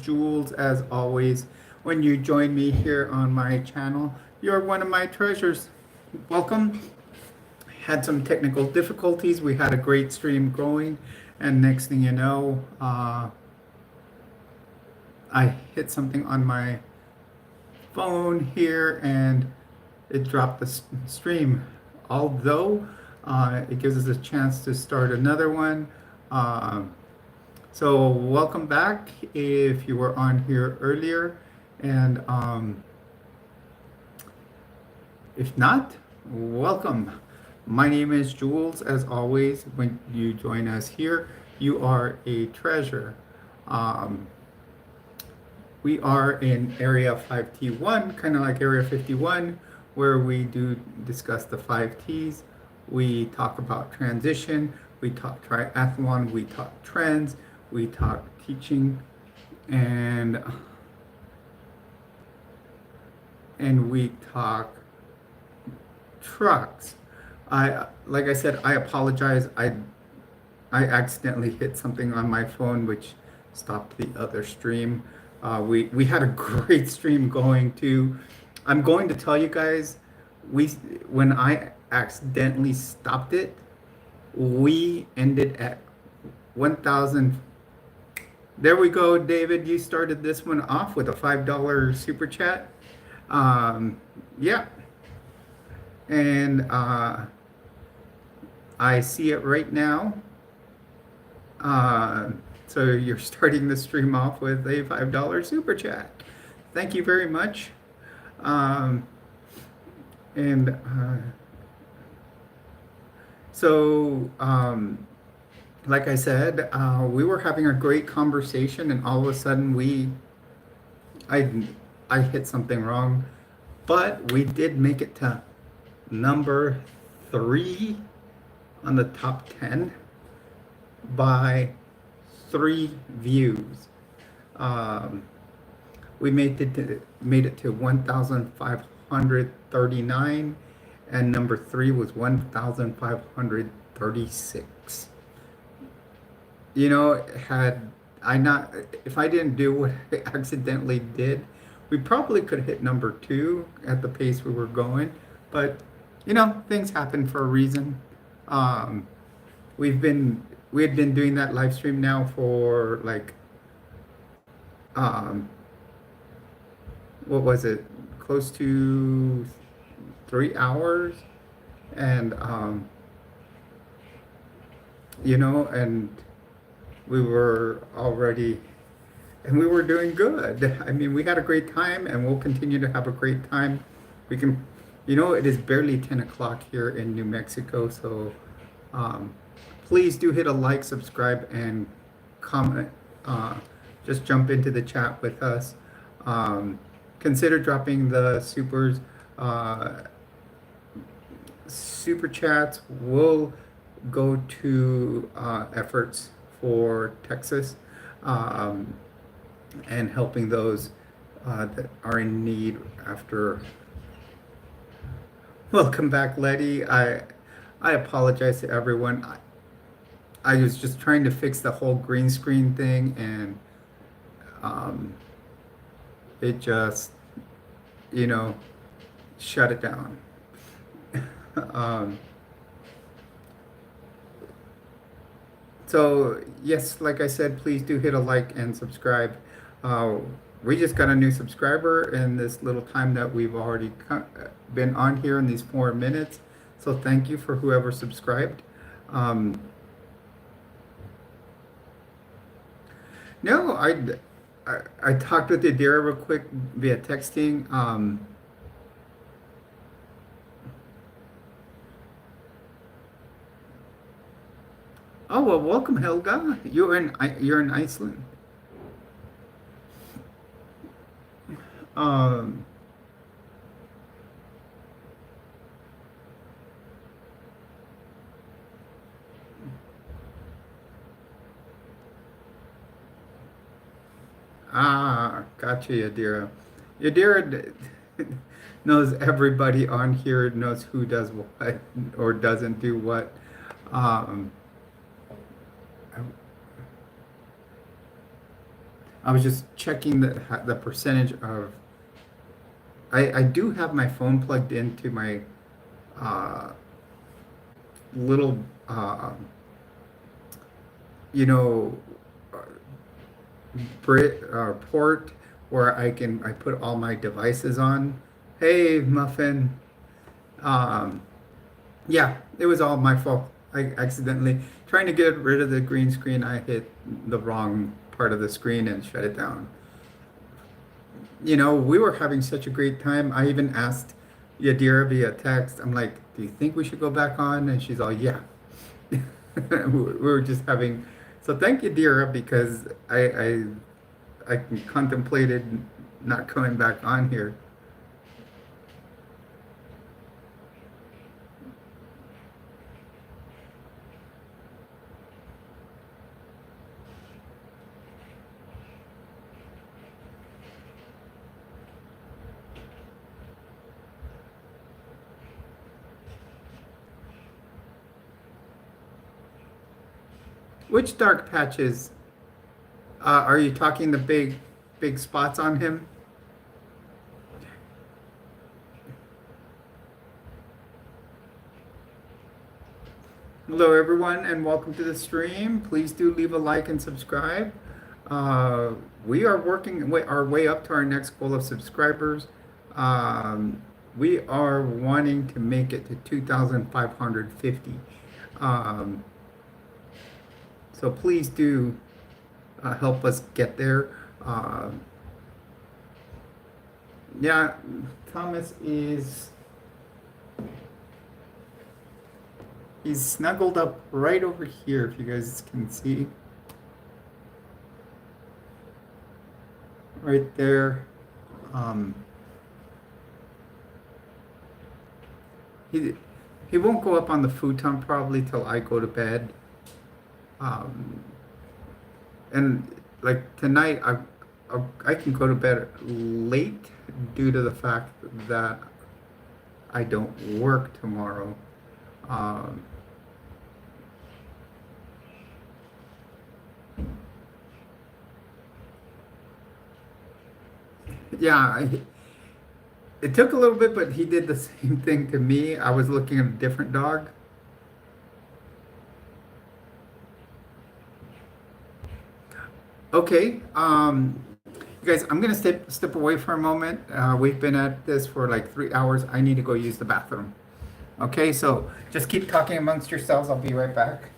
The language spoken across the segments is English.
Jules, as always. When you join me here on my channel, you're one of my treasures. Welcome. Had some technical difficulties. We had a great stream going, and next thing you know, I hit something on my phone here and it dropped the stream. Although it gives us a chance to start another one. So welcome back if you were on here earlier, and if not, welcome. My name is Jules. As always, when you join us here, you are a treasure. We are in Area 5T1, kind of like Area 51, where we do discuss the 5Ts. We talk about transition, we talk triathlon, we talk trends, we talk teaching, and we talk trucks. Like I said, I apologize. I accidentally hit something on my phone which stopped the other stream. We had a great stream going too. I'm going to tell you guys, when I accidentally stopped it, we ended at 1,000. There we go, David. You started this one off with a $5 super chat. Yeah. And I see it right now. So you're starting the stream off with a $5 super chat. Thank you very much. Like I said, we were having a great conversation, and all of a sudden I hit something wrong, but we did make it to number 3 on the top 10 by 3 views. We made it to 1,539, and number 3 was 1,536. You know, if I didn't do what I accidentally did, we probably could hit number 2 at the pace we were going. But you know, things happen for a reason. We had been doing that live stream now for like what was it, close to 3 hours, and you know, and we were doing good. I mean, we had a great time, and we'll continue to have a great time. We can, you know, it is barely 10 o'clock here in New Mexico, so please do hit a like, subscribe, and comment. Just jump into the chat with us. Consider dropping the supers. Super chats will go to efforts for Texas, and helping those that are in need after. Welcome back, Letty. I apologize to everyone. I was just trying to fix the whole green screen thing, and it just, you know, shut it down. So yes, like I said, please do hit a like and subscribe. We just got a new subscriber in this little time that we've already been on here in these 4 minutes. So thank you for whoever subscribed. No, I talked with Adira real quick via texting. Oh well, welcome, Helga. You're in Iceland. Gotcha, Yadira. Yadira knows everybody on here, knows who does what or doesn't do what. I was just checking the percentage of. I do have my phone plugged into my uh, little you know port where I put all my devices on. Hey, Muffin. Um, yeah, it was all my fault. I accidentally trying to get rid of the green screen. I hit the wrong part of the screen and shut it down. We were having such a great time. I even asked Yadira via text. I'm like, "Do you think we should go back on?" And she's all, "Yeah." We were just having. So thank you, Yadira, because I contemplated not coming back on here. Which dark patches? Are you talking the big spots on him? Hello, everyone, and welcome to the stream. Please do leave a like and subscribe. Uh, we are working our way up to our next goal of subscribers. We are wanting to make it to 2,550. Um, so please do help us get there. Yeah, Thomas he's snuggled up right over here, if you guys can see. Right there. He won't go up on the futon probably till I go to bed. And like tonight, I can go to bed late due to the fact that I don't work tomorrow. Um, yeah, it took a little bit, but he did the same thing to me. I was looking at a different dog. Okay, you guys, I'm gonna step away for a moment. We've been at this for like 3 hours. I need to go use the bathroom. Okay, so just keep talking amongst yourselves. I'll be right back.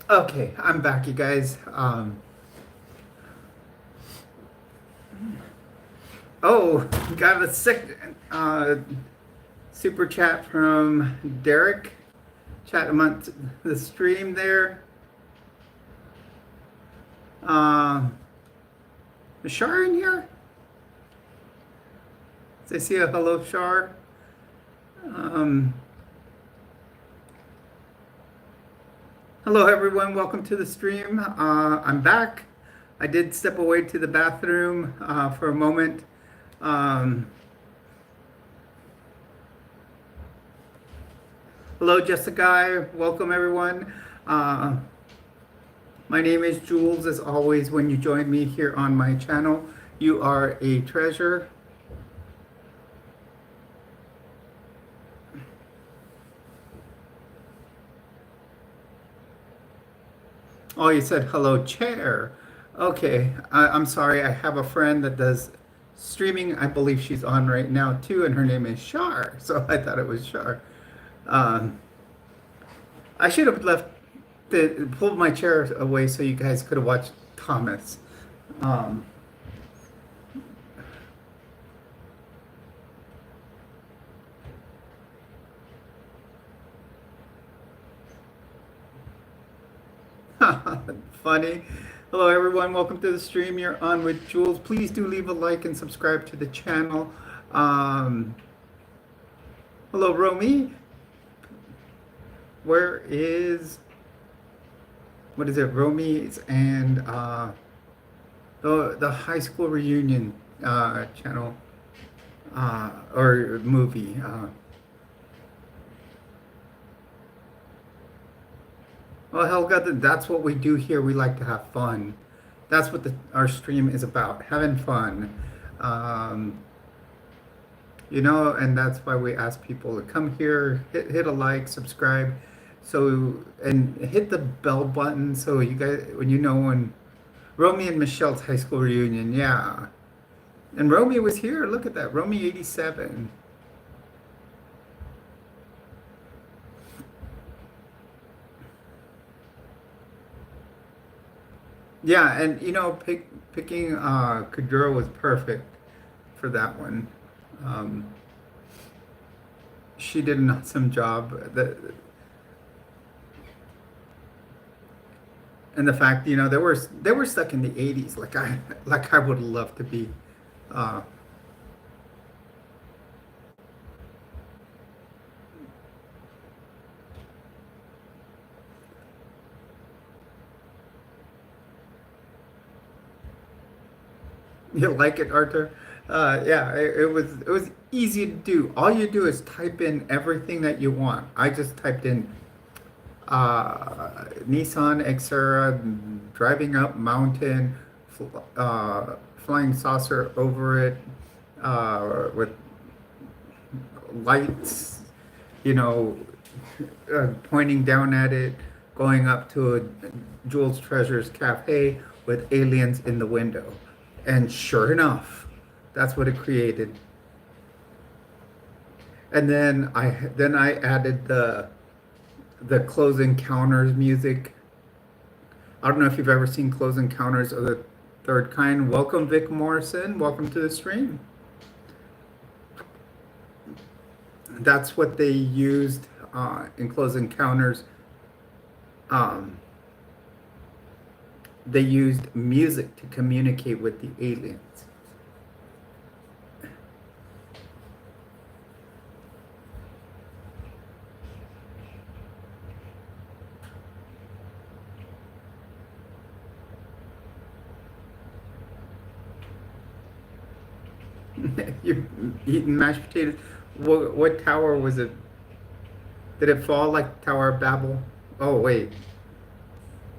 Okay, I'm back, you guys. Oh, got a sick super chat from Derek. Chat amongst the stream there. Is Shar in here? Does I see a hello, Shar? Um, Hello, everyone. Welcome to the stream. I'm back. I did step away to the bathroom for a moment. Hello, Jessica. Welcome, everyone. My name is Jules. As always, when you join me here on my channel, you are a treasure. Oh, you said hello, chair. Okay, I'm sorry. I have a friend that does streaming. I believe she's on right now too, and her name is Shar. So I thought it was Shar. Um, I should have pulled my chair away so you guys could have watched Thomas. Um, Funny. Hello, everyone. Welcome to the stream. You're on with Jules. Please do leave a like and subscribe to the channel. Hello, Romy. Where is, what is it, Romy's and the high school reunion channel or movie. Well, Helga, that's what we do here. We like to have fun. That's what our stream is about, having fun. Um, and that's why we ask people to come here, hit a like, subscribe, and hit the bell button so you guys, when Romy and Michelle's high school reunion, yeah. And Romy was here. Look at that, Romy 87. Yeah, and picking Kuduro was perfect for that one. Um, she did an awesome job. And the fact, they were stuck in the 80s, like I would love to be. Uh, you like it, Arthur? Yeah, it was easy to do. All you do is type in everything that you want. I just typed in Nissan Xterra driving up mountain, flying saucer over it with lights, pointing down at it, going up to a Jules Treasures cafe with aliens in the window. And sure enough, that's what it created. And then I added the Close Encounters music. I don't know if you've ever seen Close Encounters of the Third Kind. Welcome, Vic Morrison. Welcome to the stream. That's what they used in Close Encounters. They used music to communicate with the aliens. You eating mashed potatoes? What tower was it? Did it fall like Tower of Babel? Oh, wait.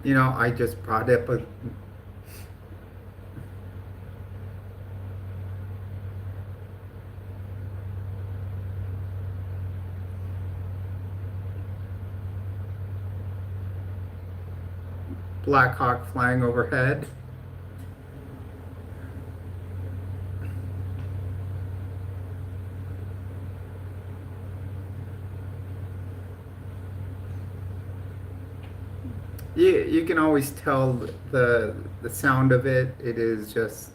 I just brought up a Black Hawk flying overhead. You can always tell the sound of it. It is just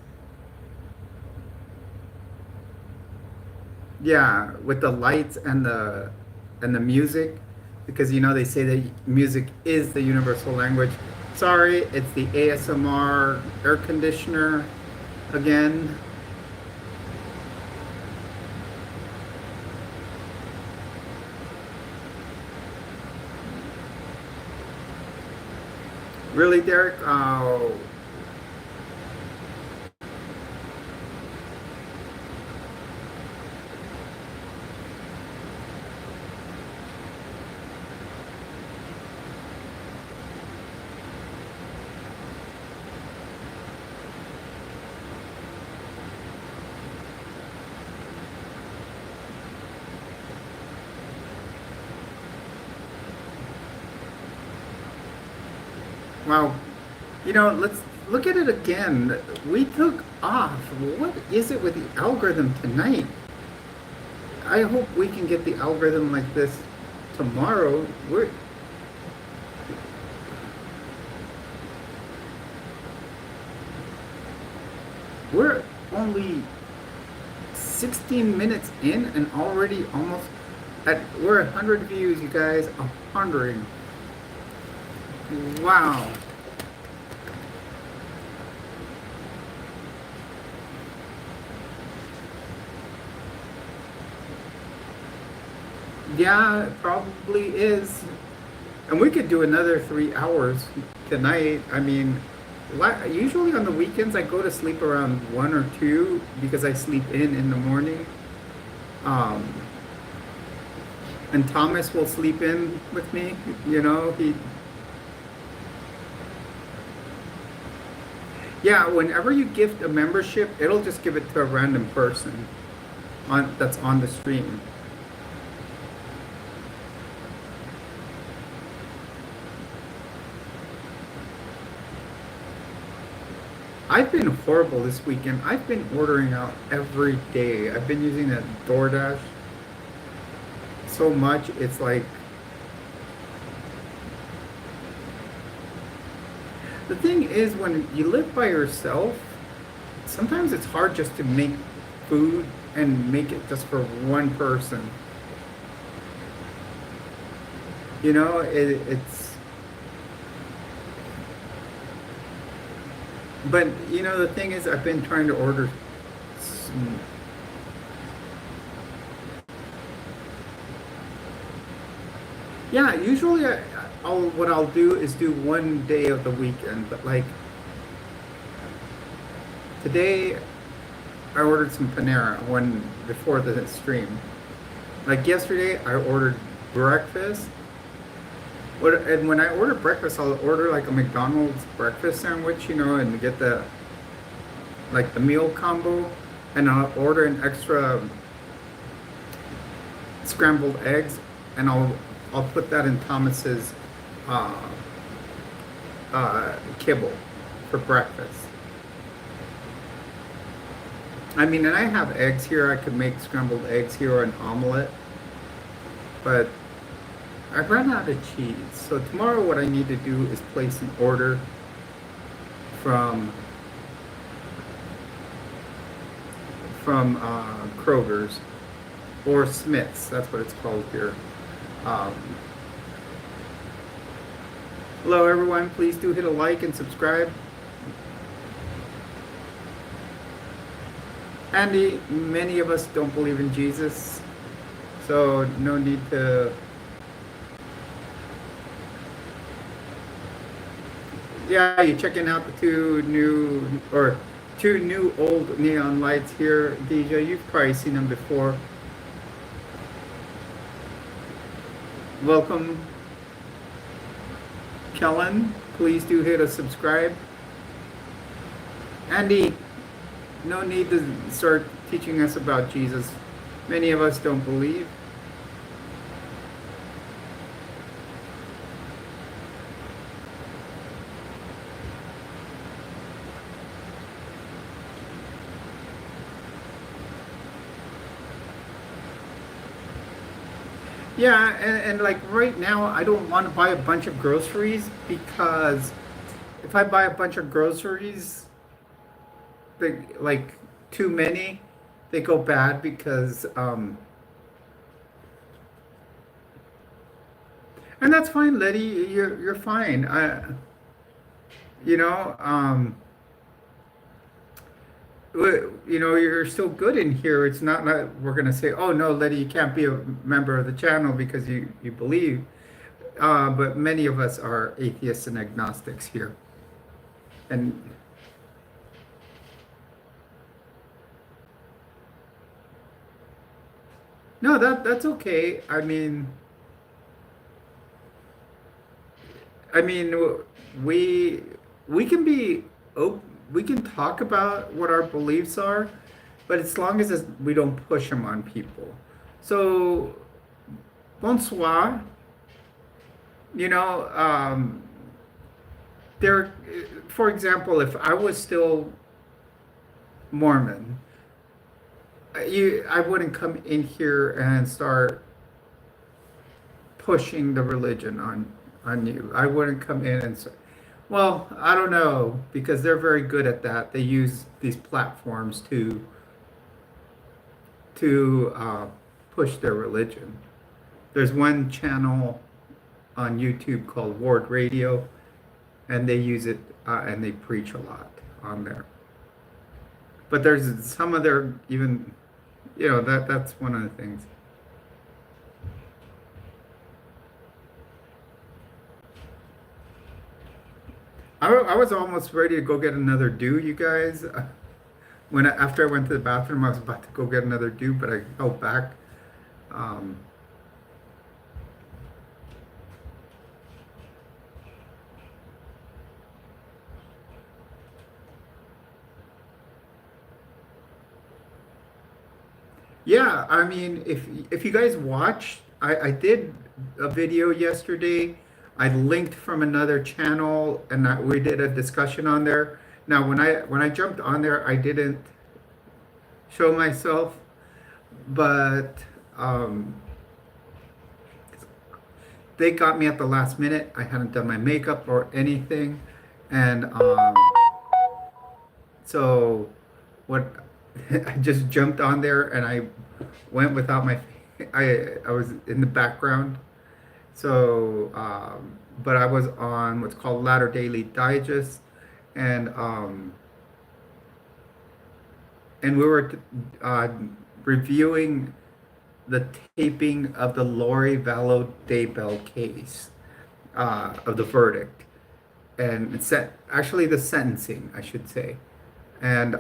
Yeah, with the lights and the music, because you know they say that music is the universal language. Sorry, it's the ASMR air conditioner again. Really, Derek? Oh, wow. You know, let's look at it again. We took off. What is it with the algorithm tonight? I hope we can get the algorithm like this tomorrow. We're only 16 minutes in and already almost we're 100 views, you guys. 100. Wow. Yeah, it probably is. And we could do another 3 hours tonight. I mean, usually on the weekends I go to sleep around 1 or 2 because I sleep in the morning. Um, and Thomas will sleep in with me. You know, yeah. Whenever you gift a membership, it'll just give it to a random person that's on the stream. I've been horrible this weekend. I've been ordering out every day. I've been using that DoorDash so much. It's like the thing is when you live by yourself, sometimes it's hard just to make food and make it just for one person. You know, it's but you know the thing is I've been trying to order some, yeah, usually what I'll do is do one day of the weekend, but like today I ordered some Panera one before the stream. Like yesterday I ordered breakfast. And when I order breakfast, I'll order like a McDonald's breakfast sandwich, you know, and get the like the meal combo, and I'll order an extra scrambled eggs, and I'll put that in Thomas's uh, kibble for breakfast. I mean, and I have eggs here. I could make scrambled eggs here or an omelet, but I ran out of cheese. So tomorrow, what I need to do is place an order from Kroger's or Smith's. That's what it's called here. Um, Hello, everyone. Please do hit a like and subscribe. Andy, many of us don't believe in Jesus, so no need to. Yeah, you're checking out the two new old neon lights here, DJ. You've probably seen them before. Welcome, Kellen. Please do hit a subscribe. Andy, no need to start teaching us about Jesus. Many of us don't believe. Yeah, and like right now, I don't want to buy a bunch of groceries because if I buy a bunch of groceries, like too many, they go bad because And that's fine, Letty. You're fine. You know, you're still good in here. It's not like we're gonna say, oh no, Letty, you can't be a member of the channel because you believe. But many of us are atheists and agnostics here, and no, that's okay. I mean, we we can be op we can talk about what our beliefs are, but as long as we don't push them on people. So, bonsoir. You know, there, for example, if I was still Mormon, I wouldn't come in here and start pushing the religion on you. I wouldn't come in and say, well, I don't know, because they're very good at that. They use these platforms to push their religion. There's one channel on YouTube called Ward Radio, and they use it and they preach a lot on there. But there's some of their even, that's one of the things. I was almost ready to go get another dew, you guys. After I went to the bathroom, I was about to go get another dew, but I held back. Um, yeah, I mean, if you guys watched, I did a video yesterday. I linked from another channel, and we did a discussion on there. Now, when I jumped on there, I didn't show myself, but um, they got me at the last minute. I hadn't done my makeup or anything, and so what? I just jumped on there and I went without my. I was in the background, so but I was on what's called Latter Daily Digest, and we were reviewing the taping of the Lori Vallow Daybell case, of the verdict, and actually the sentencing, I should say. And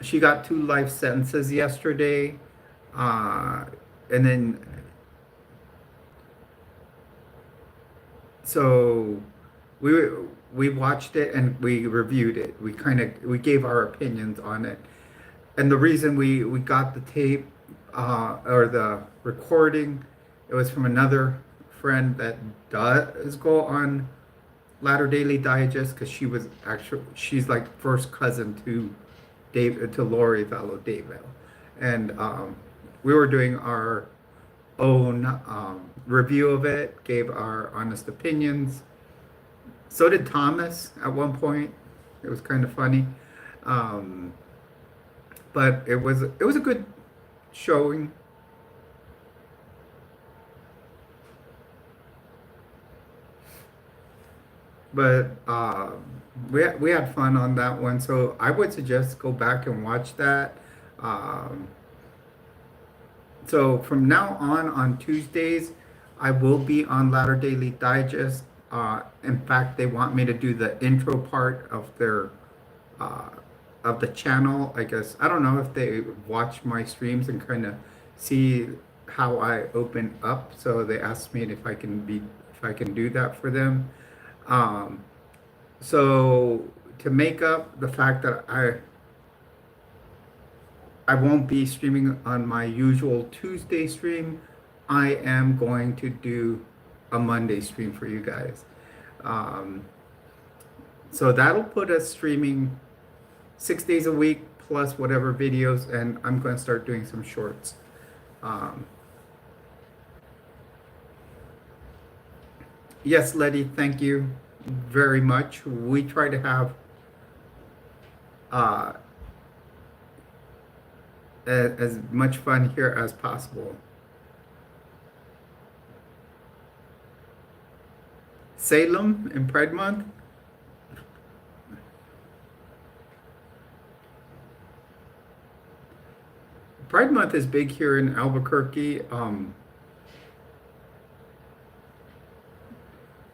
she got 2 life sentences yesterday. And then, so we we watched it and we reviewed it. We gave our opinions on it. And the reason we got the tape, or the recording, it was from another friend that does go on Latter Daily Digest, because she's like first cousin to Lori Vallow Daybell, and we were doing our own review of it, gave our honest opinions. So did Thomas at one point. It was kind of funny, um, but it was a good showing. But we had fun on that one, so I would suggest go back and watch that. Um, so from now on Tuesdays, I will be on Latter Daily Digest. In fact, they want me to do the intro part uh, of the channel. I guess I don't know if they watch my streams and kind of see how I open up. So they asked me if I can do that for them. Um, so to make up the fact that I won't be streaming on my usual Tuesday stream, I am going to do a Monday stream for you guys. Um, so that'll put us streaming 6 days a week plus whatever videos, and I'm going to start doing some shorts. Um, yes, Letty, thank you very much. We try to have uh, as much fun here as possible. Salem in Pride Month. Pride Month is big here in Albuquerque.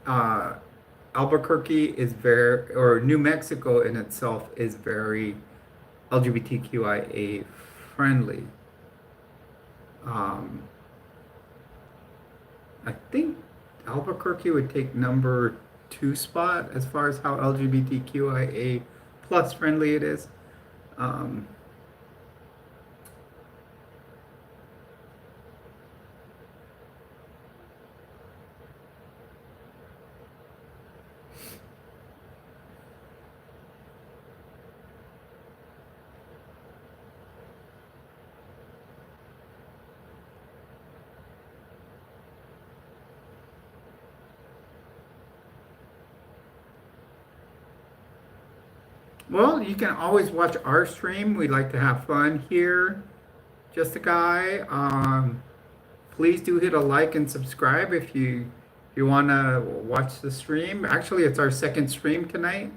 Uh, Albuquerque is very, or New Mexico in itself is very LGBTQIA friendly. Um, I think Albuquerque would take number two spot as far as how LGBTQIA plus friendly it is. Um, well, you can always watch our stream. We like to have fun here. Just a guy. Please do hit a like and subscribe if you want to watch the stream. Actually, it's our second stream tonight.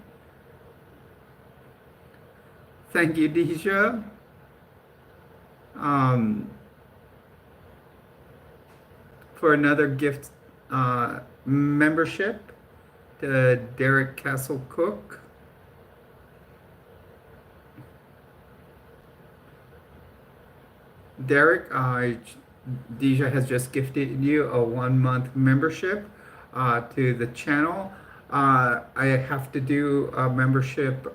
Thank you, Deja. Um, for another gift membership to Derek Castle Cook. Derek, Deja has just gifted you a 1 month membership to the channel. I have to do a membership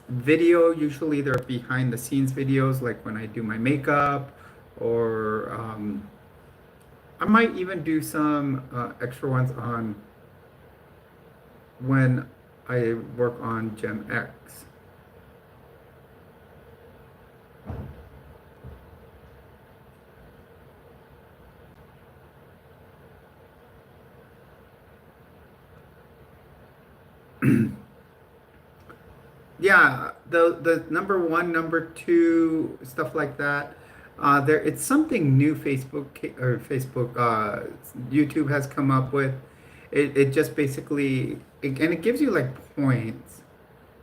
video. Usually they're behind the scenes videos, like when I do my makeup, or I might even do some extra ones on when I work on Gem X. Yeah, the number one, number two, stuff like that. There, it's something new. YouTube has come up with. It just basically, and it gives you like points.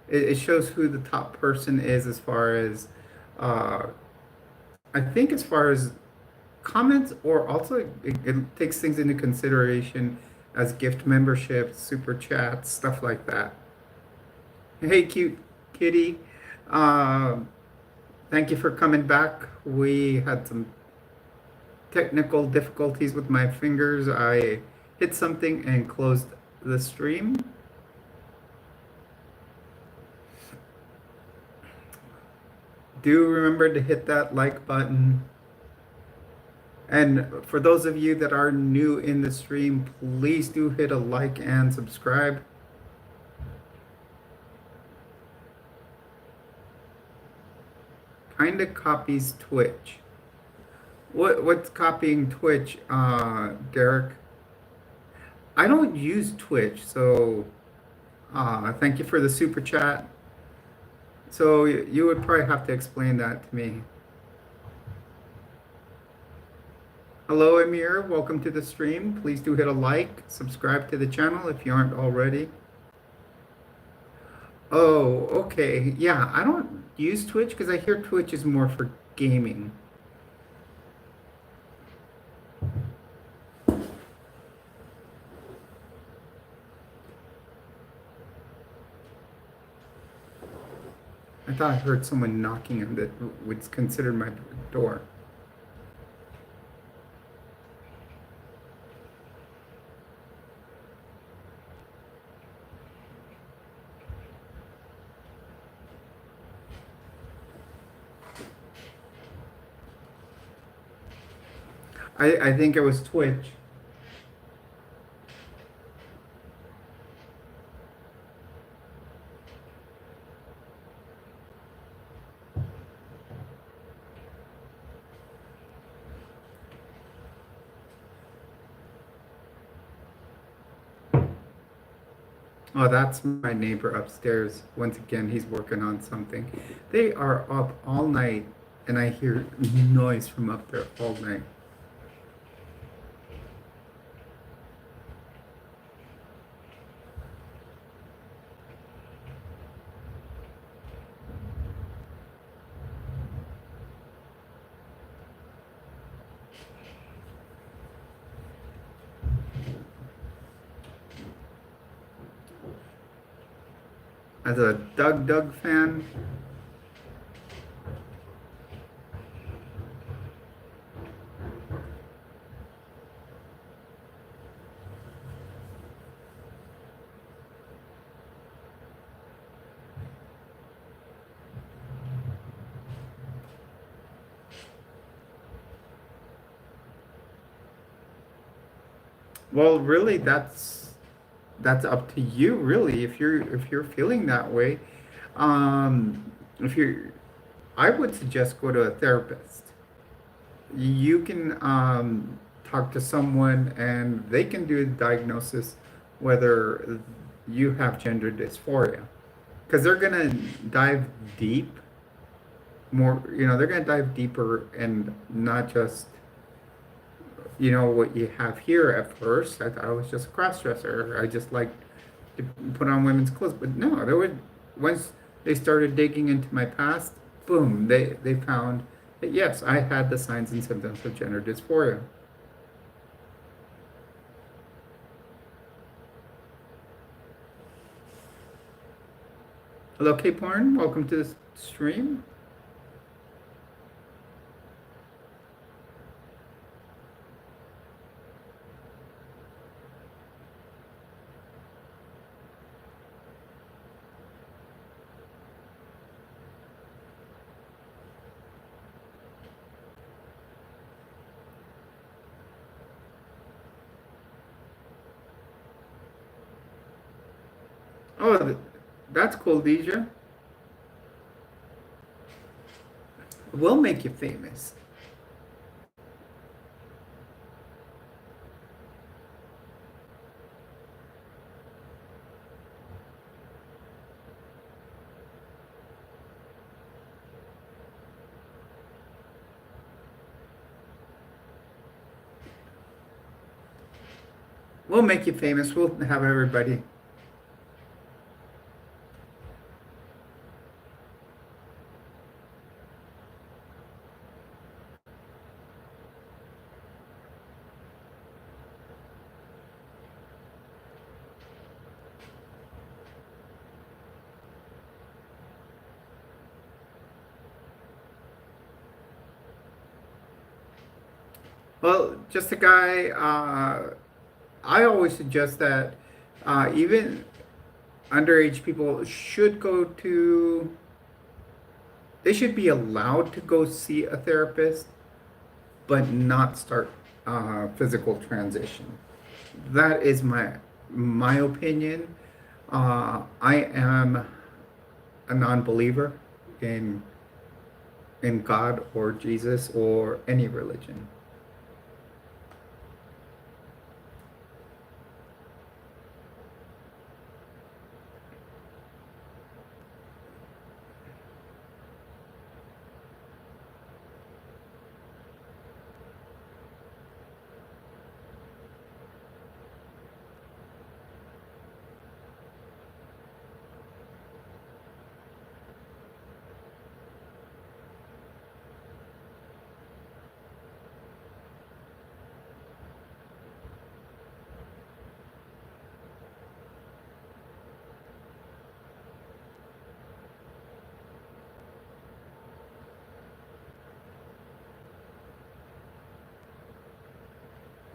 It shows who the top person is as far as, uh, I think as far as comments, or also it takes things into consideration as gift memberships, super chats, stuff like that. Hey, cute kitty. Um, Thank you for coming back. We had some technical difficulties with my fingers. I hit something and closed the stream. Do remember to hit that like button. And for those of you that are new in the stream, please do hit a like and subscribe. Kind of copies Twitch. What's copying Twitch, Derek? I don't use Twitch, so thank you for the super chat. So you would probably have to explain that to me. Hello, Amir. Welcome to the stream. Please do hit a like, subscribe to the channel if you aren't already. Oh, okay. Yeah, I don't use Twitch because I hear Twitch is more for gaming. I thought I heard someone knocking on that was considered my door. I think it was Twitch. Oh, that's my neighbor upstairs. Once again, he's working on something. They are up all night, and I hear noise from up there all night. as a Doug fan. Well, really, that's up to you, really. If you're feeling that way, if you're, I would suggest go to a therapist. You can talk to someone, and they can do the diagnosis whether you have gender dysphoria, because they're gonna dive deep more. They're gonna dive deeper and not just what you have here. At first I thought I was just a cross-dresser. I just like to put on women's clothes, but no, there would once they started digging into my past, boom, they found that yes, I had the signs and symptoms of gender dysphoria. Hello, K-Porn, welcome to the stream. Oh, that's cool, Deja. We'll make you famous. We'll make you famous. We'll have everybody. Well, just a guy. I always suggest that even underage people should go to. They should be allowed to go see a therapist, but not start physical transition. That is my opinion. I am a non-believer in God or Jesus or any religion.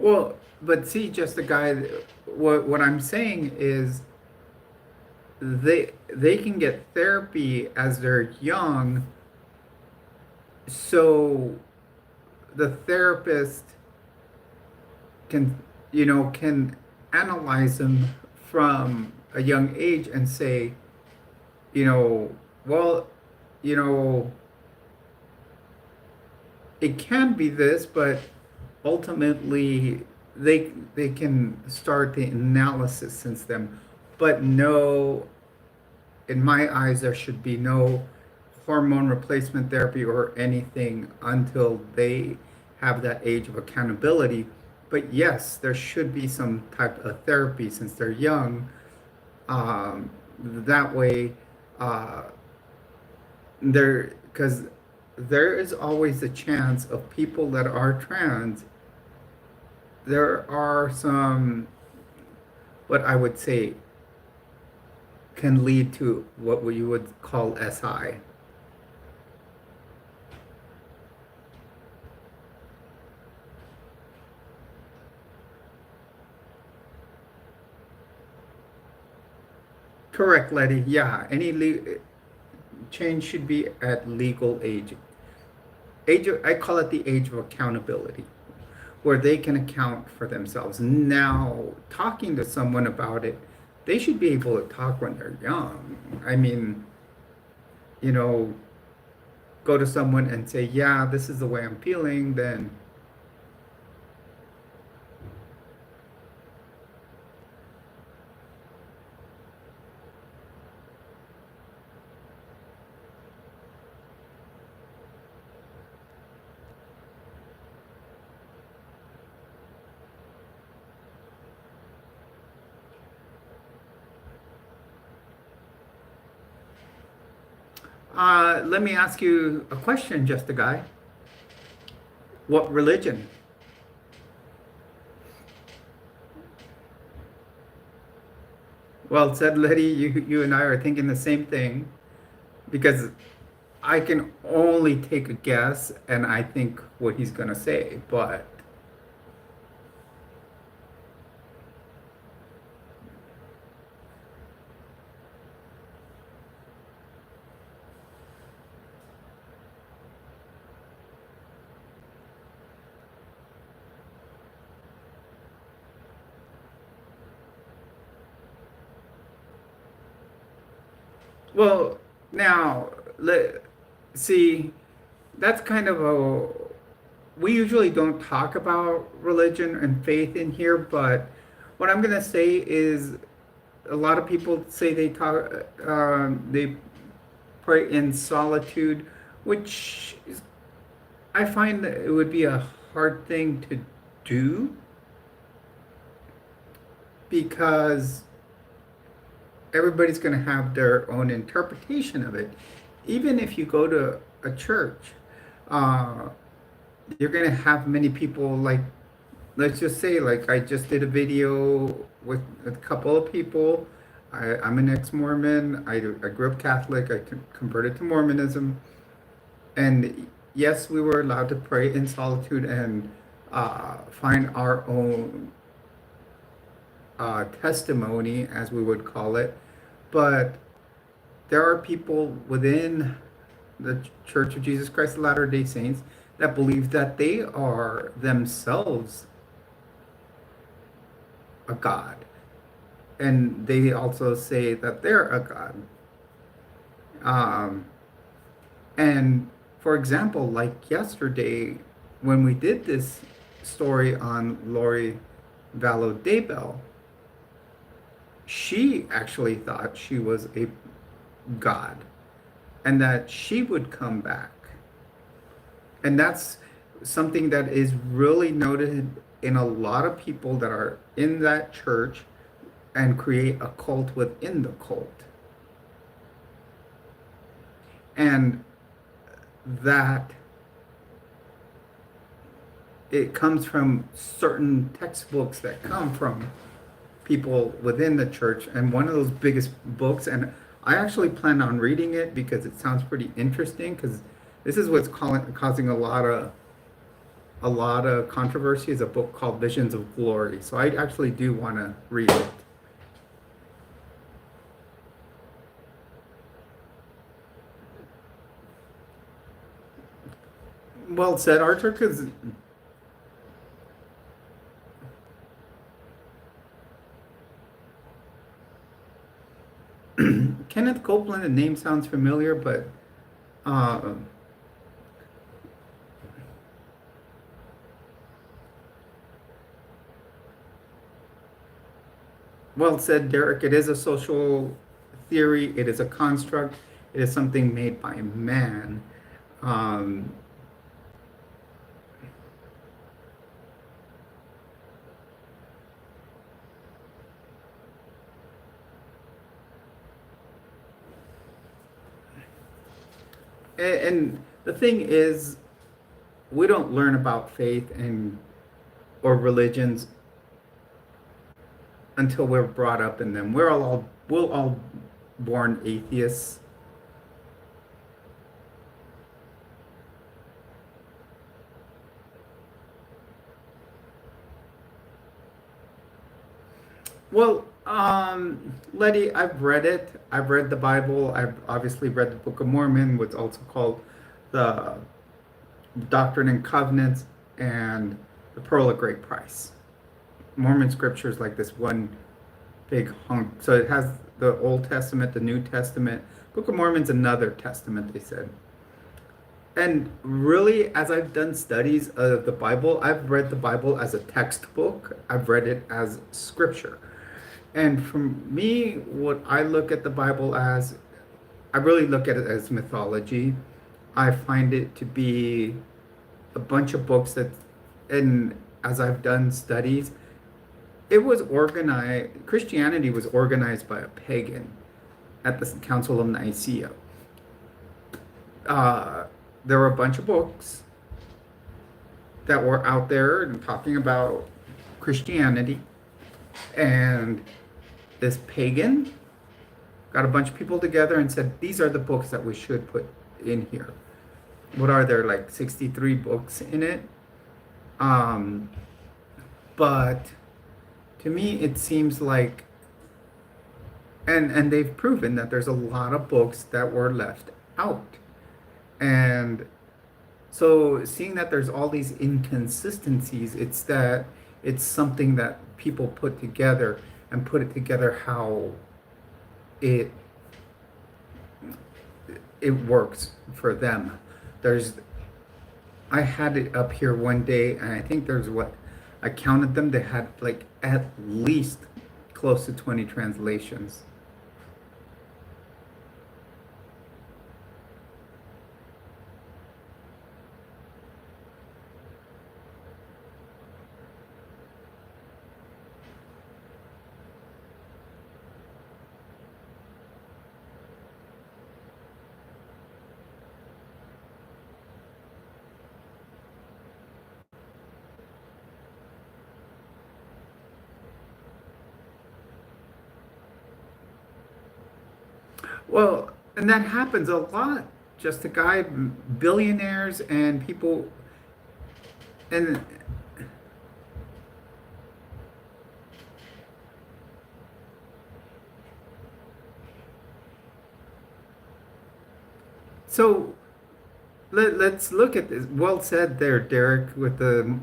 Well, but see, just the guy. What I'm saying is they can get therapy as they're young, so the therapist can can analyze them from a young age and say, well, you know it can be this, but ultimately they can start the analysis since then. But no, in my eyes, there should be no hormone replacement therapy or anything until they have that age of accountability. But yes, there should be some type of therapy since they're young. That way, uh, there because there is always a chance of people that are trans. There are some, what I would say, can lead to what you would call SI. Correct, Letty. Yeah, change should be at legal age. I call it the age of accountability, where they can account for themselves. Now, talking to someone about it, they should be able to talk when they're young. I mean, you know, go to someone and say, yeah, this is the way I'm feeling, then let me ask you a question, just a guy. What religion? Well said, Letty. You and I are thinking the same thing because I can only take a guess and I think what he's going to say. But, well, now, see, that's kind of a. We usually don't talk about religion and faith in here, but what I'm going to say is a lot of people say they pray in solitude, which is, I find that it would be a hard thing to do because everybody's going to have their own interpretation of it. Even if you go to a church, uh, you're going to have many people like, let's just say, like I just did a video with a couple of people. I'm an ex-Mormon. I grew up Catholic. I converted to Mormonism. And yes, we were allowed to pray in solitude and find our own testimony, as we would call it. But there are people within the Church of Jesus Christ of Latter-day Saints that believe that they are themselves a God. And they also say that they're a God. Um, and for example, like yesterday, when we did this story on Lori Vallow Daybell, she actually thought she was a God and that she would come back. And that's something that is really noted in a lot of people that are in that church and create a cult within the cult. And that it comes from certain textbooks that come from people within the church. And one of those biggest books, and I actually plan on reading it because it sounds pretty interesting, because this is what's causing a lot of controversy, is a book called Visions of Glory. So I actually do want to read it. Well said, Arthur, because Kenneth Copeland, the name sounds familiar, but uh, well said, Derek. It is a social theory. It is a construct. It is something made by man. Um, and the thing is, we don't learn about faith and or religions until we're brought up in them. We'll all born atheists. Well, Letty, I've read it. I've read the Bible. I've obviously read the Book of Mormon, what's also called the Doctrine and Covenants, and the Pearl of Great Price. Mormon scripture is like this one big hunk. So it has the Old Testament, the New Testament. Book of Mormon's another testament, they said. And really, as I've done studies of the Bible, I've read the Bible as a textbook. I've read it as scripture. And for me, what I look at the Bible as, I really look at it as mythology. I find it to be a bunch of books that, and as I've done studies, it was organized, Christianity was organized by a pagan at the Council of Nicaea. There were a bunch of books that were out there and talking about Christianity, and this pagan got a bunch of people together and said, these are the books that we should put in here. What are there, like 63 books in it? But to me, it seems like, and they've proven that there's a lot of books that were left out. And so seeing that there's all these inconsistencies, it's something that people put together and put it together how it works for them. I had it up here one day, and I think I counted them. They had like at least close to 20 translations. Well, and that happens a lot. Just a guy, billionaires and people, and so let's look at this. Well said there, Derek, with the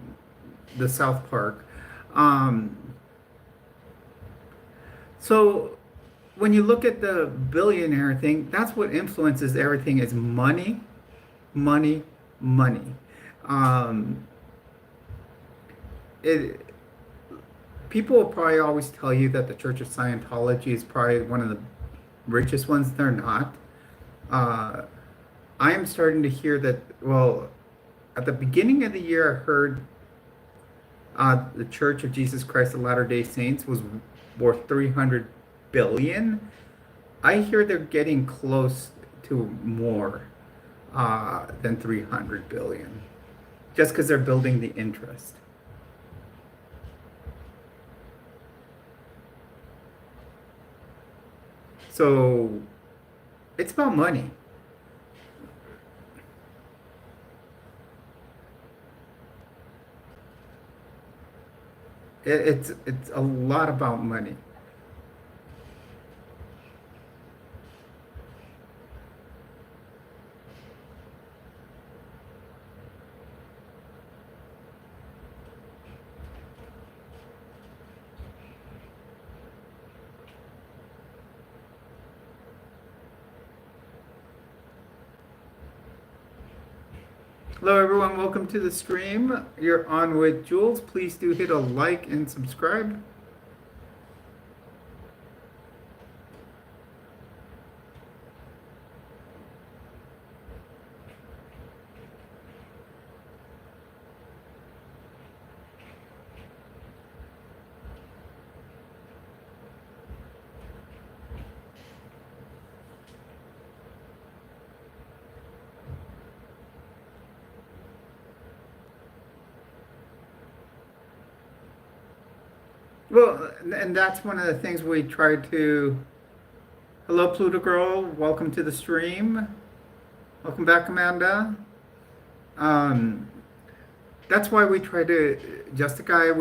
South Park. Um, so when you look at the billionaire thing, that's what influences everything is money, money, money. Um, it People will probably always tell you that the Church of Scientology is probably one of the richest ones. They're not. Uh, I am starting to hear that, well, at the beginning of the year, I heard the Church of Jesus Christ of Latter-day Saints was worth 300 billion. I hear they're getting close to more than 300 billion, just because they're building the interest. So it's about money. It's a lot about money. Hello, everyone. Welcome to the stream. You're on with Jules. Please do hit a like and subscribe. Well, and that's one of the things we try to Hello, Pluto Girl. Welcome to the stream. Welcome back, Amanda. Um, that's why we try to, Jessica.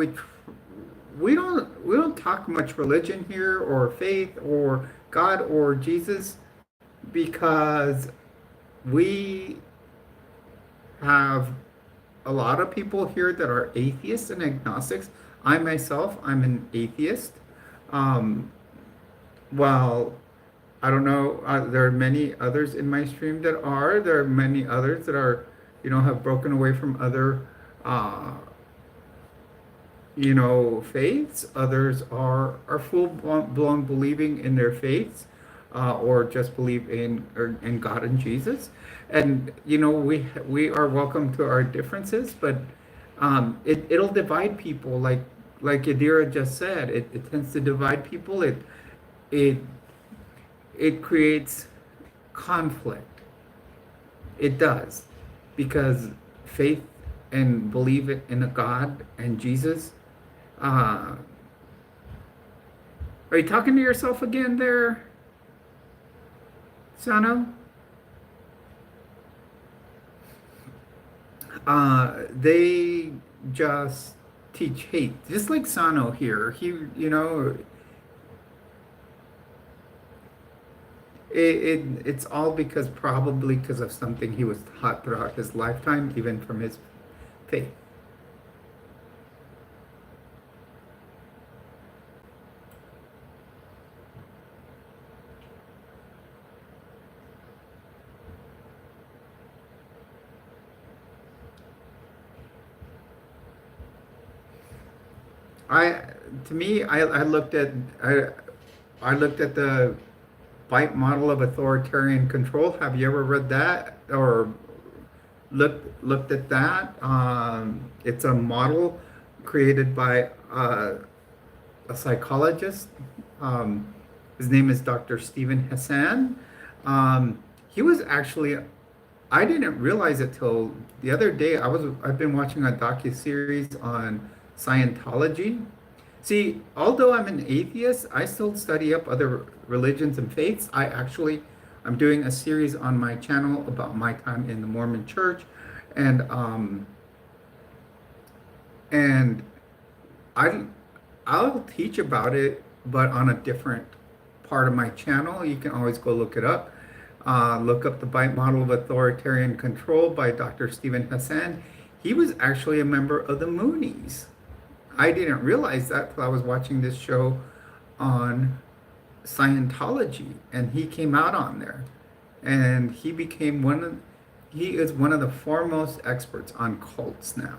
We don't talk much religion here, or faith, or God, or Jesus, because we have a lot of people here that are atheists and agnostics. I myself, I'm an atheist. Um, while I don't know. There are many others in my stream that are. There are many others that are, have broken away from other, uh, faiths. Others are full blown believing in their faiths, or just believe in God and Jesus. And we are welcome to our differences, but it'll divide people. Like Yadira just said, it tends to divide people. It it creates conflict. It does, because faith and believe in a God and Jesus. Uh, are you talking to yourself again there, Sano? They just teach hate, just like Sano here. It's all probably because of something he was taught throughout his lifetime, even from his faith. I to me, I looked at the bite model of authoritarian control. Have you ever read that or looked at that? It's a model created by a psychologist. His name is Dr. Stephen Hassan. He was actually, I didn't realize it till the other day. I've been watching a docu-series on Scientology. See, although I'm an atheist, I still study up other religions and faiths. I'm doing a series on my channel about my time in the Mormon Church, and and I I'll teach about it, but on a different part of my channel. You can always go look it up. Look up the Bite Model of Authoritarian Control by Dr. Stephen Hassan. He was actually a member of the Moonies. I didn't realize that till I was watching this show on Scientology, and he came out on there, and he is one of the foremost experts on cults now.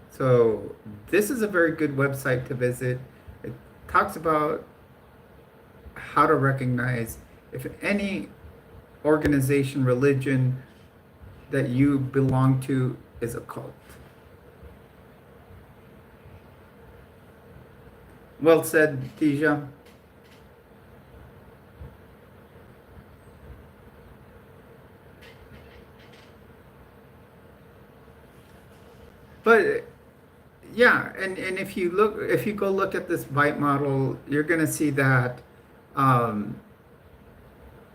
So this is a very good website to visit. It talks about how to recognize if any organization, religion that you belong to is a cult. Well said, Tisha. But yeah, and if you go look at this bite model, you're gonna see that um,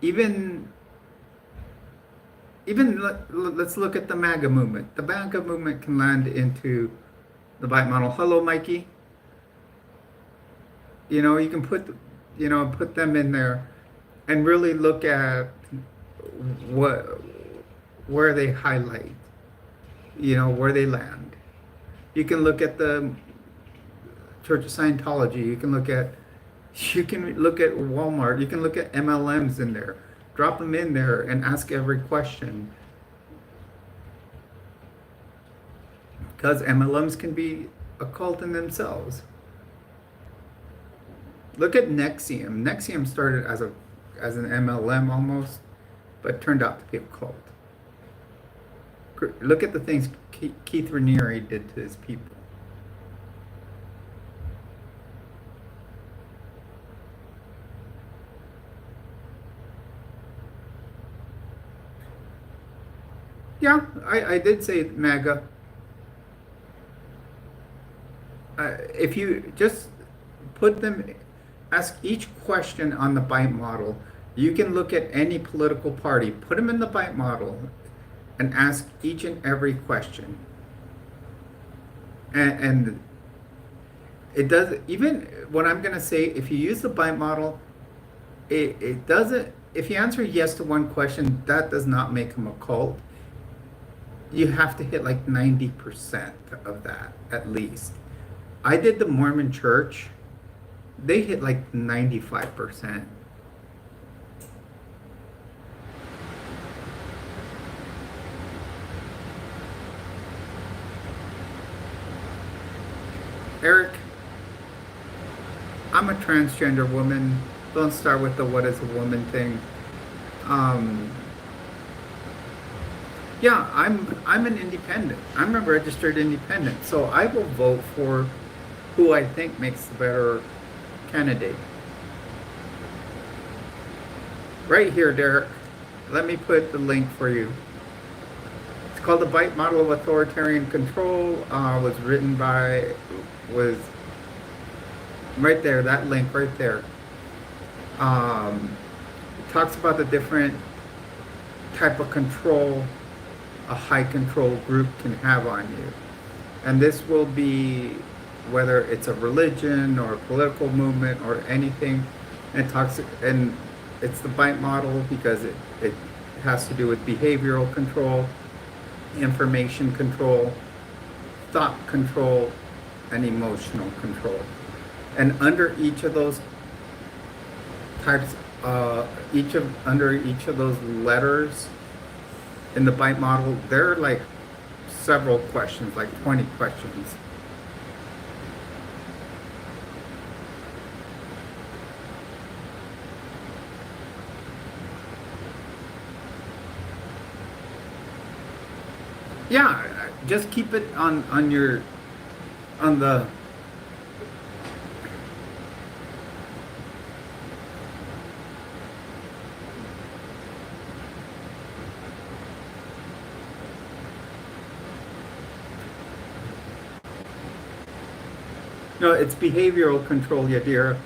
even let's look at the MAGA movement. The MAGA movement can land into the bite model. Hello, Mikey. You can put them in there and really look at what where they highlight, where they land. You can look at the Church of Scientology. You can look at Walmart. You can look at MLMs in there. Drop them in there and ask every question. Because MLMs can be a cult in themselves. Look at Nexium. Nexium started as an MLM almost, but turned out to be a cult. Look at the things Keith Raniere did to his people. Yeah, I did say MAGA. If you just put them, Ask each question on the bite model. You can look at any political party, put them in the bite model, and ask each and every question. And it does, even what I'm going to say, if you use the bite model, it doesn't, if you answer yes to one question, that does not make them a cult. You have to hit like 90% of that at least. I did the Mormon Church. They hit like 95%. Eric, I'm a transgender woman. Don't start with the what is a woman thing. Um, yeah, I'm an independent. I'm a registered independent. So I will vote for who I think makes the better candidate. Right here, Derek. Let me put the link for you. It's called The Bite Model of Authoritarian Control. Was written by, was right there, that link right there. It talks about the different type of control a high control group can have on you. And this will be whether it's a religion or a political movement or anything. And it talks, and it's the bite model because it has to do with behavioral control, information control, thought control, and emotional control. And under each of those types, under each of those letters in the bite model, there are like several questions, like 20 questions. Yeah, just keep it on your, on the, no, it's behavioral control, Yadira.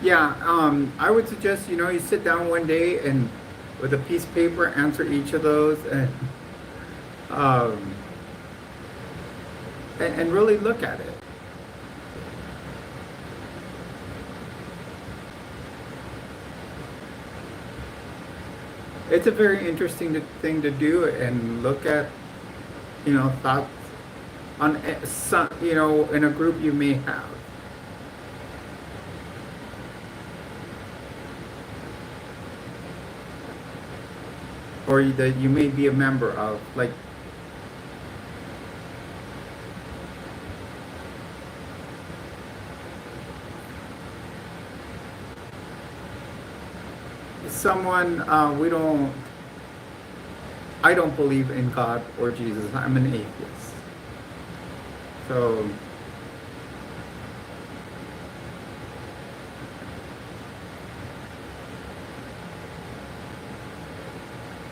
Yeah, I would suggest, you sit down one day and with a piece of paper answer each of those um, and really look at it. It's a very interesting thing to do and look at, thoughts on some, in a group you may have. Or that you may be a member of, like someone I don't believe in God or Jesus. I'm an atheist. So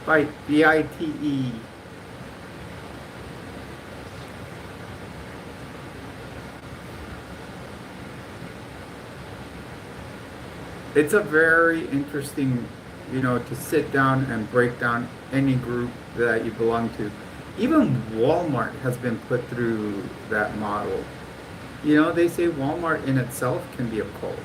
bite, B-I-T-E. It's a very interesting, to sit down and break down any group that you belong to. Even Walmart has been put through that model. They say Walmart in itself can be a cult.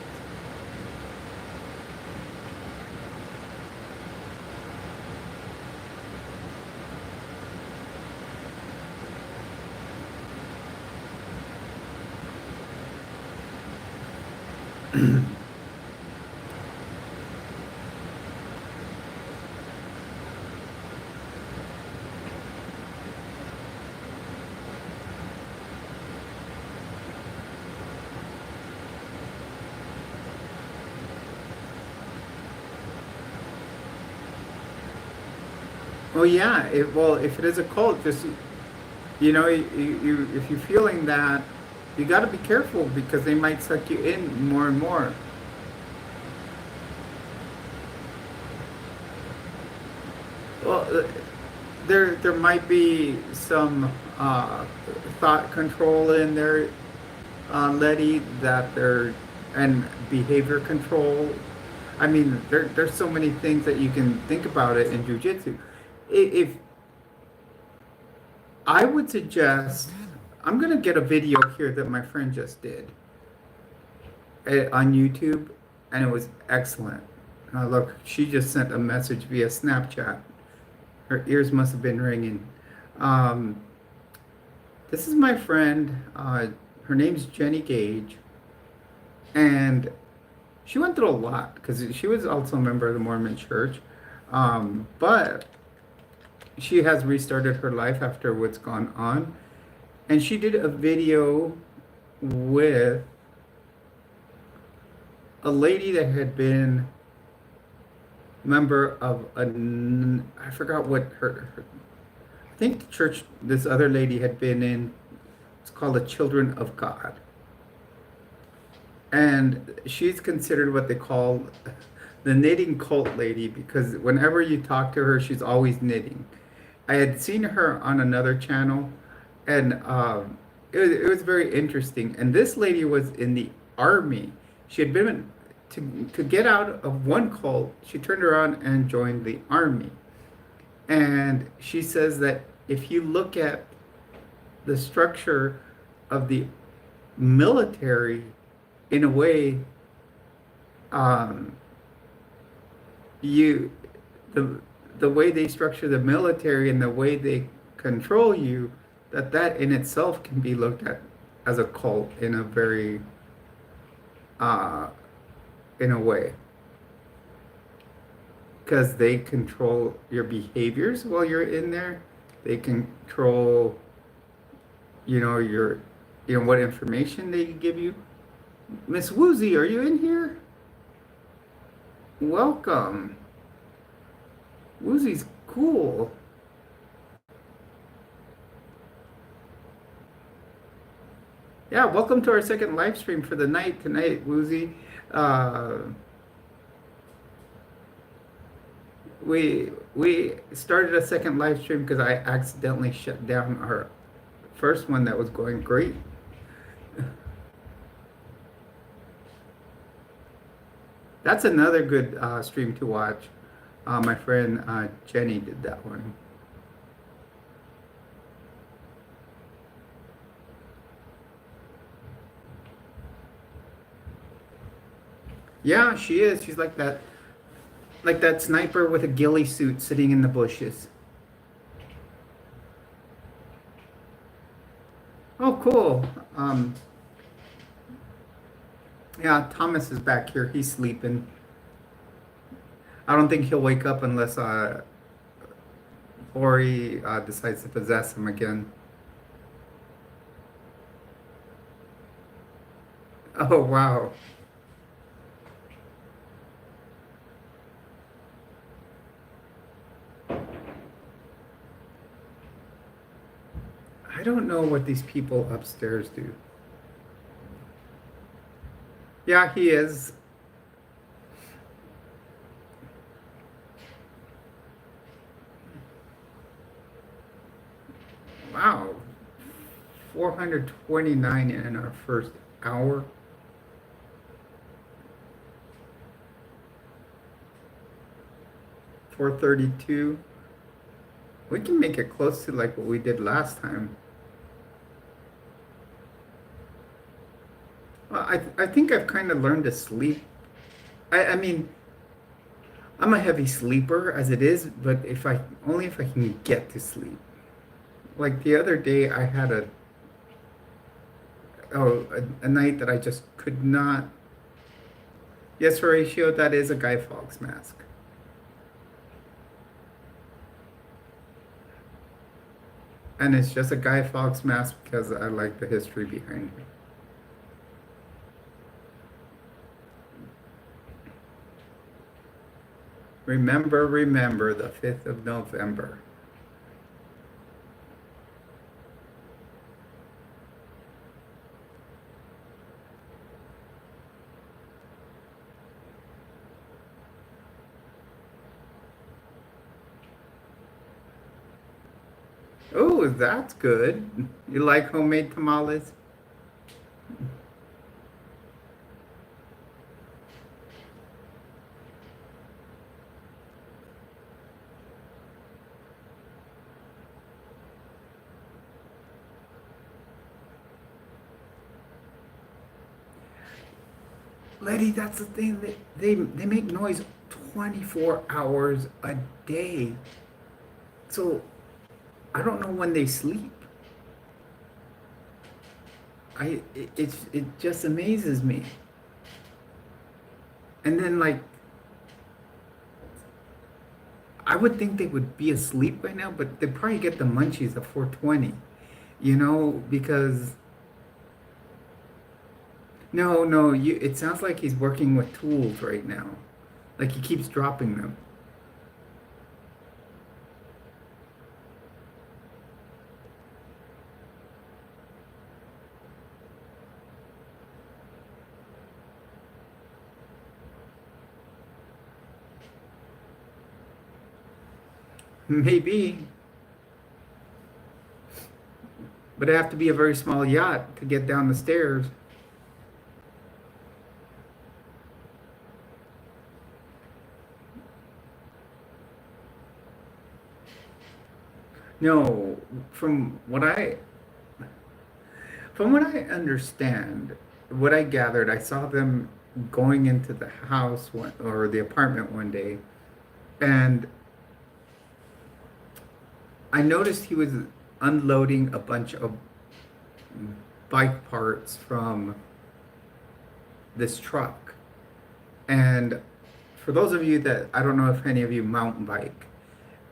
Oh yeah, well, if it is a cult, just if you're feeling that, You got to be careful because they might suck you in more and more. Well, there might be some thought control in there, Letty, that there and behavior control. I mean, there's so many things that you can think about it in jujitsu. If I would suggest, I'm gonna get a video here that my friend just did on YouTube, and it was excellent. Look, she just sent a message via Snapchat. Her ears must have been ringing. Um, this is my friend. Her name's Jenny Gage, and she went through a lot because she was also a member of the Mormon Church, but she has restarted her life after what's gone on, and she did a video with a lady that had been member of I forgot what her I think the church this other lady had been in. It's called the Children of God, and she's considered what they call the knitting cult lady because whenever you talk to her, she's always knitting. I had seen her on another channel, and it was very interesting. And this lady was in the army. She had been to get out of one cult. She turned around and joined the army. And she says that if you look at the structure of the military, in a way, you the way they structure the military and the way they control you, that in itself can be looked at as a cult in a very in a way, because they control your behaviors while you're in there. They control, your, what information they give you. Miss Woozy, are you in here? Welcome. Woozy's cool. Yeah, welcome to our second live stream for the night tonight, Woozy. We started a second live stream because I accidentally shut down our first one that was going great. That's another good stream to watch. My friend Jenny did that one. Yeah, she is. She's like that sniper with a ghillie suit sitting in the bushes. Oh, cool. Yeah, Thomas is back here. He's sleeping. I don't think he'll wake up unless Ori decides to possess him again. Oh, wow. I don't know what these people upstairs do. Yeah, he is. Wow. 429 in our first hour. $432. We can make it close to like what we did last time. Well, I think I've kind of learned to sleep. I mean, I'm a heavy sleeper as it is, but if I can get to sleep. Like the other day, I had a night that I just could not. Yes, Horatio, that is a Guy Fawkes mask. And it's just a Guy Fawkes mask because I like the history behind it. Remember the 5th of November. Oh, that's good. You like homemade tamales? Letty, that's the thing. They make noise 24 hours a day. So I don't know when they sleep. It just amazes me. And then like I would think they would be asleep right now, but they probably get the munchies at 4:20. Because no, it sounds like he's working with tools right now. Like he keeps dropping them. Maybe, but it have to be a very small yacht to get down the stairs. No, from what I from what I understand, what I gathered, I saw them going into the house or the apartment one day, and I noticed he was unloading a bunch of bike parts from this truck. And for those of you that I don't know if any of you mountain bike,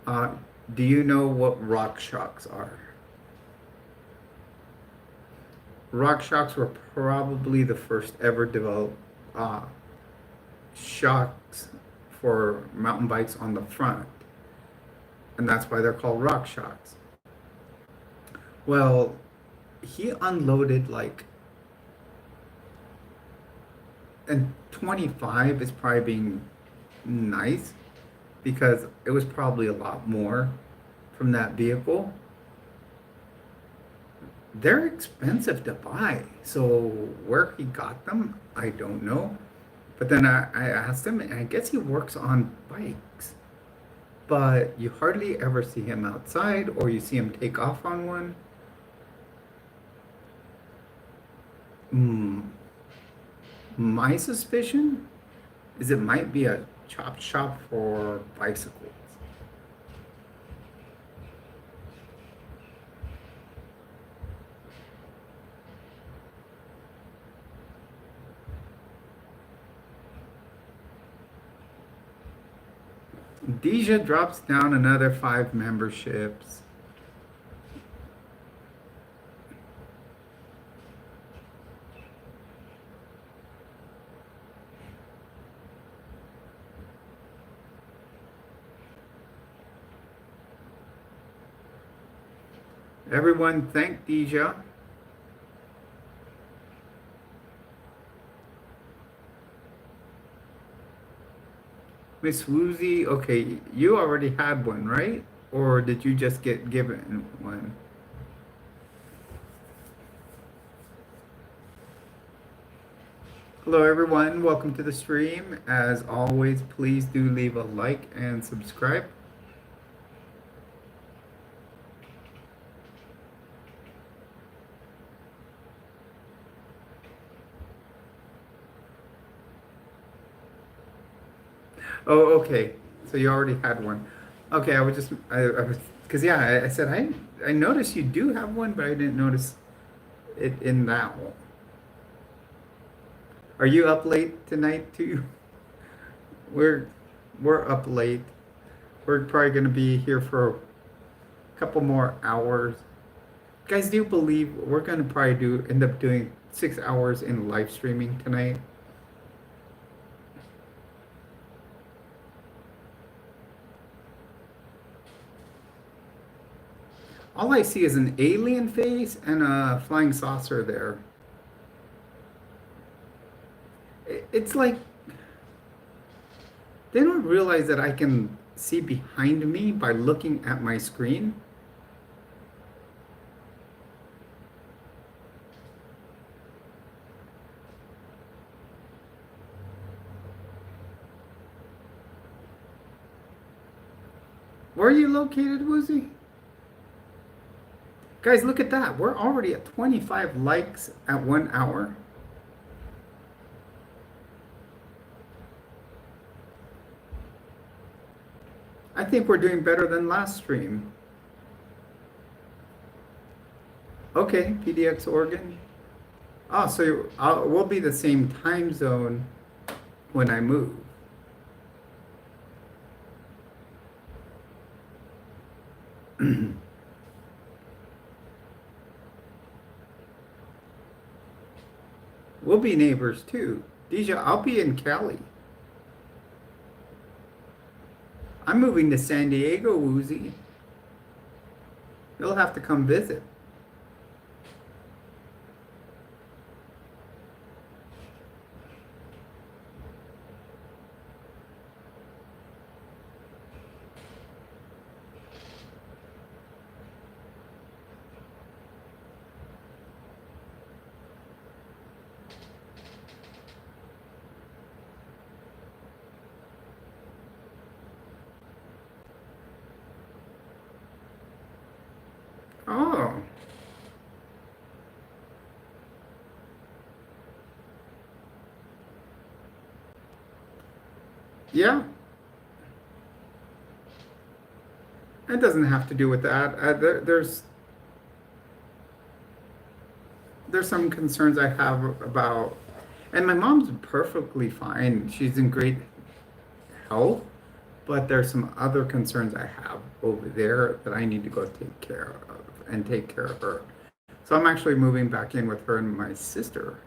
uh, do you know what rock shocks are? Rock shocks were probably the first ever developed uh, shocks for mountain bikes on the front, and that's why they're called rock shocks. Well, he unloaded like, and 25 is probably being nice because it was probably a lot more from that vehicle. They're expensive to buy. So where he got them, I don't know. But then I asked him, and I guess he works on bikes. But you hardly ever see him outside or you see him take off on one. Mm, my suspicion is it might be a chop shop for bicycles. Deja drops down another 5 memberships. Everyone thank Deja. Miss Woozy, okay, you already had one, right? Or did you just get given one? Hello, everyone. Welcome to the stream. As always, please do leave a like and subscribe. Oh, okay. So you already had one. Okay, I was, because yeah, I said, I noticed you do have one, but I didn't notice it in that one. Are you up late tonight too? We're, we're up late. We're probably going to be here for a couple more hours. Guys, do you believe we're going to probably end up doing 6 hours in live streaming tonight? All I see is an alien face and a flying saucer there. It's like they don't realize that I can see behind me by looking at my screen. Where are you located, Woozy? Guys, look at that. We're already at 25 likes at 1 hour. I think we're doing better than last stream. Okay, PDX Oregon. Oh, so we'll be the same time zone when I move. We'll be neighbors too. Deja, I'll be in Cali. I'm moving to San Diego, Woozy. You'll have to come visit. Oh. Yeah. It doesn't have to do with that. There's some concerns I have about, and my mom's perfectly fine. She's in great health, but there's some other concerns I have over there that I need to go take care of and take care of her. So I'm actually moving back in with her and my sister.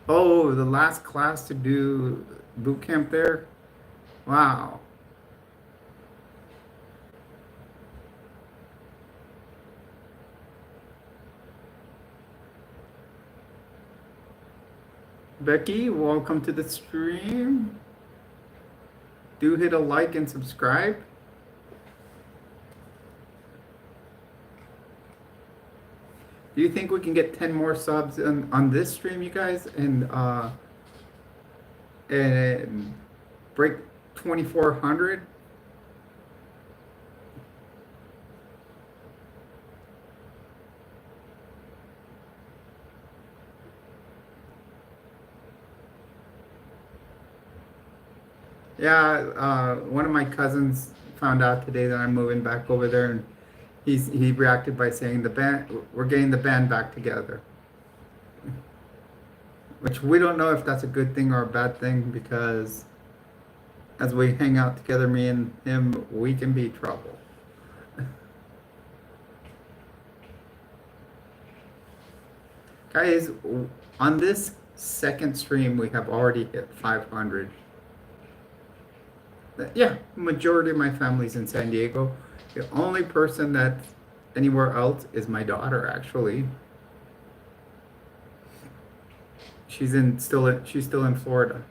Oh, the last class to do boot camp there? Wow. Becky, welcome to the stream. Do hit a like and subscribe. Do you think we can get 10 more subs on this stream, you guys, and break 2,400? Yeah, one of my cousins found out today that I'm moving back over there, and he reacted by saying we're getting the band back together. Which we don't know if that's a good thing or a bad thing, because as we hang out together, me and him, we can be trouble. Guys, on this second stream, we have already hit 500. Yeah, majority of my family's in San Diego. The only person that's anywhere else is my daughter, actually. She's still in Florida.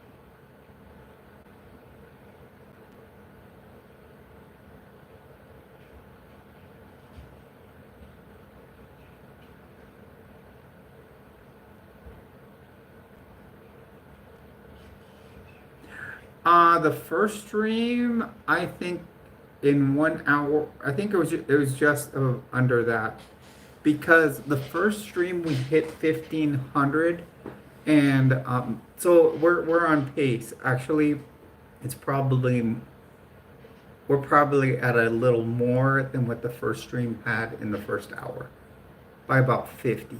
The first stream, I think in 1 hour, I think it was just under that, because the first stream we hit 1,500, and so we're on pace. Actually, we're probably at a little more than what the first stream had in the first hour, by about 50,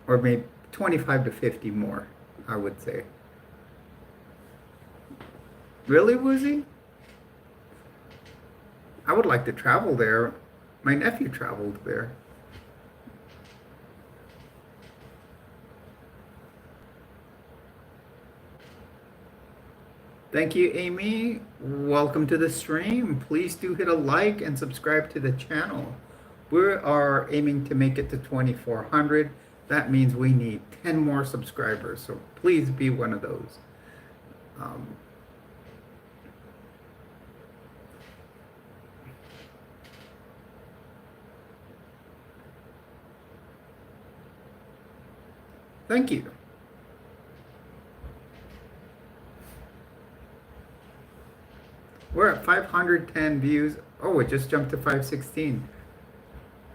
or maybe 25 to 50 more, I would say. Really, Woozy? I would like to travel there. My nephew traveled there. Thank you, Amy. Welcome to the stream. Please do hit a like and subscribe to the channel. We are aiming to make it to 2,400. That means we need 10 more subscribers, so please be one of those. Thank you. We're at 510 views. Oh, it just jumped to 516.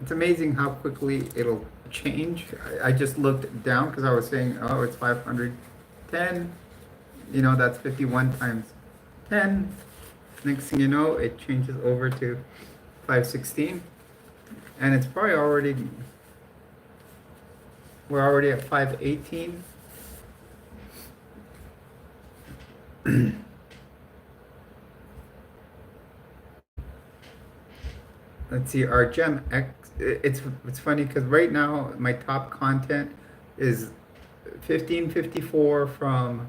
It's amazing how quickly it'll change. I just looked down because I was saying, oh, it's 510. You know, that's 51 times 10. Next thing you know, it changes over to 516. And it's probably already, we're already at 518. Let's see, our Gem X, it's funny because right now my top content is 1554 from,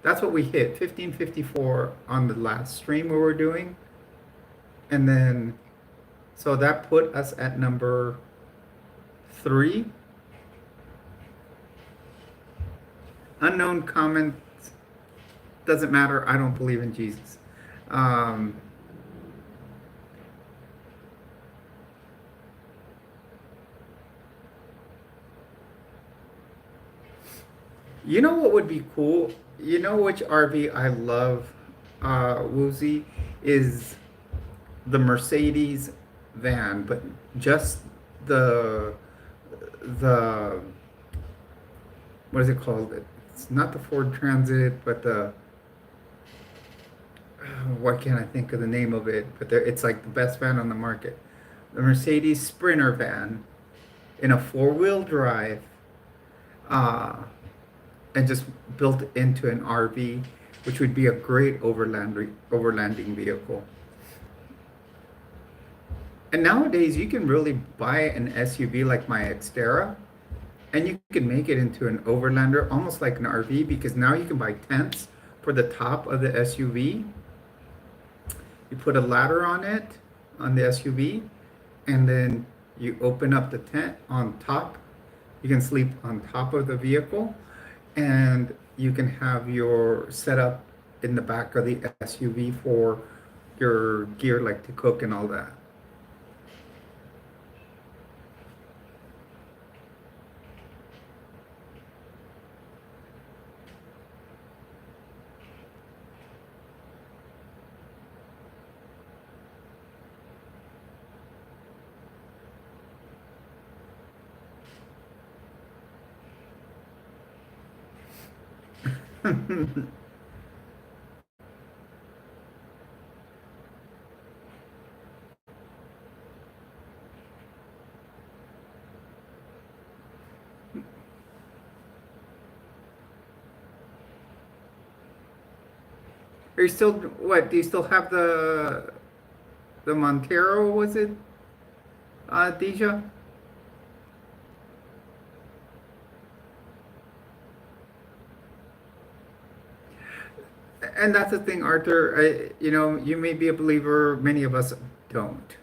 that's what we hit, 1554 on the last stream we were doing. And then, so that put us at number 3. Unknown comments, doesn't matter, I don't believe in Jesus. You know what would be cool? You know which RV I love, Woozy, is the Mercedes van, but just the the what is it called? It's not the Ford Transit, but the why can't I think of the name of it? But it's like the best van on the market. The Mercedes Sprinter van in a 4-wheel drive. And just built into an RV, which would be a great overlanding vehicle. And nowadays, you can really buy an SUV like my Xterra, and you can make it into an overlander, almost like an RV, because now you can buy tents for the top of the SUV. You put a ladder on it, on the SUV, and then you open up the tent on top. You can sleep on top of the vehicle, and you can have your setup in the back of the SUV for your gear, like to cook and all that. Are you still, what, do you still have the Montero, was it, Deja? And that's the thing, Arthur. You know, you may be a believer, many of us don't.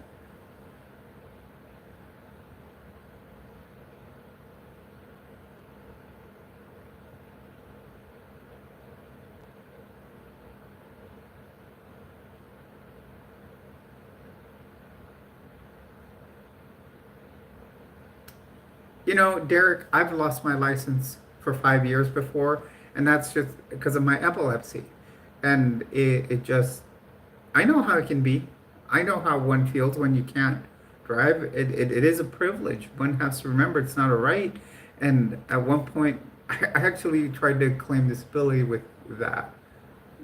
You know, Derek, I've lost my license for 5 years before, and that's just because of my epilepsy. And it just, I know how it can be. I know how one feels when you can't drive. It is a privilege. One has to remember it's not a right. And at one point, I actually tried to claim disability with that.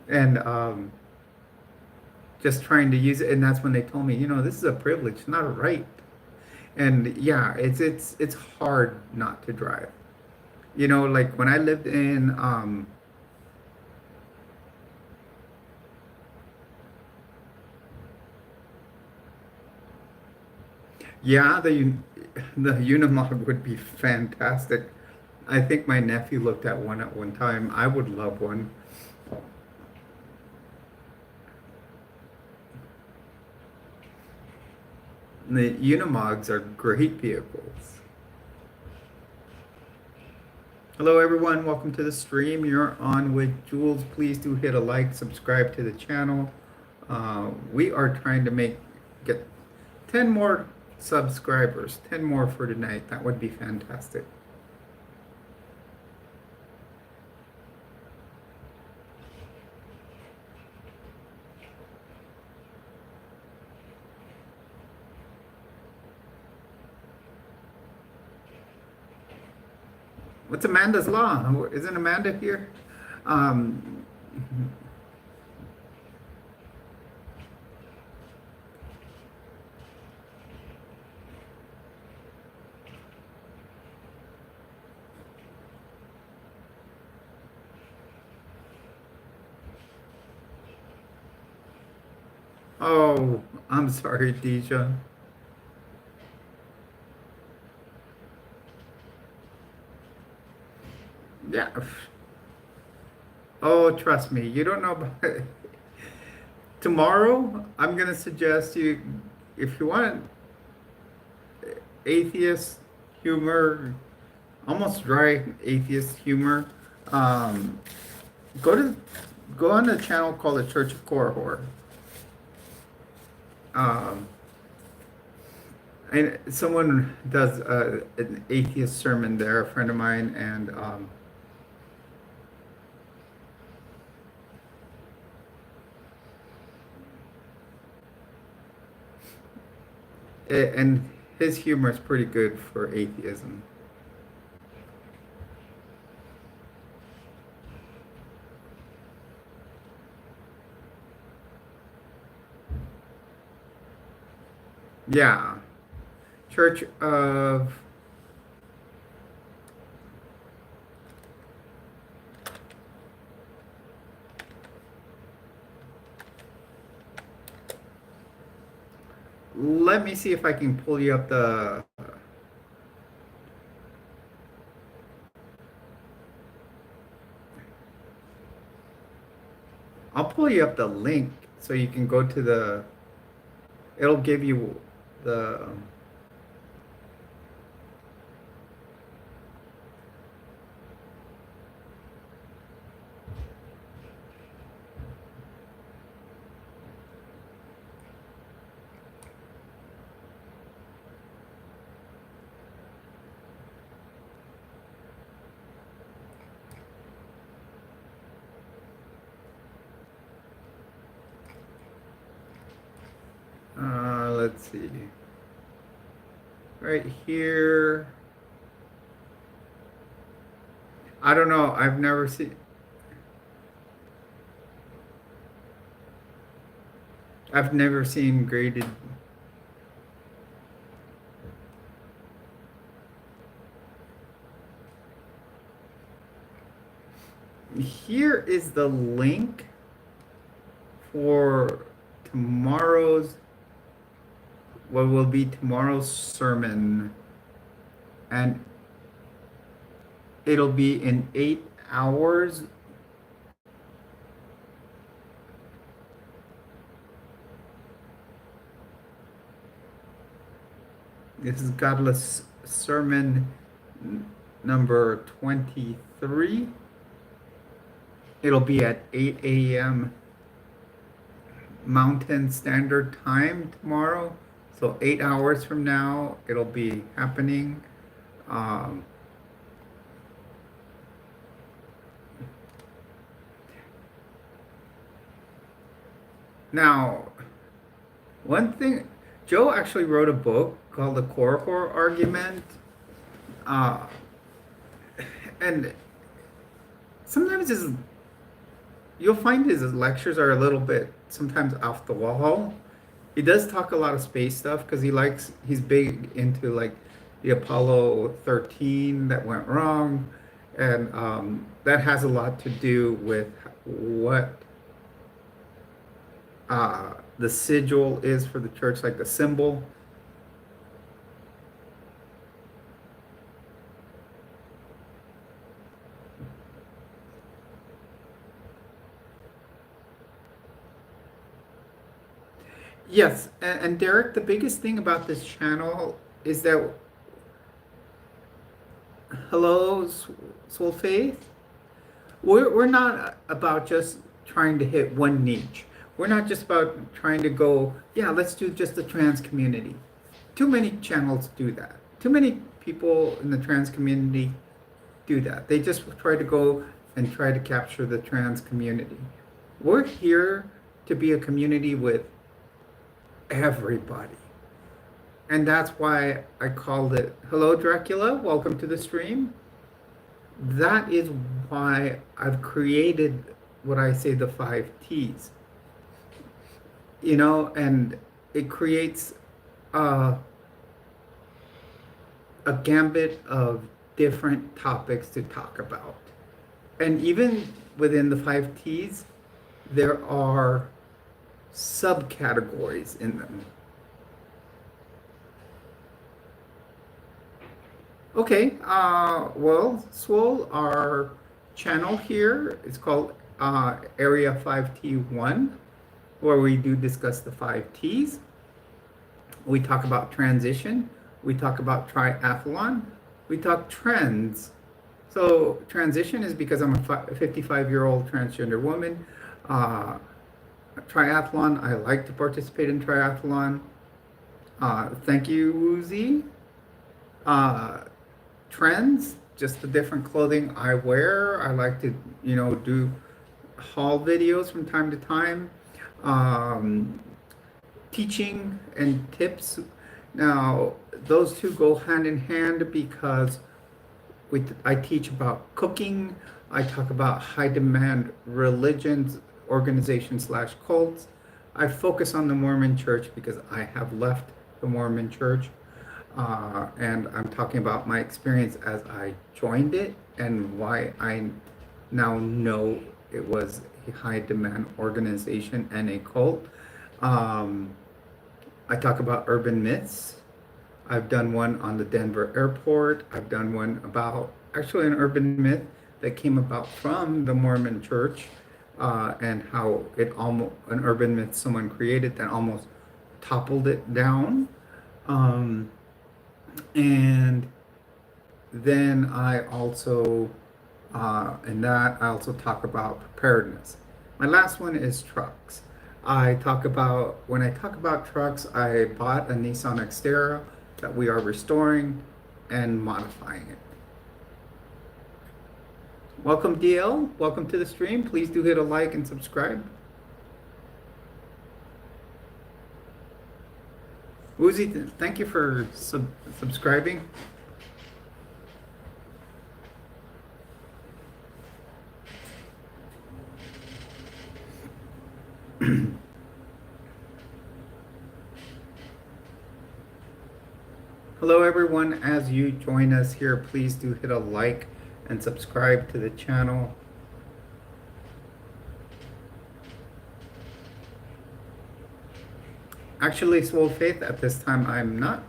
And just trying to use it. And that's when they told me, you know, this is a privilege, not a right. And yeah, it's hard not to drive. You know, like when I lived in yeah, the Unimog would be fantastic. I think my nephew looked at one at one time. I would love one. The Unimogs are great vehicles. Hello everyone, welcome to the stream. You're on with Jules. Please do hit a like, subscribe to the channel. We are trying to get 10 more subscribers, 10 more for tonight. That would be fantastic. What's Amanda's law? Isn't Amanda here? Um, oh, I'm sorry, Deja. Yeah. Oh, trust me, you don't know about it. Tomorrow, I'm gonna suggest you, if you want atheist humor, almost dry atheist humor, um, go to go on a channel called the Church of Horror. Um, and someone does an atheist sermon there, a friend of mine, and and his humor is pretty good for atheism. Yeah, Church of Let me see if I can pull you up the. I'll pull you up the link so you can go to the. It'll give you the. Let's see. Right here. I don't know. I've never seen. I've never seen graded. Here is the link for tomorrow's, what will be tomorrow's sermon, and it'll be in 8 hours. This is Godless Sermon number 23. It'll be at 8 a.m. Mountain Standard Time tomorrow. So 8 hours from now, it'll be happening. Now, one thing, Joe actually wrote a book called The Core Argument. Uh, and sometimes you'll find his lectures are a little bit sometimes off the wall. He does talk a lot of space stuff because he's big into like the Apollo 13 that went wrong, and that has a lot to do with what the sigil is for the church, like the symbol. Yes, and Derek, the biggest thing about this channel is that, hello, Soul Faith, we're not about just trying to hit one niche. We're not just about trying to go, yeah, let's do just the trans community. Too many channels do that. Too many people in the trans community do that. They just try to go and try to capture the trans community. We're here to be a community with everybody. And that's why I called it, hello Dracula, welcome to the stream. that is why I've created what I say the 5 T's, and it creates a, a gambit of different topics to talk about. And even within the 5 T's, there are subcategories in them. Okay, well, Swole, our channel here is called Area 5T1, where we do discuss the 5 T's. We talk about transition, we talk about triathlon, we talk trends. So transition is because I'm a 55-year-old transgender woman. Triathlon, I like to participate in triathlon. Thank you, Woozy. Trends, just the different clothing I wear. I like to, do haul videos from time to time. Teaching and tips. Now, those two go hand in hand because I teach about cooking. I talk about high demand religions, organizations / cults. I focus on the Mormon Church because I have left the Mormon Church. And I'm talking about my experience as I joined it and why I now know it was a high demand organization and a cult. I talk about urban myths. I've done one on the Denver airport. I've done one about actually an urban myth that came about from the Mormon Church, and how an urban myth someone created that almost toppled it down. And then I also, in that, I also talk about preparedness. My last one is trucks. When I talk about trucks, I bought a Nissan Xterra that we are restoring and modifying it. Welcome, DL. Welcome to the stream. Please do hit a like and subscribe. Woozy, thank you for subscribing. Hello everyone, as you join us here, please do hit a like and subscribe to the channel. Actually, Swole Faith, at this time I'm not.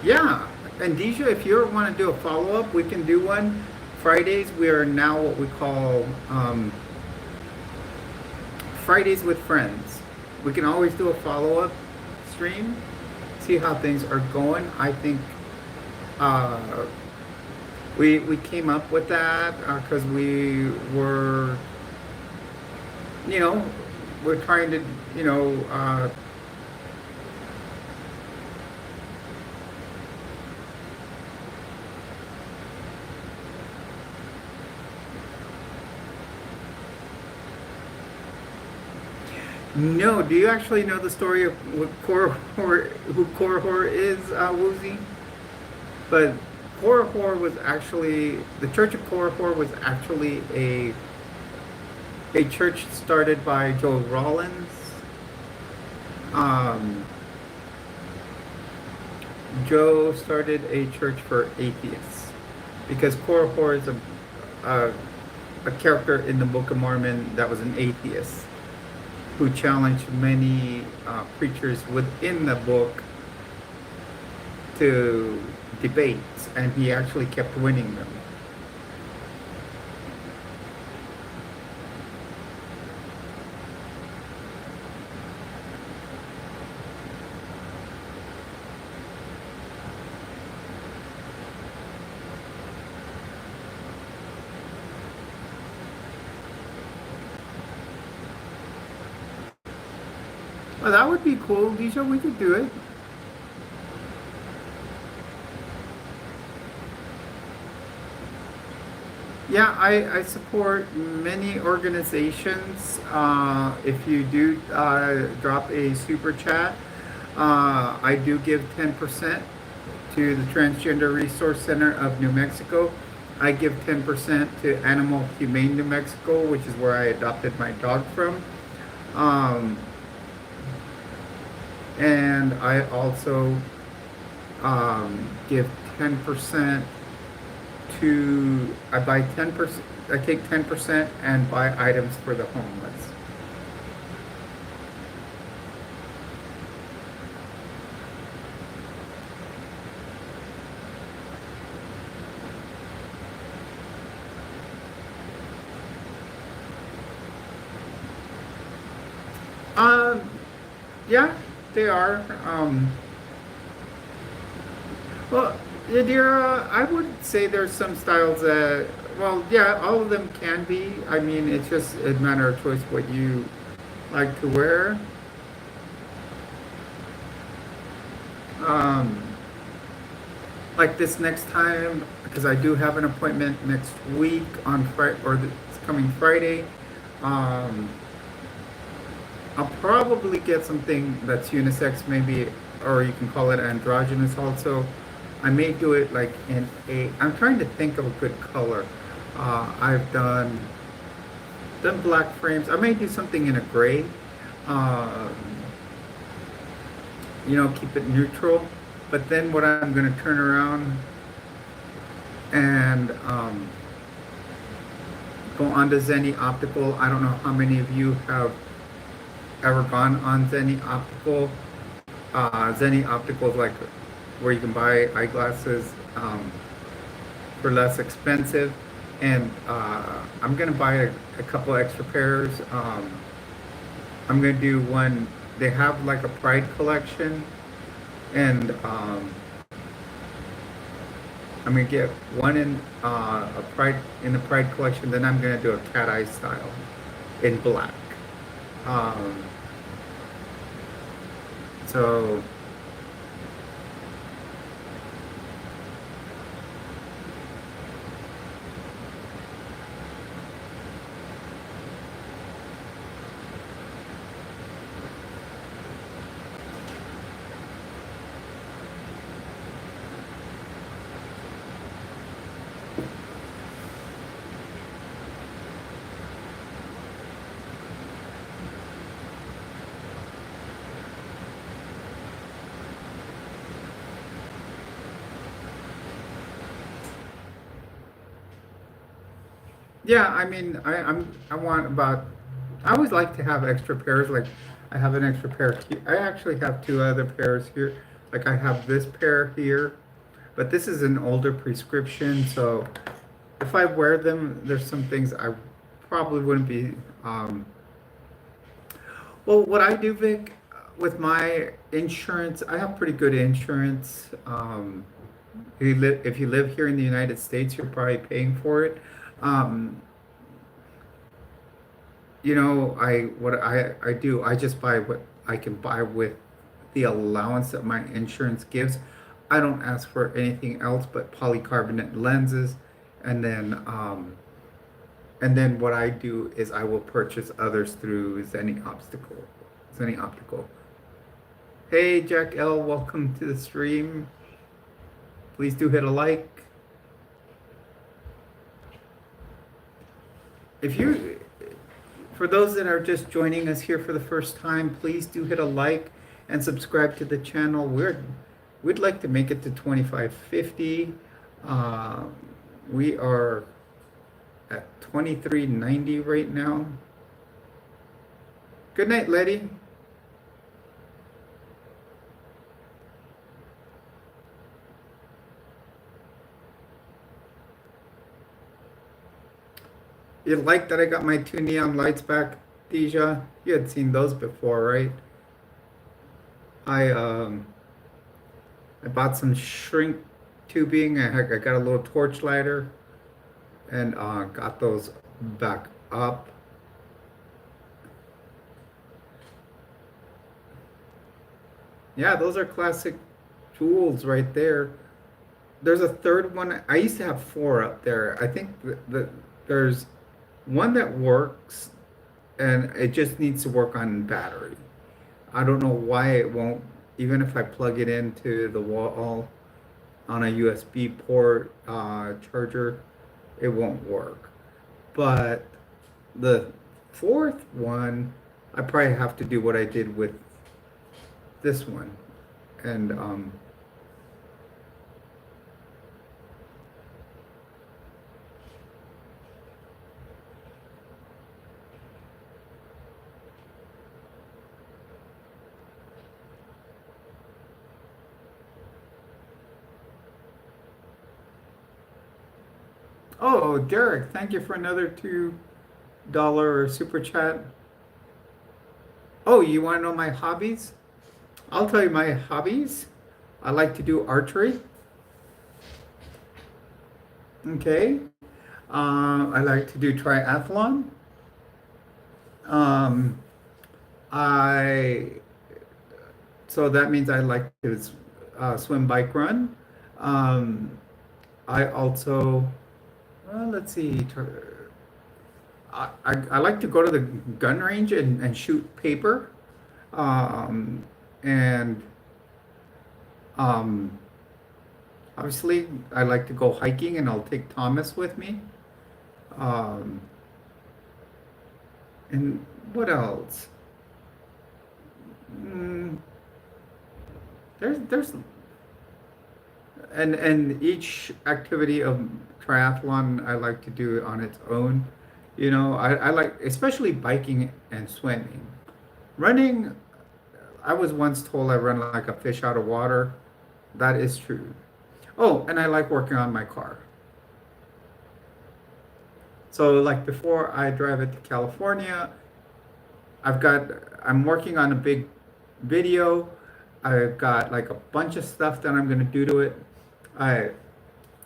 Yeah, and Deja, if you want to do a follow-up, we can do one. Fridays, we are now what we call Fridays with friends. We can always do a follow-up stream, see how things are going. I think we came up with that because we were, we're trying to, No, do you actually know the story of who Korihor is, Woozy? But Korihor was actually, the Church of Korihor was actually a church started by Joe Rollins. Joe started a church for atheists because Korihor is a character in the Book of Mormon that was an atheist, who challenged many preachers within the book to debates, and he actually kept winning them. Well, that would be cool, Deja. We could do it. Yeah, I support many organizations. If you do drop a super chat, I do give 10% to the Transgender Resource Center of New Mexico. I give 10% to Animal Humane New Mexico, which is where I adopted my dog from. Um, and I also give 10% to, I buy 10%, I take 10% and buy items for the homeless. Um, yeah, they are. Well, Yadira, I would say there's some styles that, well, yeah, all of them can be. I mean, it's just a matter of choice what you like to wear. Um, like this next time, because I do have an appointment next week on Friday, or this coming Friday. Um, I'll probably get something that's unisex, maybe, or you can call it androgynous also. I may do it like in a, I'm trying to think of a good color. I've done black frames. I may do something in a gray. Um, keep it neutral. But then what I'm going to turn around and go onto Zenny Optical. I don't know how many of you have ever gone on Zenny Optical. Zenny Optical is like where you can buy eyeglasses for less expensive. And I'm gonna buy a couple extra pairs. I'm gonna do one. They have like a Pride collection, and I'm gonna get one in a Pride in the Pride collection. Then I'm gonna do a cat eye style in black. Um, so yeah, I mean, I want about. I always like to have extra pairs. Like I have an extra pair here. I actually have two other pairs here. Like I have this pair here, but this is an older prescription. So if I wear them, there's some things I probably wouldn't be. Well, what I do, Vic, with my insurance, I have pretty good insurance. If you live here in the United States, you're probably paying for it. Um, what I do, I just buy what I can buy with the allowance that my insurance gives. I don't ask for anything else but polycarbonate lenses, and then what I do is I will purchase others through Zenny Optical. Hey Jack L, welcome to the stream. Please do hit a like. If you For those that are just joining us here for the first time, please do hit a like and subscribe to the channel. We'd like to make it to 2550. Uh, we are at 2390 right now. Good night, Letty. You like that I got my two neon lights back, Deja? You had seen those before, right? I um I bought some shrink tubing. I got a little torch lighter and got those back up. Yeah, those are classic tools right there. There's a third one. I used to have four up there. I think there's one that works and it just needs to work on battery. I don't know why it won't even if I plug it into the wall on a USB port charger, it won't work. But the fourth one, I probably have to do what I did with this one. And oh, Derek, thank you for another $2 super chat. Oh, you want to know my hobbies? I'll tell you my hobbies. I like to do archery. Okay. I like to do triathlon. Um, I so that means I like to swim, bike, run. Um, I also let's see. I like to go to the gun range and shoot paper. Um, and um, obviously, I like to go hiking, and I'll take Thomas with me. Um, and what else? Mm, there's and each activity of triathlon I like to do on its own. I like especially biking and swimming. Running, I was once told I run like a fish out of water. That is true. Oh, and I like working on my car. So like before I drive it to California, I'm working on a big video. I've got like a bunch of stuff that I'm gonna do to it. I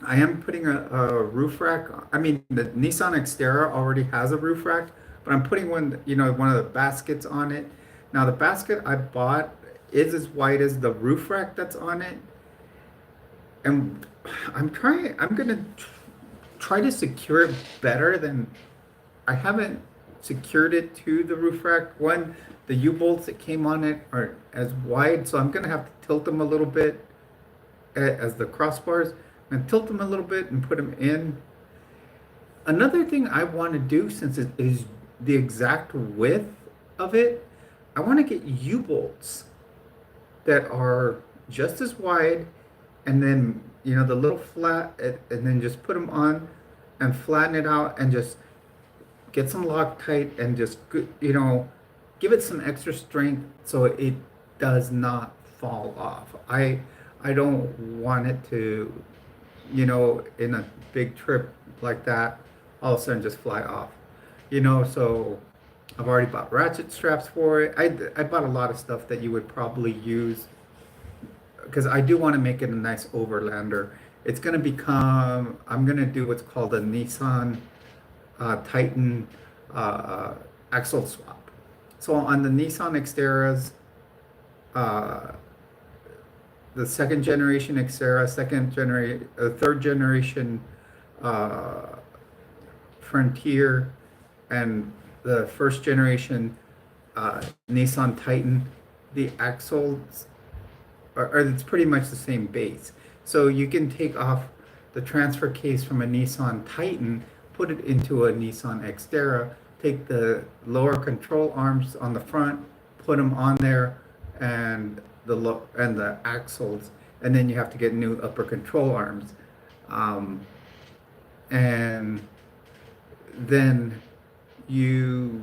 I am putting a roof rack. I mean, the Nissan Xterra already has a roof rack, but I'm putting one of the baskets on it. Now, the basket I bought is as wide as the roof rack that's on it, and I'm gonna try to secure it better than I haven't secured it to the roof rack. One, the U-bolts that came on it are as wide, so I'm gonna have to tilt them a little bit as the crossbars and tilt them a little bit and put them in. Another thing I want to do, since it is the exact width of it, I want to get U-bolts that are just as wide, and then the little flat, and then just put them on and flatten it out and just get some Loctite and just give it some extra strength so it does not fall off. I don't want it to, in a big trip like that, all of a sudden just fly off. So I've already bought ratchet straps for it. I bought a lot of stuff that you would probably use because I do want to make it a nice overlander. I'm going to do what's called a Nissan Titan axle swap. So on the Nissan Xteras, uh, the second generation Xterra, third generation uh, Frontier, and the first generation Nissan Titan, the axles it's pretty much the same base. So you can take off the transfer case from a Nissan Titan, put it into a Nissan Xterra, take the lower control arms on the front, put them on there, and the axles, and then you have to get new upper control arms, and then you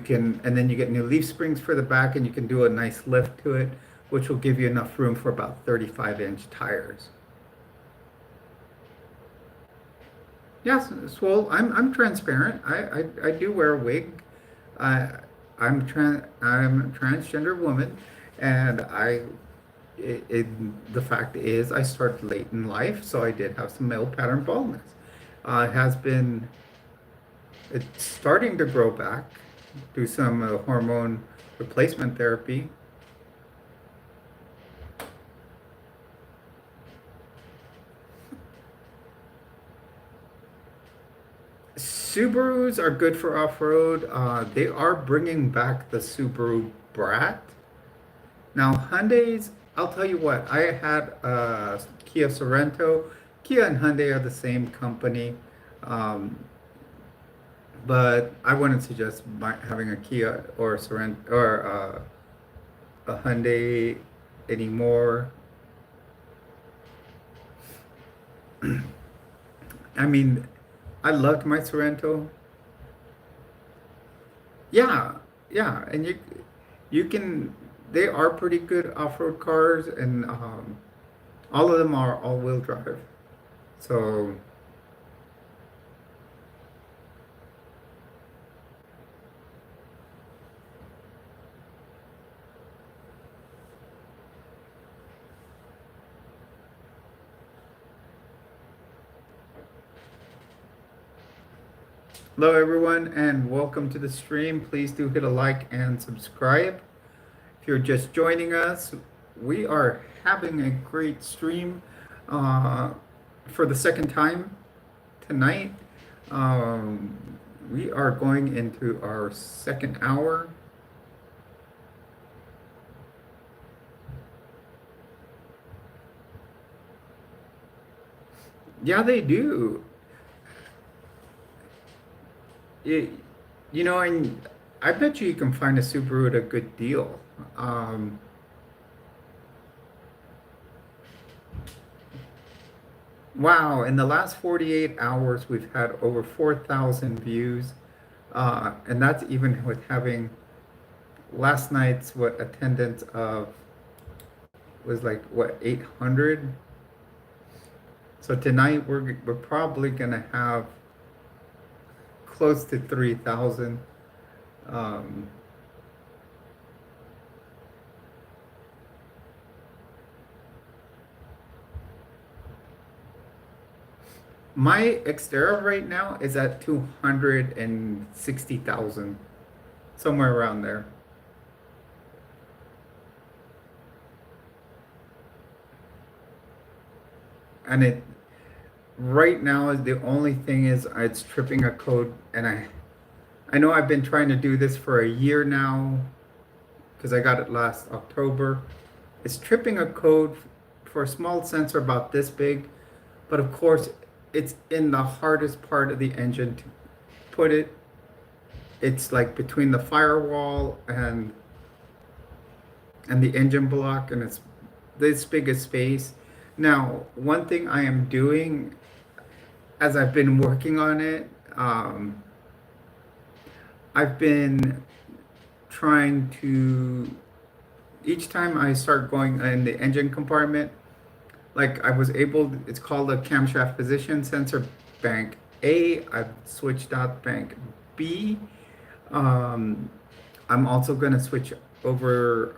can, and then you get new leaf springs for the back, and you can do a nice lift to it, which will give you enough room for about 35-inch tires. Yes, well, I'm transparent. I do wear a wig. I'm a transgender woman, and the fact is I started late in life, so I did have some male pattern baldness. It's starting to grow back, do some hormone replacement therapy. Subarus are good for off-road. They are bringing back the Subaru Brat. Now, Hyundai's, I'll tell you what, I had a Kia Sorento. Kia and Hyundai are the same company, um, but I wouldn't suggest having a Kia or a Sorento or a Hyundai anymore. I mean, I loved my Sorento. Yeah, yeah, and you can they are pretty good off-road cars, and all of them are all-wheel drive. So, hello everyone, and welcome to the stream. Please do hit a like and subscribe. If you're just joining us, we are having a great stream uh, for the second time tonight. Um, we are going into our second hour. Yeah, they do. It, and I bet you can find a Subaru at a good deal. Um, wow, in the last 48 hours, we've had over 4,000 views. And that's even with having last night's attendance of was like 800. So tonight we're probably gonna have close to 3,000. Um, my Xterra right now is at 260,000, somewhere around there. And it right now is the only thing is it's tripping a code, and I know I've been trying to do this for a year now because I got it last October. It's tripping a code for a small sensor about this big, but of course it's in the hardest part of the engine to put it. It's like between the firewall and the engine block, and it's this big a space. Now, one thing I am doing as I've been working on it, I've been trying to, each time I start going in the engine compartment, like I was able, it's called a camshaft position sensor bank A. I've switched out bank B. I'm also going to switch over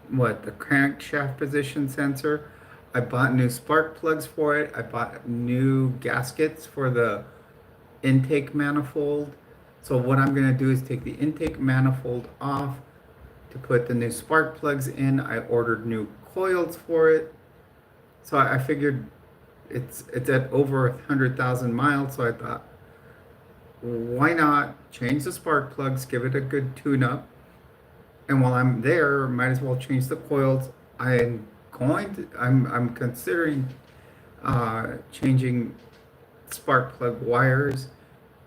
the crankshaft position sensor. I bought new spark plugs for it. I bought new gaskets for the intake manifold. So what I'm going to do is take the intake manifold off to put the new spark plugs in. I ordered new coils for it. So I figured it's at over 100,000 miles. So I thought, why not change the spark plugs, give it a good tune-up, and while I'm there, might as well change the coils. I'm considering changing spark plug wires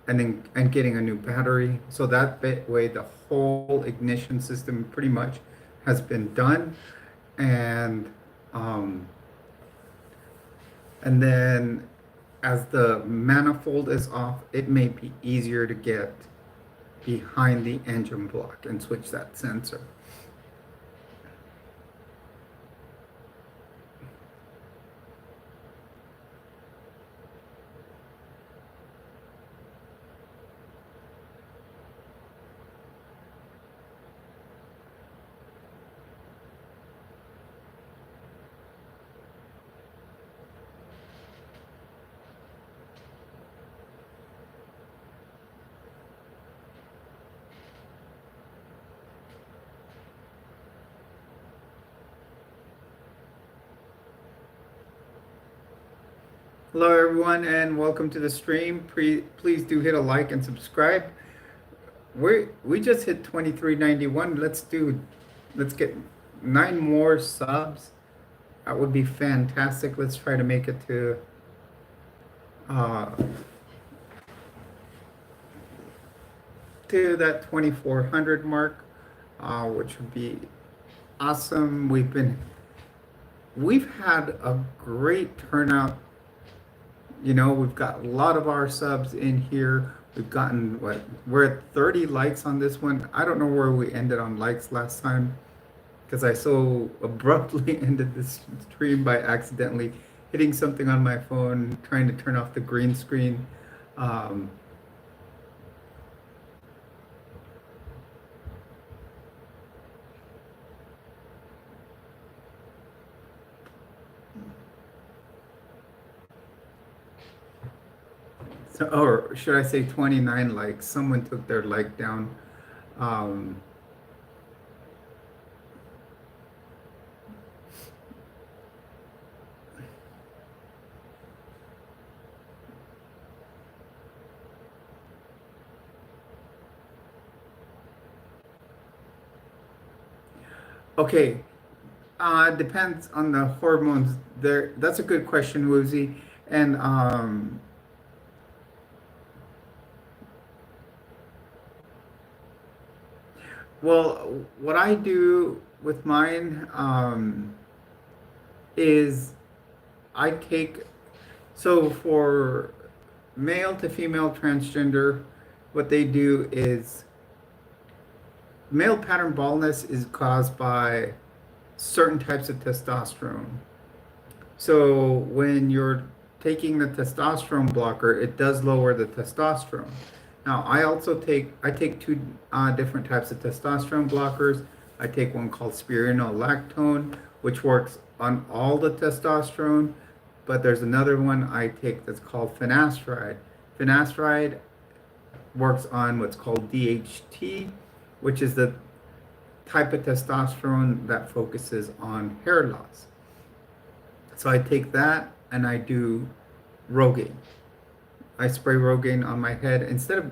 and getting a new battery. So that way the whole ignition system pretty much has been done. And then as the manifold is off, it may be easier to get behind the engine block and switch that sensor. Hello everyone and welcome to the stream. Please do hit a like and subscribe. we just hit 2391. Let's get 9 more subs. That would be fantastic. Let's try to make it uh to that 2400 mark, which would be awesome. We've had a great turnout. We've got a lot of our subs in here. We've gotten we're at 30 likes on this one. I don't know where we ended on likes last time because I so abruptly ended this stream by accidentally hitting something on my phone, trying to turn off the green screen. Um, so, or should I say 29 likes? Someone took their like down. Um, okay, depends on the hormones. That's a good question, Woozy. And well, what I do with mine is I take, so for male to female transgender, what they do is male pattern baldness is caused by certain types of testosterone. So when you're taking the testosterone blocker, it does lower the testosterone. Now, I take two different types of testosterone blockers. I take one called spironolactone, which works on all the testosterone, but there's another one I take that's called finasteride. Finasteride works on what's called DHT, which is the type of testosterone that focuses on hair loss. So I take that and I do Rogaine. I spray Rogaine on my head. Instead of,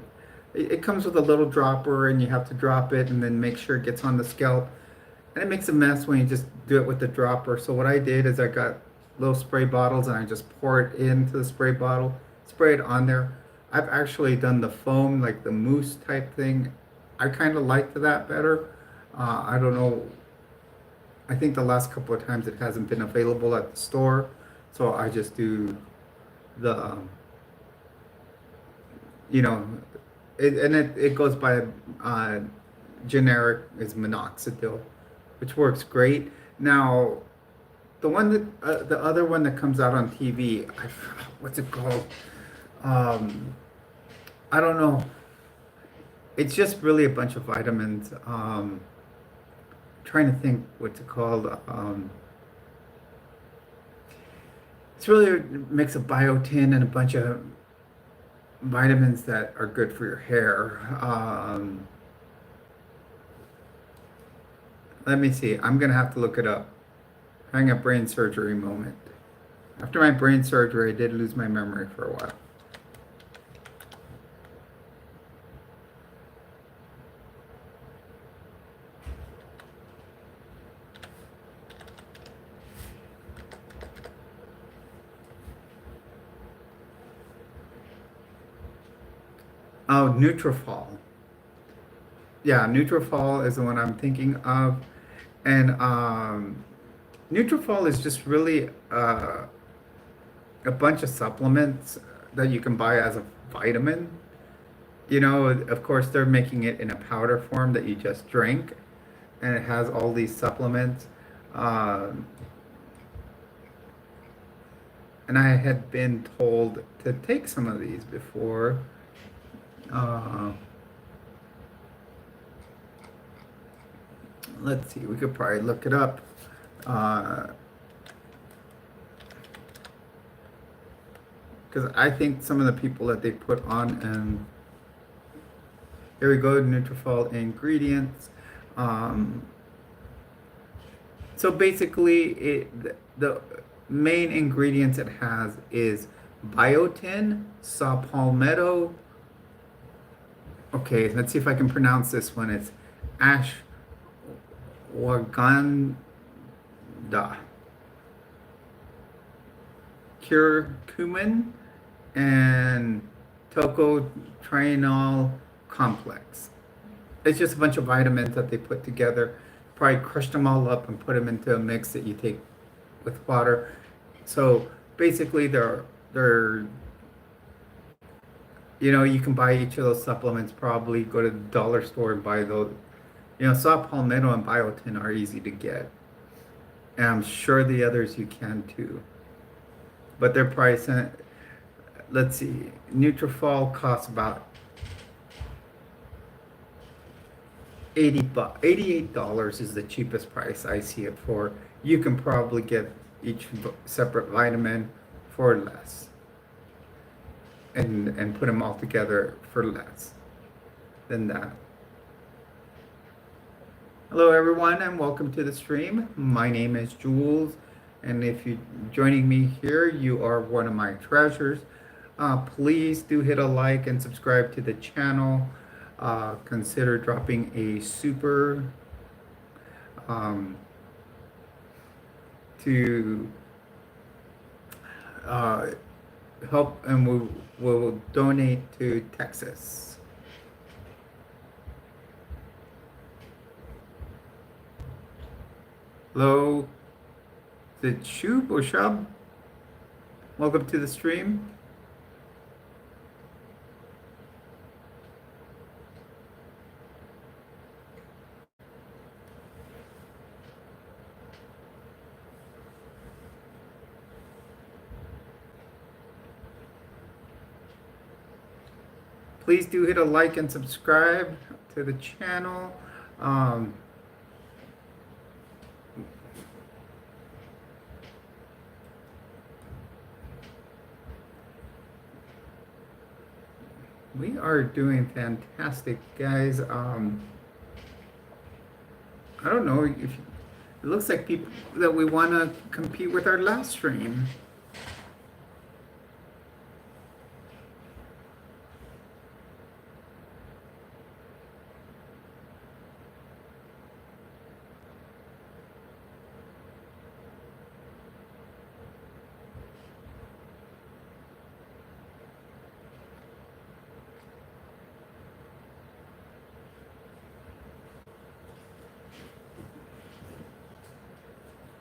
it comes with a little dropper and you have to drop it and then make sure it gets on the scalp. And it makes a mess when you just do it with the dropper. So what I did is I got little spray bottles and I just pour it into the spray bottle, spray it on there. I've actually done the foam, like the mousse type thing. I kind of liked that better. I don't know. I think the last couple of times it hasn't been available at the store. So I just do the, it goes by generic is minoxidil, which works great. Now, the other one that comes out on TV, what's it called? I don't know. It's just really a bunch of vitamins. Trying to think what's it called. It's really a mix of biotin and a bunch of vitamins that are good for your hair. Let me see. I'm gonna have to look it up. Having a brain surgery moment. After my brain surgery, I did lose my memory for a while. Oh, Nutrafol. Yeah, Nutrafol is the one I'm thinking of. And Nutrafol is just really a bunch of supplements that you can buy as a vitamin. Of course, they're making it in a powder form that you just drink, and it has all these supplements. And I had been told to take some of these before. Let's see, we could probably look it up. Because I think some of the people that they put on, and here we go, Nutrafol ingredients. So basically, the main ingredients it has is biotin, saw palmetto, Okay, let's see if I can pronounce this one. It's ashwagandha, curcumin, and tocotrienol complex. It's just a bunch of vitamins that they put together. Probably crushed them all up and put them into a mix that you take with water. So basically, they're you can buy each of those supplements. Probably go to the dollar store and buy those. Saw palmetto and biotin are easy to get, and I'm sure the others you can too. But their price, let's see, Nutrafol costs about 88 is the cheapest price I see it for. You can probably get each separate vitamin for less, and put them all together for less than that. Hello everyone and welcome to the stream. My name is Jules, and if you're joining me here, you are one of my treasures. Please do hit a like and subscribe to the channel. Consider dropping a super to help, and we'll donate to Texas. Hello, is it Shub or Shub? Welcome to the stream. Please do hit a like and subscribe to the channel. We are doing fantastic, guys. I don't know if it looks like people that we want to compete with our last stream.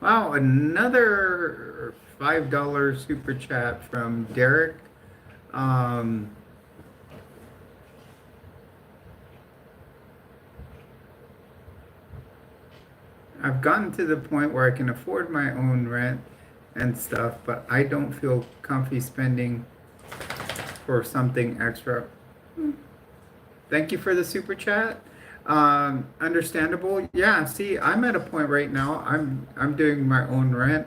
Wow, another $5 super chat from Derek. I've gotten to the point where I can afford my own rent and stuff, but I don't feel comfy spending for something extra. Thank you for the super chat. Understandable. Yeah, see, I'm at a point right now. I'm doing my own rent,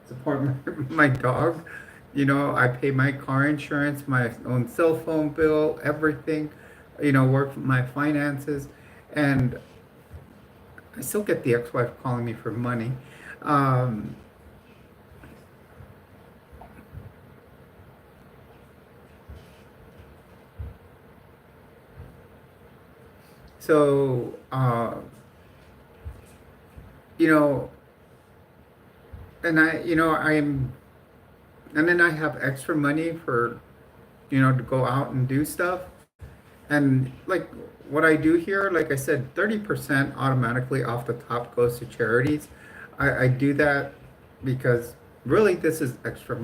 support my dog. I pay my car insurance, my own cell phone bill, everything, work my finances, and I still get the ex-wife calling me for money. So, and and then I have extra money for, to go out and do stuff. And like what I do here, like I said, 30% automatically off the top goes to charities. I do that because really this is extra,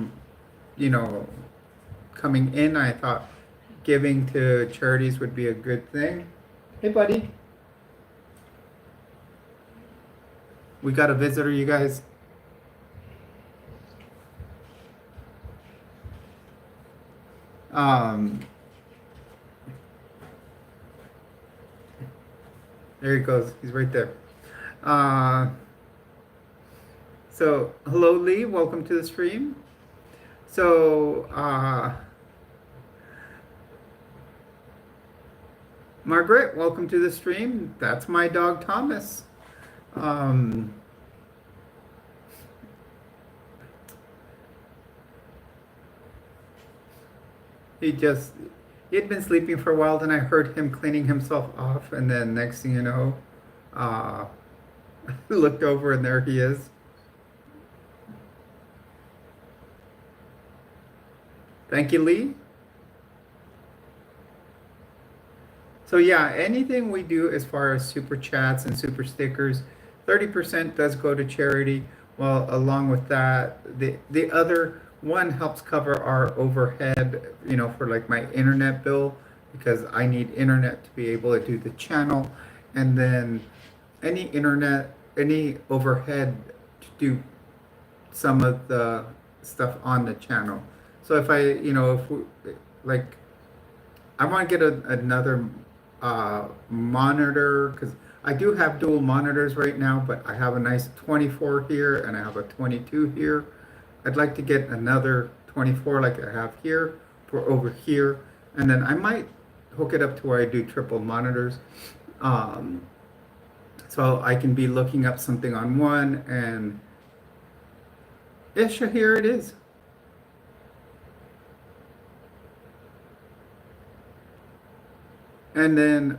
coming in. I thought giving to charities would be a good thing. Hey, buddy. We got a visitor, you guys. There he goes. He's right there. So, hello, Lee. Welcome to the stream. So, Margaret, welcome to the stream. That's my dog, Thomas. He just, he had been sleeping for a while. Then I heard him cleaning himself off, and then next thing you know, uh, looked over and there he is. Thank you, Lee. So yeah, anything we do as far as super chats and super stickers, 30% does go to charity. Well, along with that, the other one helps cover our overhead, for like my internet bill because I need internet to be able to do the channel, and then any overhead to do some of the stuff on the channel. So if if we, like I want to get another monitor because I do have dual monitors right now, but I have a nice 24 here and I have a 22 here. I'd like to get another 24 like I have here for over here, and then I might hook it up to where I do triple monitors. Um, so I can be looking up something on one and ish, here it is. And then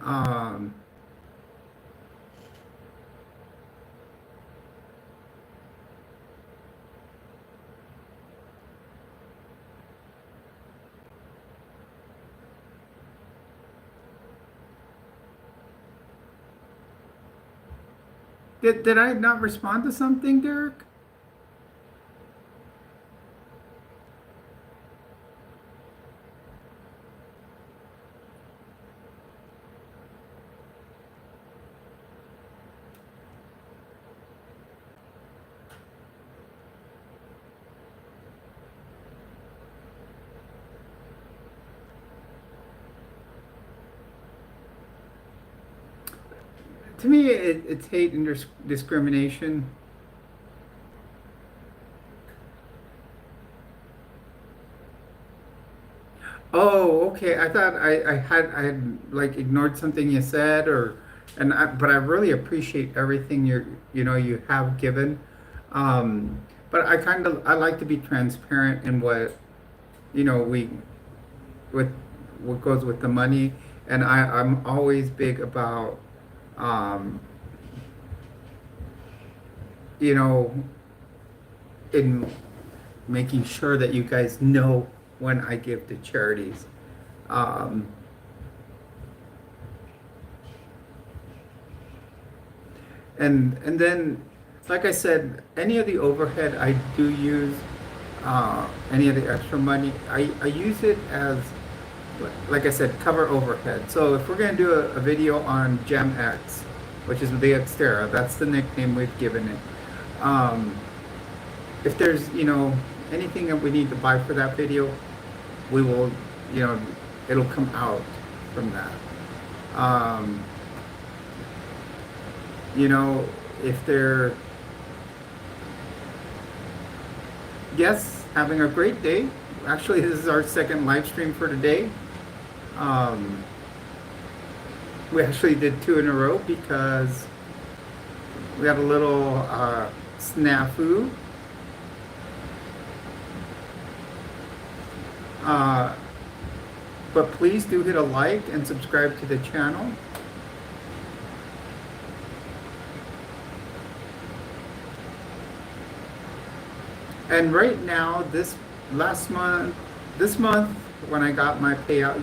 did I not respond to something, Derek? To me, it's hate and discrimination. Oh, okay. I thought I had like ignored something you said, but I really appreciate everything you have given. But I like to be transparent in what we with what goes with the money, and I'm always big about um, you know in making sure that you guys know when I give to charities. Um, and then, like I said, any of the overhead I do use, any of the extra money, I use it as, like I said, cover overhead. So if we're going to do a video on Gem X, which is the Xterra, that's the nickname we've given it. If there's, anything that we need to buy for that video, we will, it'll come out from that. Um, if they're, yes, having a great day. Actually, this is our second live stream for today. We actually did 2 in a row because we had a little snafu. But please do hit a like and subscribe to the channel. And right now, this month, when I got my payout,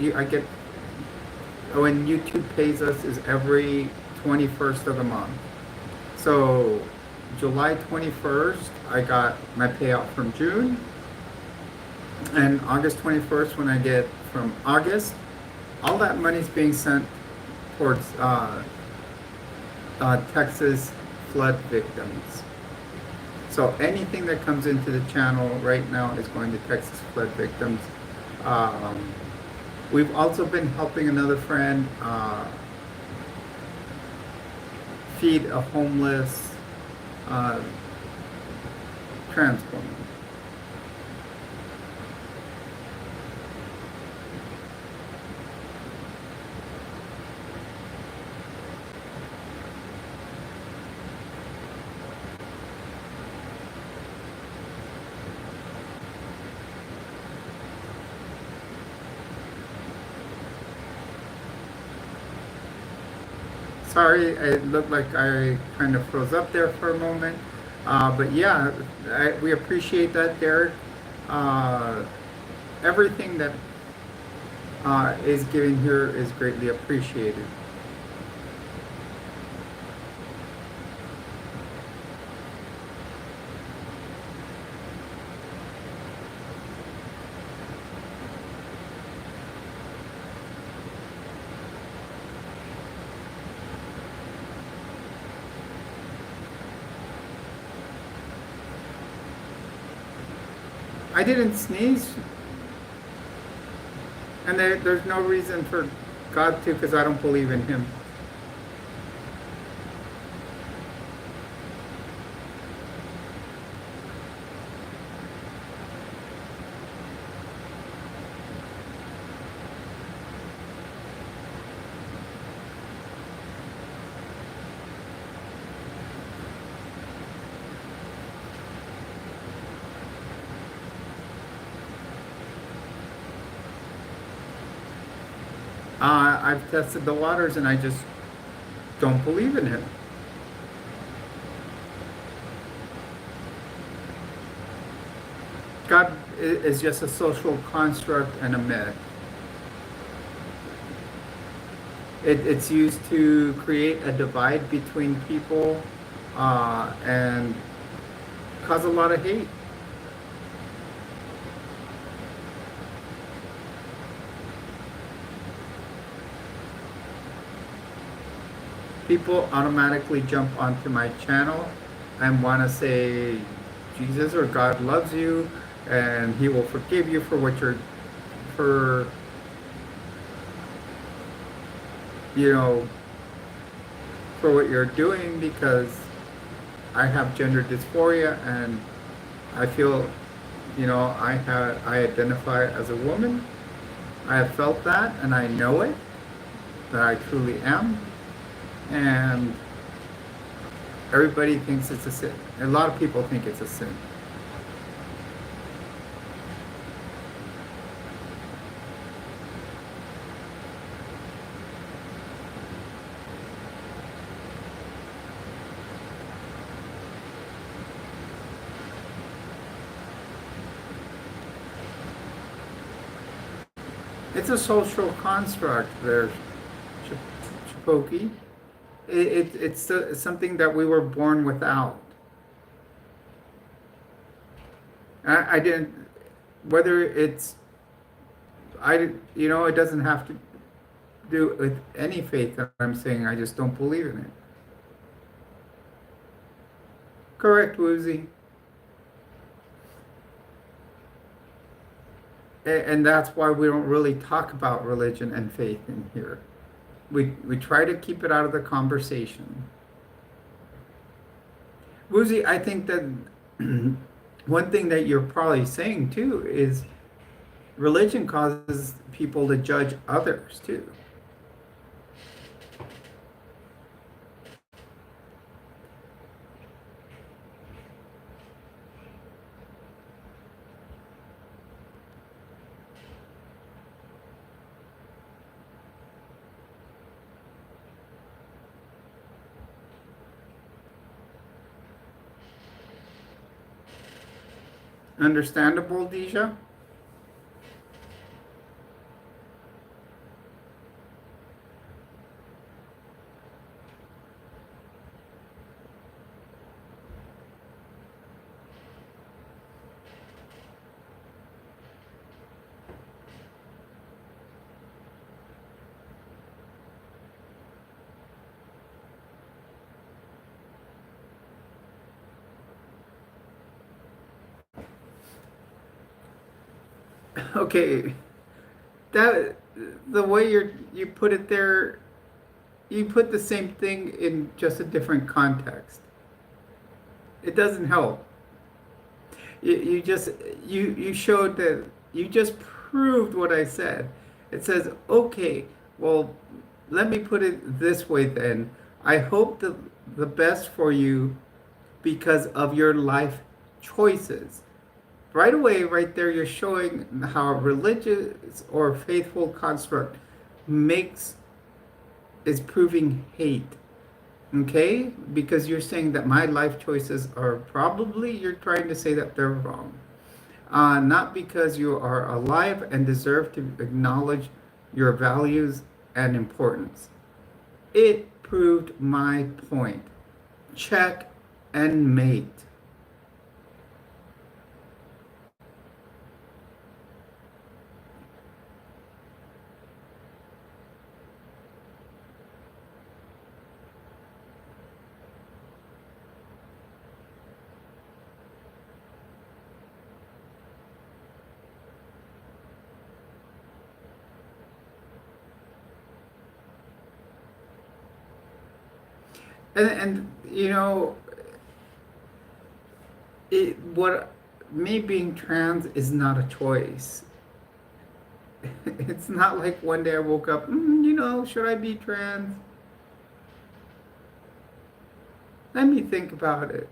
when YouTube pays us is every 21st of the month. So July 21st, I got my payout from June. And August 21st, when I get from August, all that money is being sent towards Texas flood victims. So anything that comes into the channel right now is going to Texas flood victims. We've also been helping another friend feed a homeless trans woman. Sorry, it looked like I kind of froze up there for a moment. But yeah, we appreciate that, Derek. Uh, Everything that is given here is greatly appreciated. I didn't sneeze, and there's no reason for God to, because I don't believe in Him. I've tested the waters, and I just don't believe in Him. God is just a social construct and a myth. It's used to create a divide between people and cause a lot of hate. People automatically jump onto my channel and want to say Jesus or God loves you and He will forgive you for what you're, for, you know, for what you're doing, because I have gender dysphoria and I feel, I identify as a woman. I have felt that and I know it, that I truly am. And everybody thinks it's a sin. A lot of people think it's a sin. It's a social construct there, Chipoki. It's something that we were born without. I didn't, whether it's, it doesn't have to do with any faith that I'm saying. I just don't believe in it. Correct, Woozy. And that's why we don't really talk about religion and faith in here. We try to keep it out of the conversation. Woozy, I think that one thing that you're probably saying too is religion causes people to judge others too. Understandable, Deja? Okay, that the way you put it there, you put the same thing in just a different context. It doesn't help. You just you showed that you just proved what I said. It says, okay, well, let me put it this way then. I hope the best for you because of your life choices. Right away, right there, you're showing how a religious or faithful construct makes is proving hate. Okay? Because you're saying that my life choices are probably, you're trying to say that they're wrong. Not because you are alive and deserve to acknowledge your values and importance. It proved my point. Check and mate. And you know, what me being trans is not a choice. It's not like one day I woke up, should I be trans? Let me think about it.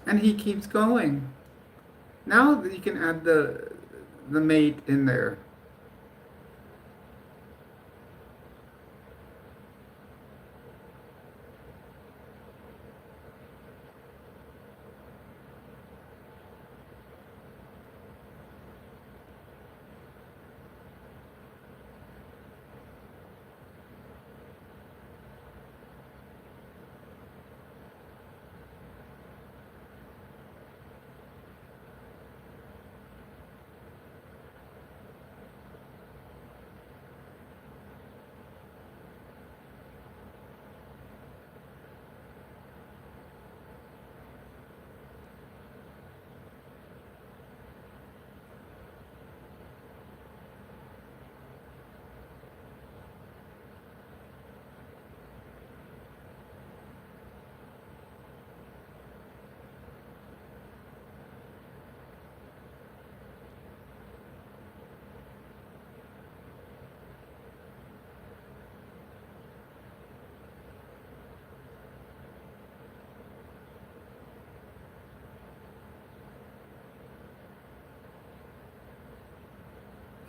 And he keeps going. Now you can add the mate in there.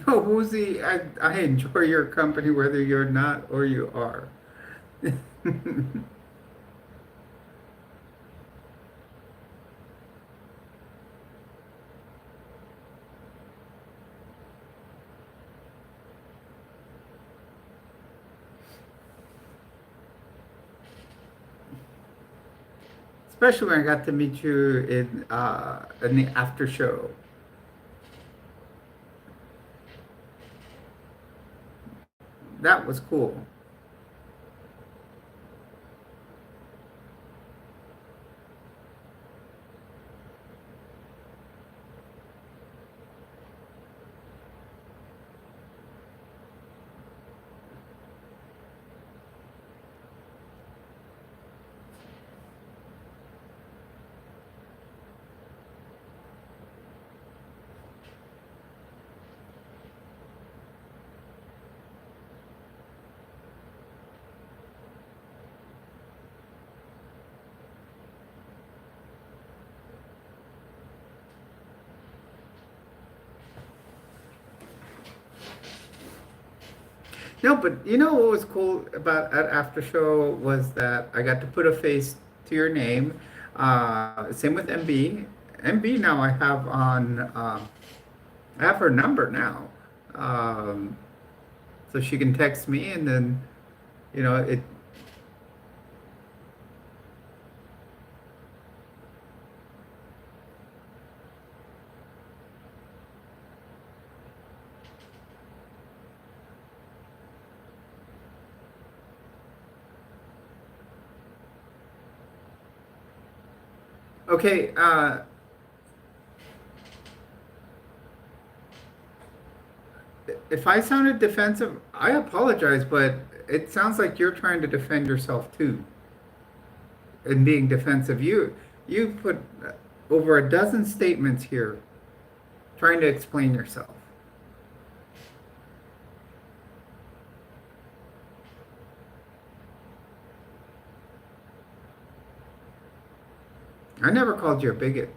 Oh, Woozy, I enjoy your company whether you're not or you are. Especially when I got to meet you in the after show. That was cool. No, but you know what was cool about at after show was that I got to put a face to your name. Same with MB. MB now I have on. I have her number now, um, so she can text me, and then it. Okay, If I sounded defensive, I apologize, but it sounds like you're trying to defend yourself too, and being defensive. You put over a dozen statements here trying to explain yourself. I never called you a bigot.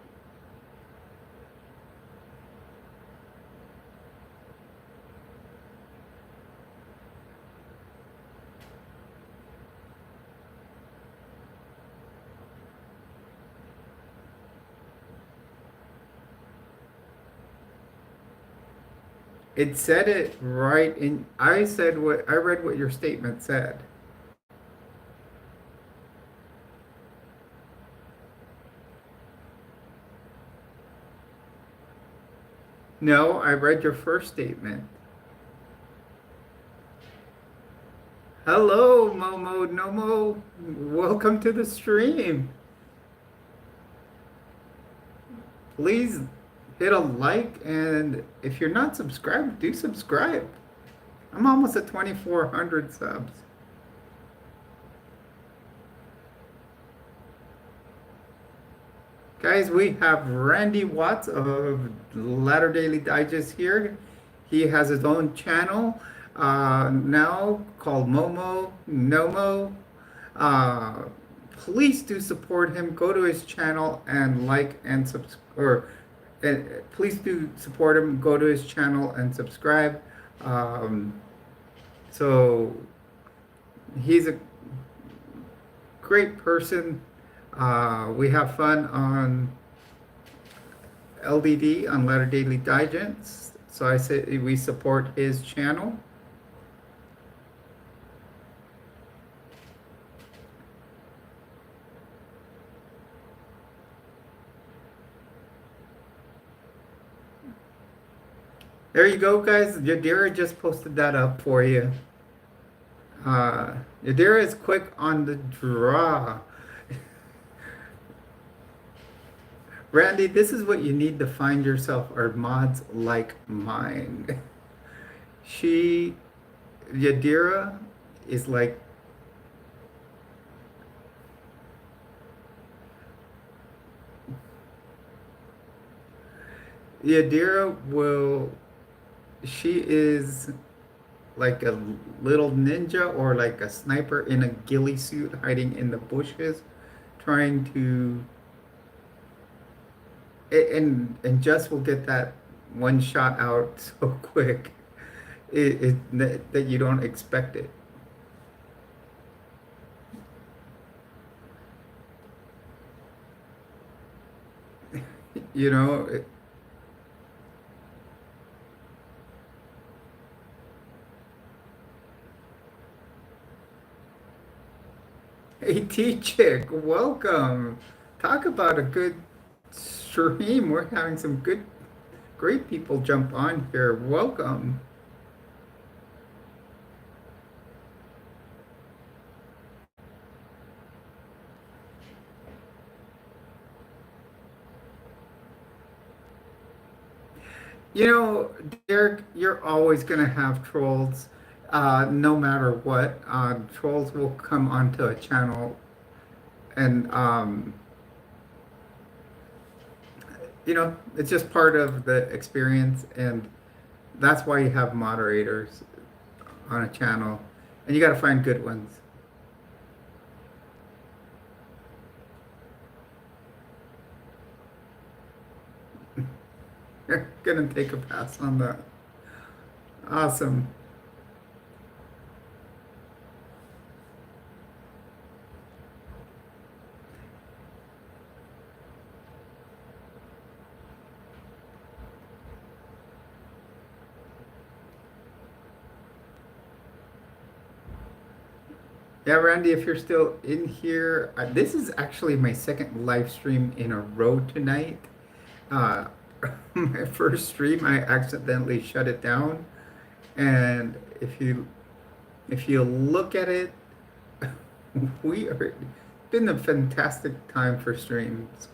It said it right in. I said what I read what your statement said. No, I read your first statement. Hello, Momo Nomo. Welcome to the stream. Please hit a like, and if you're not subscribed, do subscribe. I'm almost at 2,400 subs. Guys, we have Randy Watts of Latter Daily Digest here. He has his own channel now called Momo Nomo. Uh, please do support him. Go to his channel and like and subscribe. Or please do support him. Go to his channel and subscribe. Um, so he's a great person. We have fun on LDD, on Latter Daily Digest. So I say we support his channel. There you go, guys. Yadira just posted that up for you. Yadira is quick on the draw. Randy, this is what you need to find yourself, are mods like mine. Yadira is like, she is like a little ninja or like a sniper in a ghillie suit hiding in the bushes, trying to and Jess will get that one shot out so quick that you don't expect it. You know, hey T-Chick, welcome. Talk about a good stream. We're having some great people jump on here. Welcome. You know, Derek, you're always going to have trolls, no matter what. Trolls will come onto a channel, and you know, it's just part of the experience, and that's why you have moderators on a channel, and you got to find good ones. You're gonna take a pass on that. Awesome. Yeah, Randy, if you're still in here, this is actually my second live stream in a row tonight. My first stream, I accidentally shut it down, and if you look at it, it's been a fantastic time for streams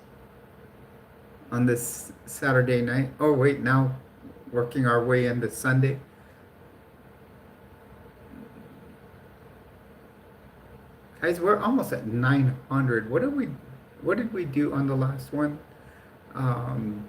on this Saturday night. Oh wait, now working our way into Sunday. Guys, we're almost at 900. What did we do on the last one? Um,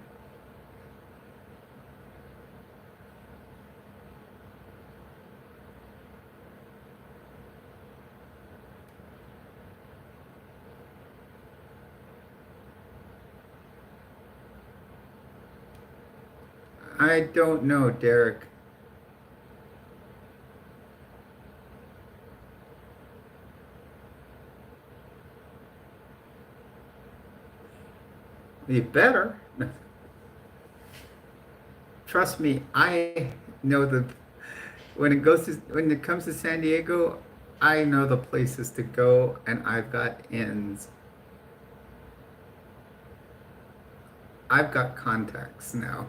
I don't know, Derek. You better. Trust me, I know when it comes to San Diego, I know the places to go and I've got ins. I've got contacts now.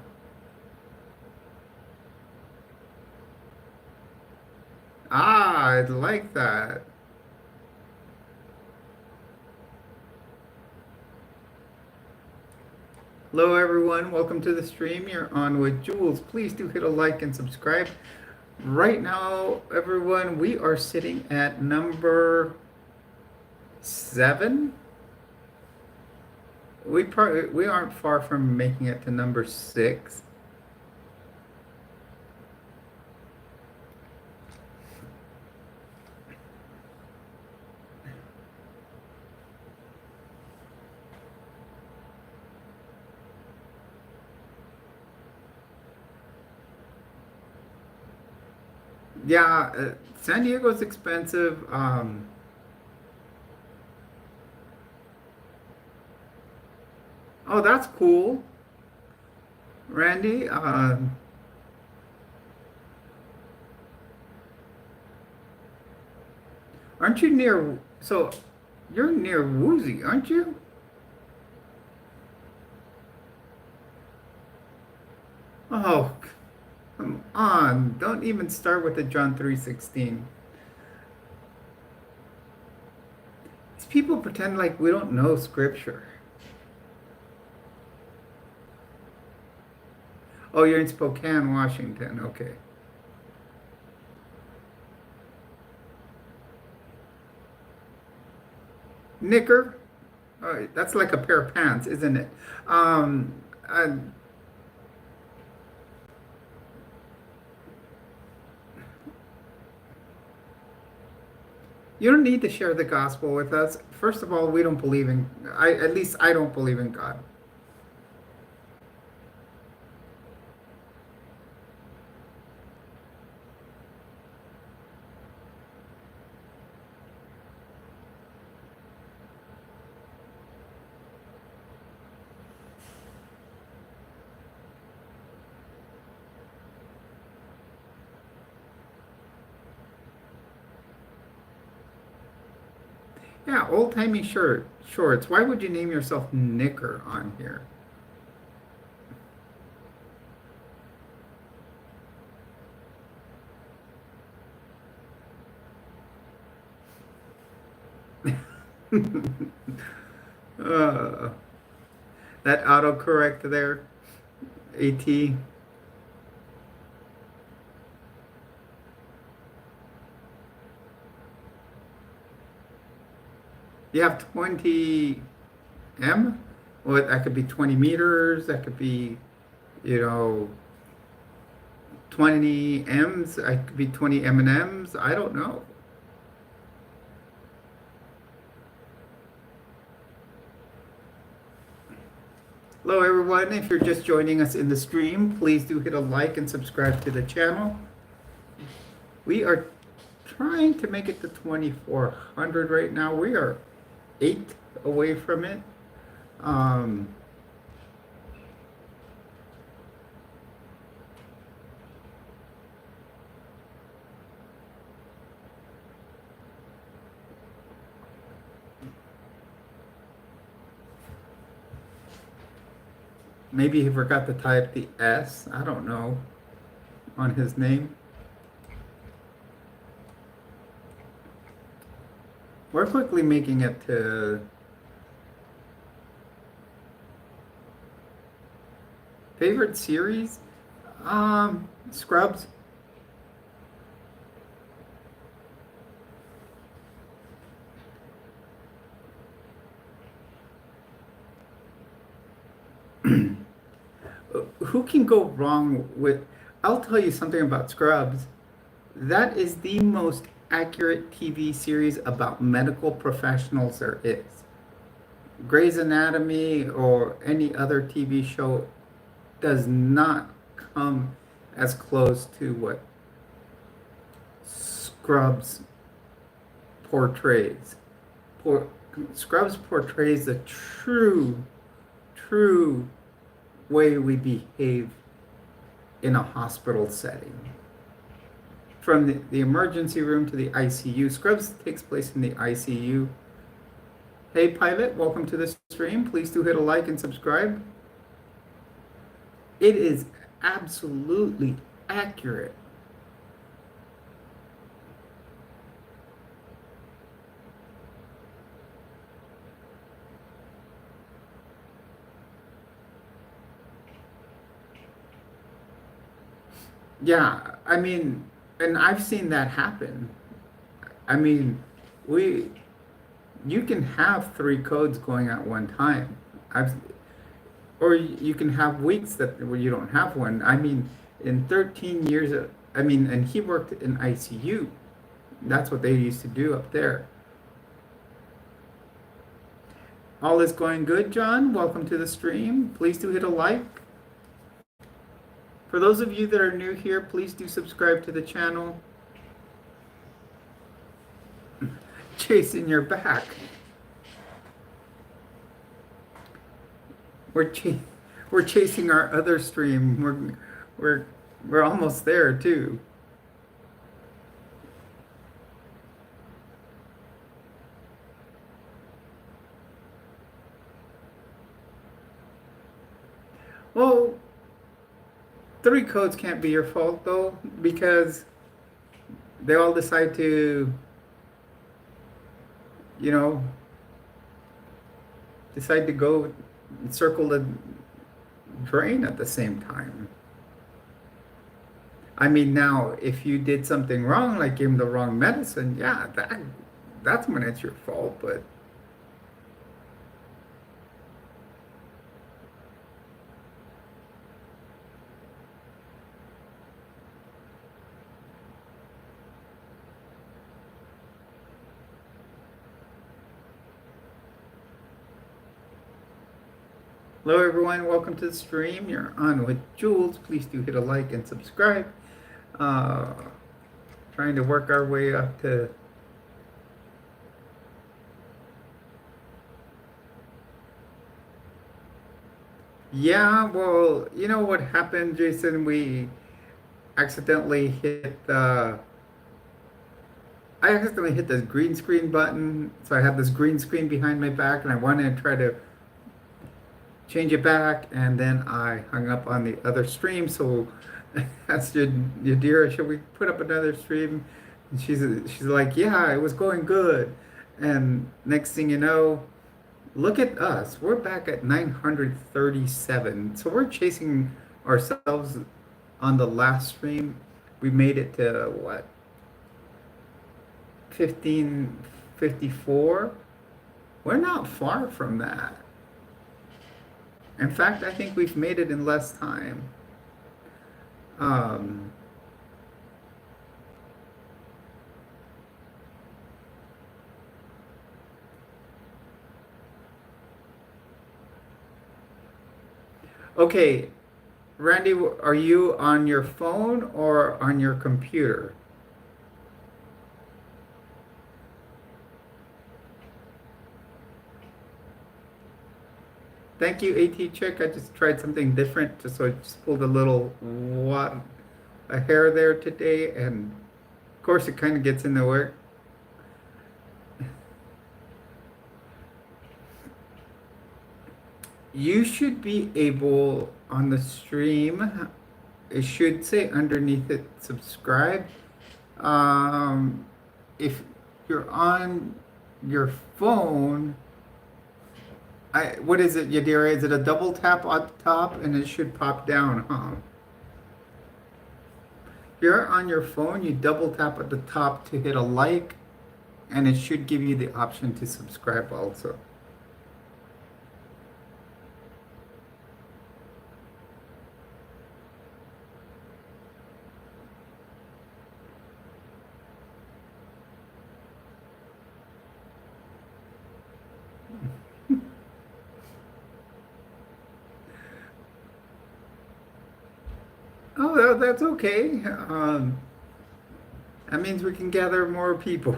Ah, I like that. Hello everyone, welcome to the stream. You're on with Jules. Please do hit a like and subscribe. Right now, everyone, we are sitting at number 7. We aren't far from making it to number 6. Yeah, San Diego's expensive. Oh, that's cool, Randy. Aren't you near? So, you're near Woozy, aren't you? Oh, come on! Don't even start with the John 3:16. These people pretend like we don't know Scripture. Oh, you're in Spokane, Washington. Okay. Knicker? Oh, that's like a pair of pants, isn't it? Um, uh, you don't need to share the gospel with us. First of all, we don't believe in, at least I don't believe in God. Yeah, old-timey shorts. Why would you name yourself Knicker on here? uh, that autocorrect there, AT. You have 20 M? Well, that could be 20 meters. That could be, you know, 20 M's. That could be 20 M&Ms. I don't know. Hello, everyone. If you're just joining us in the stream, please do hit a like and subscribe to the channel. We are trying to make it to 2,400 right now. We are 8 away from it. Maybe he forgot to type the S. I don't know on his name. We're quickly making it to favorite series. Scrubs. Who can go wrong with? I'll tell you something about Scrubs. That is the most accurate TV series about medical professionals there is. Grey's Anatomy or any other TV show does not come as close to what Scrubs portrays. Por- Scrubs portrays the true way we behave in a hospital setting. From the emergency room to the ICU. Scrubs takes place in the ICU. Hey Pilot, welcome to the stream. Please do hit a like and subscribe. It is absolutely accurate. Yeah, I mean, and I've seen that happen. I mean, we you can have three codes going at one time. I've or you can have weeks that where you don't have one. I mean, in 13 years, I mean, and he worked in ICU. That's what they used to do up there. All is going good, John. Welcome to the stream. Please do hit a like. For those of you that are new here, please do subscribe to the channel. Chasing your back. We're chasing our other stream. We're almost there too. Well, three codes can't be your fault though, because they all decide to, you know, decide to go circle the drain at the same time. I mean, now if you did something wrong, like gave him the wrong medicine, yeah, that's when it's your fault. But hello everyone, welcome to the stream. You're on with Jules. Please do hit a like and subscribe. Trying to work our way up to yeah, well, you know what happened, Jason? We accidentally hit the I accidentally hit the green screen button. So I had this green screen behind my back and I wanted to try to change it back, and then I hung up on the other stream. So asked Yadira, should we put up another stream? And she's like, yeah, it was going good. And next thing you know, look at us. We're back at 937. So we're chasing ourselves on the last stream. We made it to what? 1554. We're not far from that. In fact, I think we've made it in less time. Okay, Randy, are you on your phone or on your computer? Thank you, AT Chick. I just tried something different, so I just pulled a little a hair there today, and of course it kind of gets in the work. You should be able on the stream. It should say underneath it, subscribe. If you're on your phone. What is it, Yadira? Is it a double tap on top and it should pop down, huh? If you're on your phone, you double tap at the top to hit a like, and it should give you the option to subscribe also. No, that's okay. That means we can gather more people.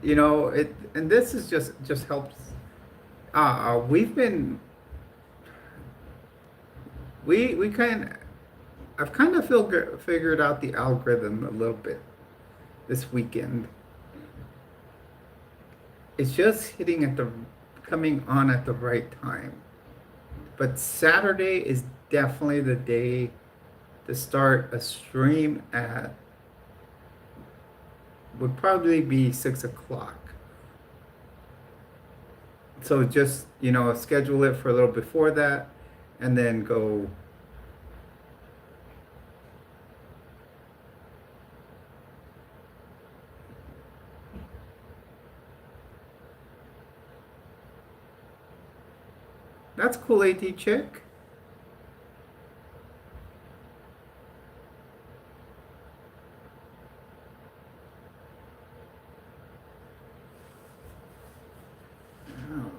You know, it, and this is just helps. We've been we kind I've kind of figured out the algorithm a little bit this weekend. It's just hitting at the coming on at the right time. But Saturday is definitely the day to start a stream at would probably be 6 o'clock. So just, schedule it for a little before that and then go. That's cool, AT chick. Oh.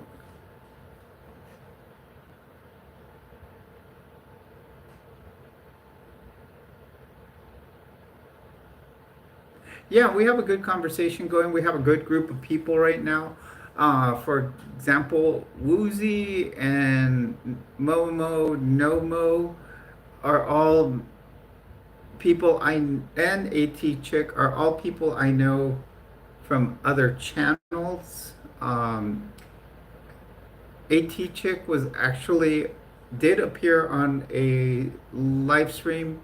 Yeah, we have a good conversation going. We have a good group of people right now. For example, Woozy and Momo, Nomo are all people and AT Chick are all people I know from other channels. AT Chick did appear on a live stream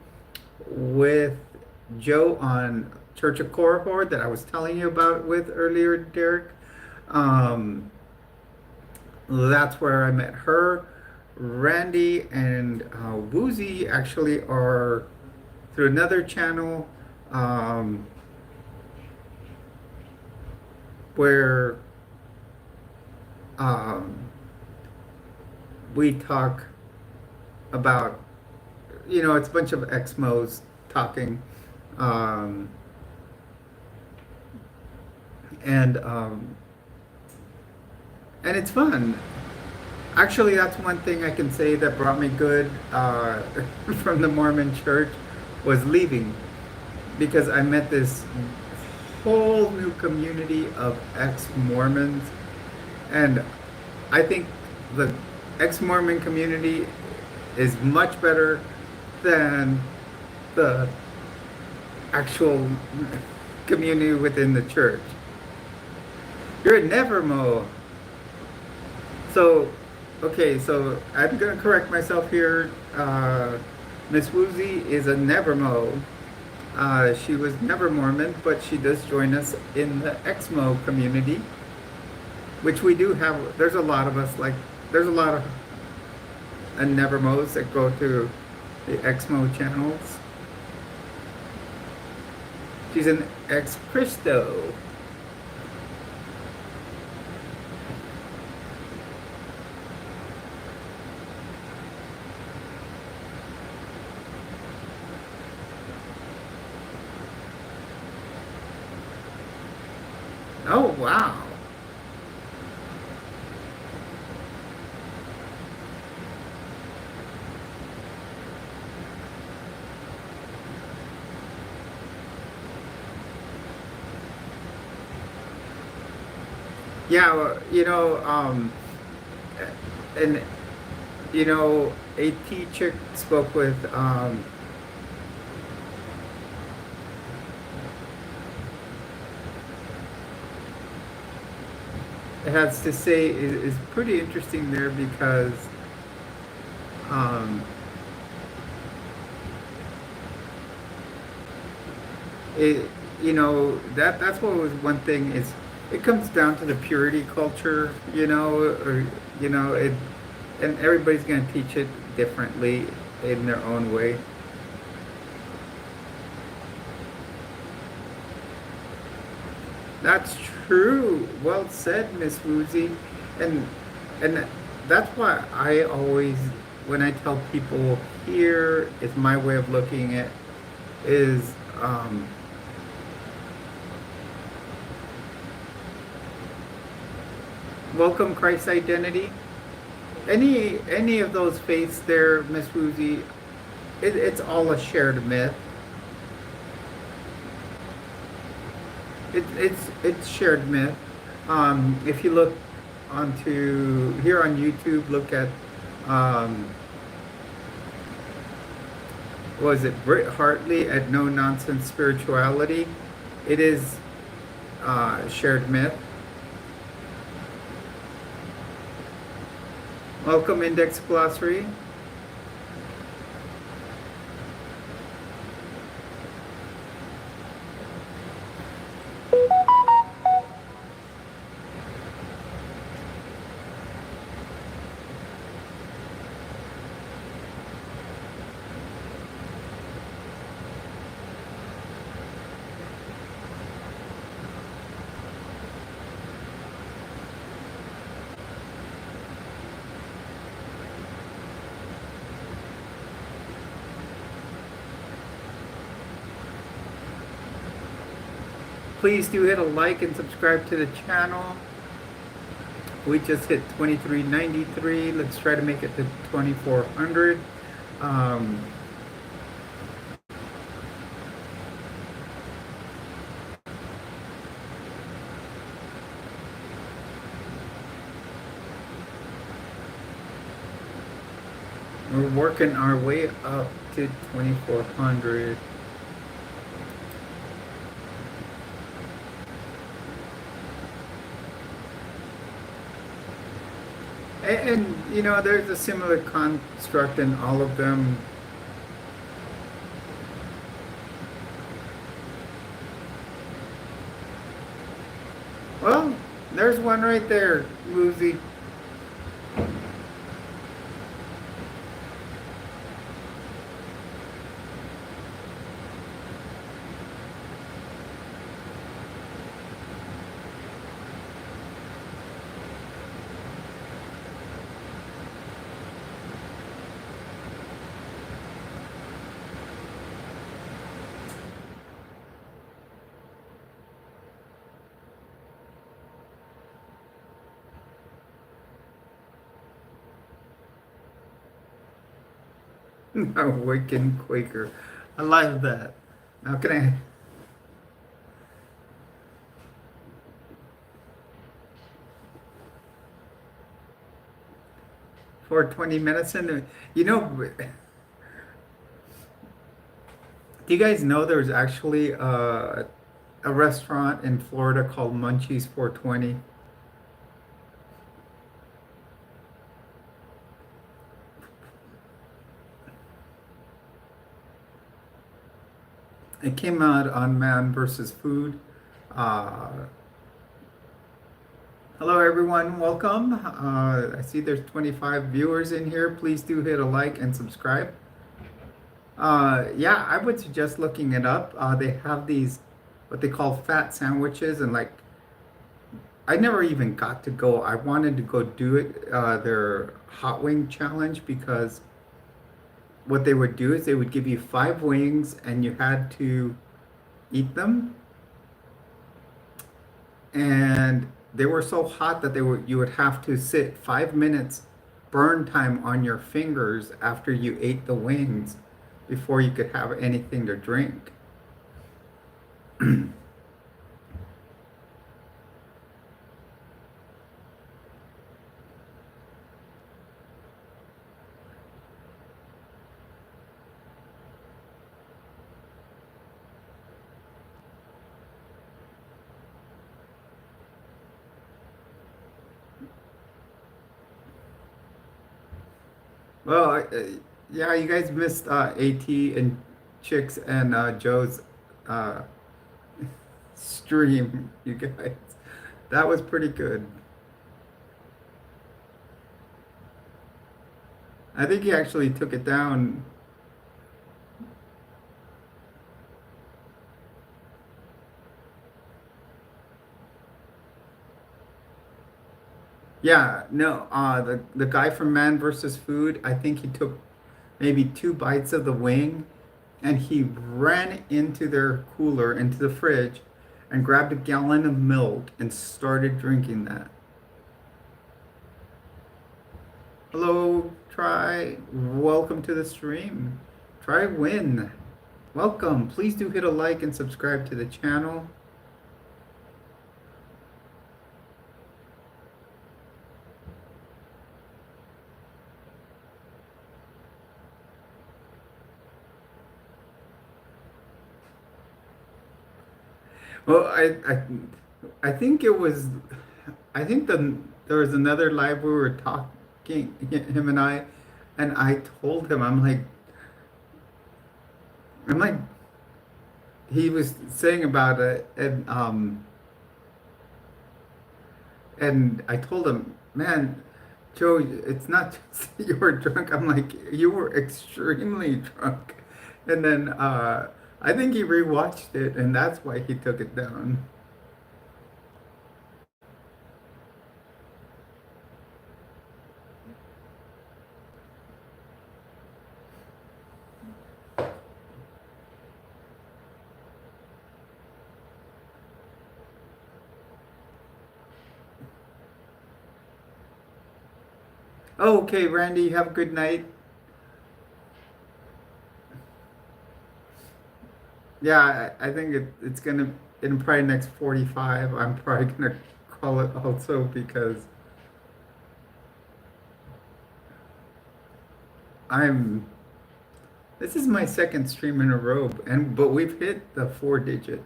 with Joe on Church of Korihor that I was telling you about with earlier, Derek. That's where I met her. Randy and Woozy actually are through another channel where um, we talk about, it's a bunch of ex-mos talking. Um, and and it's fun. Actually, that's one thing I can say that brought me good from the Mormon Church was leaving, because I met this whole new community of ex-Mormons, and I think the ex-Mormon community is much better than the actual community within the church. You're a Nevermo. So, okay, so I'm going to correct myself here. Miss Woozy is a Nevermo. She was never Mormon, but she does join us in the Exmo community, which we do have. There's a lot of us, there's a lot of Nevermos that go to the Exmo channels. She's an ex-Christo. Oh, wow. Yeah, well, and a teacher spoke with it has to say is pretty interesting there because um, it that's what was one thing is it comes down to the purity culture, or it, and everybody's going to teach it differently in their own way. That's true. Well said, Miss Woozy. And and that's why I always, when I tell people here is my way of looking at is welcome Christ's identity. Any of those faiths there, Miss Woozy, it's all a shared myth. It's shared myth. If you look onto here on YouTube, look at um, what was it, Britt Hartley at No Nonsense Spirituality. It is shared myth. Welcome Index Glossary. Please do hit a like and subscribe to the channel. We just hit 2393. Let's try to make it to 2400. Um, we're working our way up to 2400. And you know, there's a similar construct in all of them. Well, there's one right there, Woozy. Awakened Quaker. I love that. How can I? For 20 minutes in, you know, do you guys know there's actually a restaurant in Florida called Munchies 420? It came out on Man versus Food. Uh, Hello, everyone. Welcome. I see there's 25 viewers in here. Please do hit a like and subscribe. Yeah, I would suggest looking it up. They have these, what they call fat sandwiches, and like, I never even got to go. I wanted to go do it, their hot wing challenge, because what they would do is they would give you 5 wings and you had to eat them. And they were so hot that you would have to sit 5 minutes burn time on your fingers after you ate the wings before you could have anything to drink. Well, yeah, you guys missed AT and Chicks and Joe's uh, stream, you guys. That was pretty good. I think he actually took it down. Yeah, no, the guy from Man versus Food, I think he took maybe two bites of the wing and he ran into their cooler, into the fridge, and grabbed a gallon of milk and started drinking that. Hello, Try. Welcome to the stream. Try win. Welcome. Please do hit a like and subscribe to the channel. Well, I think it was, I think there was another live we were talking, him and I told him, I'm like, he was saying about it, and I told him, man, Joe, it's not just that you were drunk. I'm like, you were extremely drunk. And then I think he rewatched it, and that's why he took it down. Oh, okay, Randy, have a good night. Yeah, I think it's gonna, in probably next 45, I'm probably gonna call it also because I'm, this is my second stream in a row, but we've hit the 4 digit.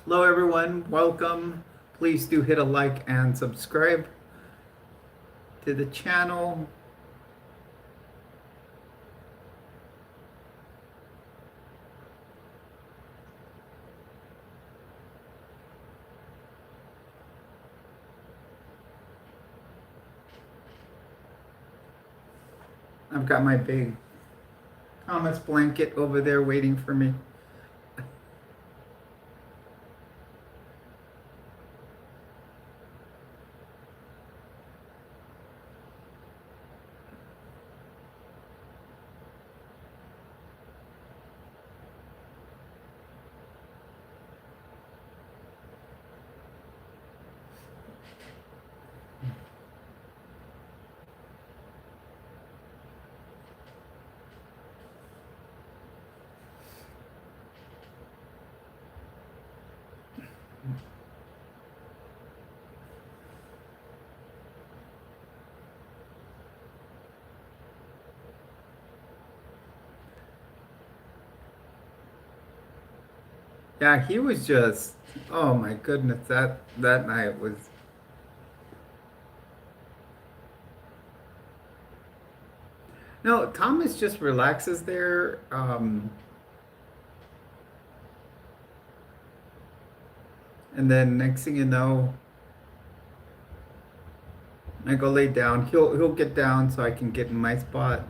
Hello, everyone. Welcome. Please do hit a like and subscribe to the channel. I've got my big Thomas blanket over there waiting for me. Yeah, he was just, oh my goodness, that night was, no, Thomas just relaxes there. And then next thing you know, I go lay down. He'll get down so I can get in my spot.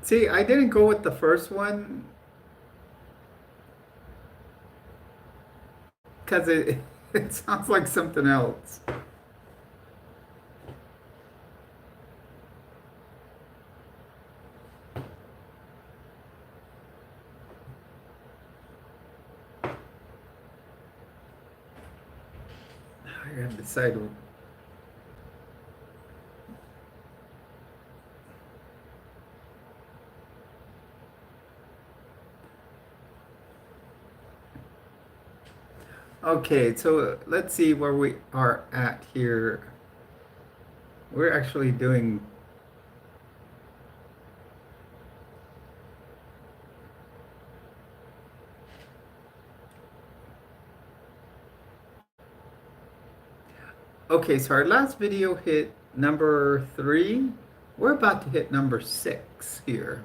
See, I didn't go with the first one because it sounds like something else. I gotta decide. Okay, so let's see where we are at here. We're actually doing, Okay, so our last video hit number 3. We're about to hit number 6 here.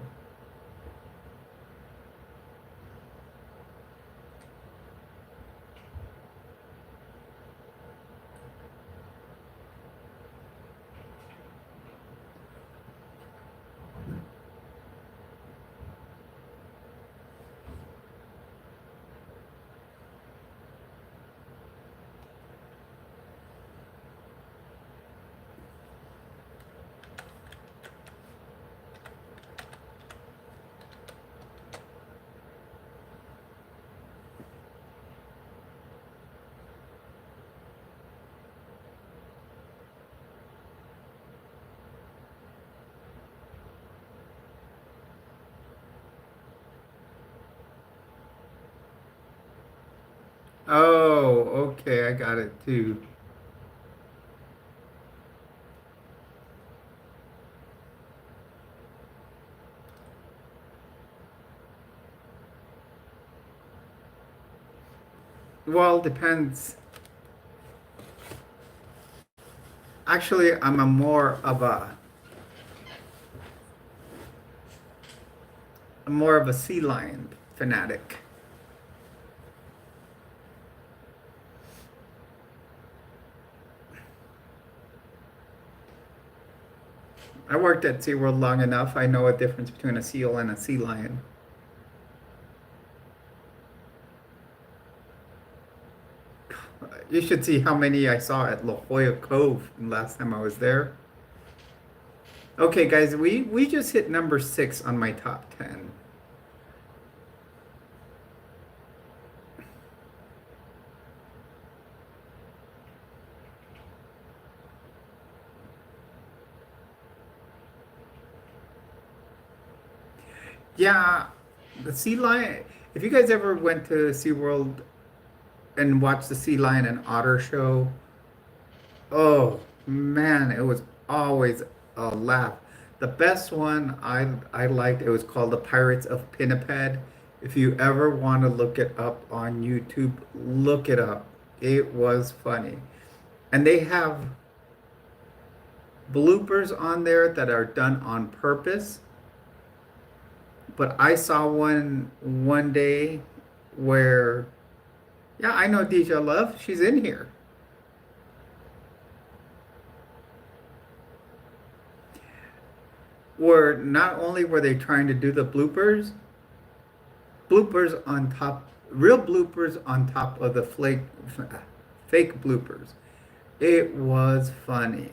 Oh, okay, I got it too. Well, depends. Actually, I'm a more of a sea lion fanatic. I worked at SeaWorld long enough. I know a difference between a seal and a sea lion. You should see how many I saw at La Jolla Cove last time I was there. Okay, guys, we just hit number 6 on my top 10. Yeah, the sea lion. If you guys ever went to SeaWorld and watched the sea lion and otter show, oh man, it was always a laugh. The best one I liked, it was called The Pirates of Pinniped. If you ever want to look it up on YouTube, look it up. It was funny. And they have bloopers on there that are done on purpose. But I saw one day where, yeah, I know Deja Love. She's in here. Where not only were they trying to do the bloopers on top, real bloopers on top of the fake bloopers. It was funny.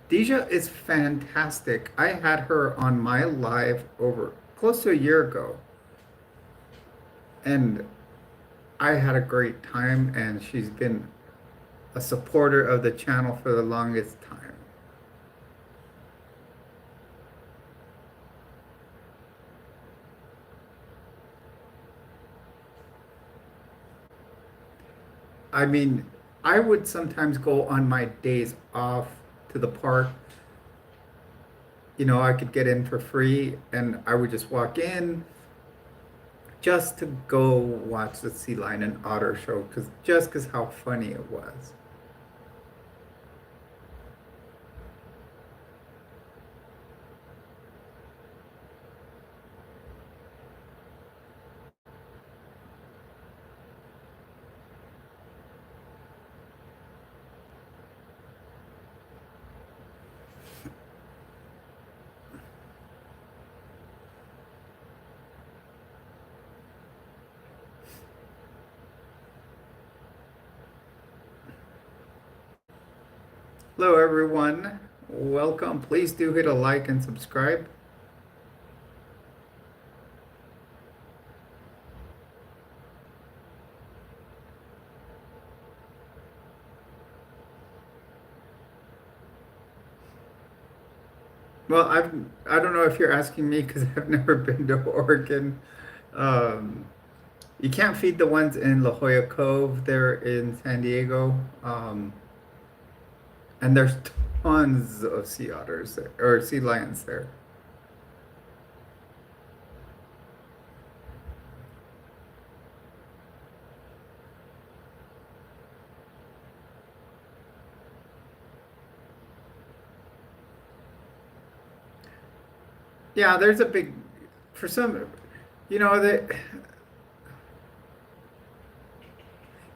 Deja is fantastic. I had her on my live over close to a year ago, and I had a great time, and she's been a supporter of the channel for the longest time. I mean, I would sometimes go on my days off to the park. You know, I could get in for free and I would just walk in just to go watch the sea lion and otter show because how funny it was. Hello, everyone. Welcome. Please do hit a like and subscribe. Well, I don't know if you're asking me because I've never been to Oregon. Um, you can't feed the ones in La Jolla Cove there in San Diego. And there's tons of sea otters there, or sea lions there. Yeah, there's a big, for some, you know,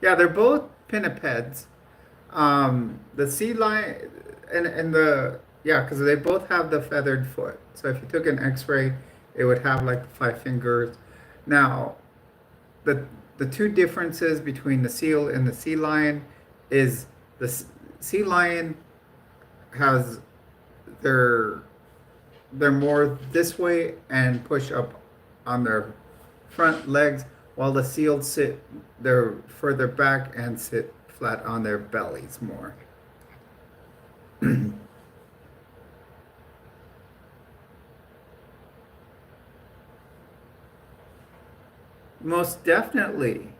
yeah, they're both pinnipeds. The sea lion and the, yeah, because they both have the feathered foot. So if you took an X-ray, it would have like the five fingers. Now, the the two differences between the seal and the sea lion is the sea lion has their they're more this way and push up on their front legs, while the seals sit they're further back and sit flat on their bellies more. Most definitely.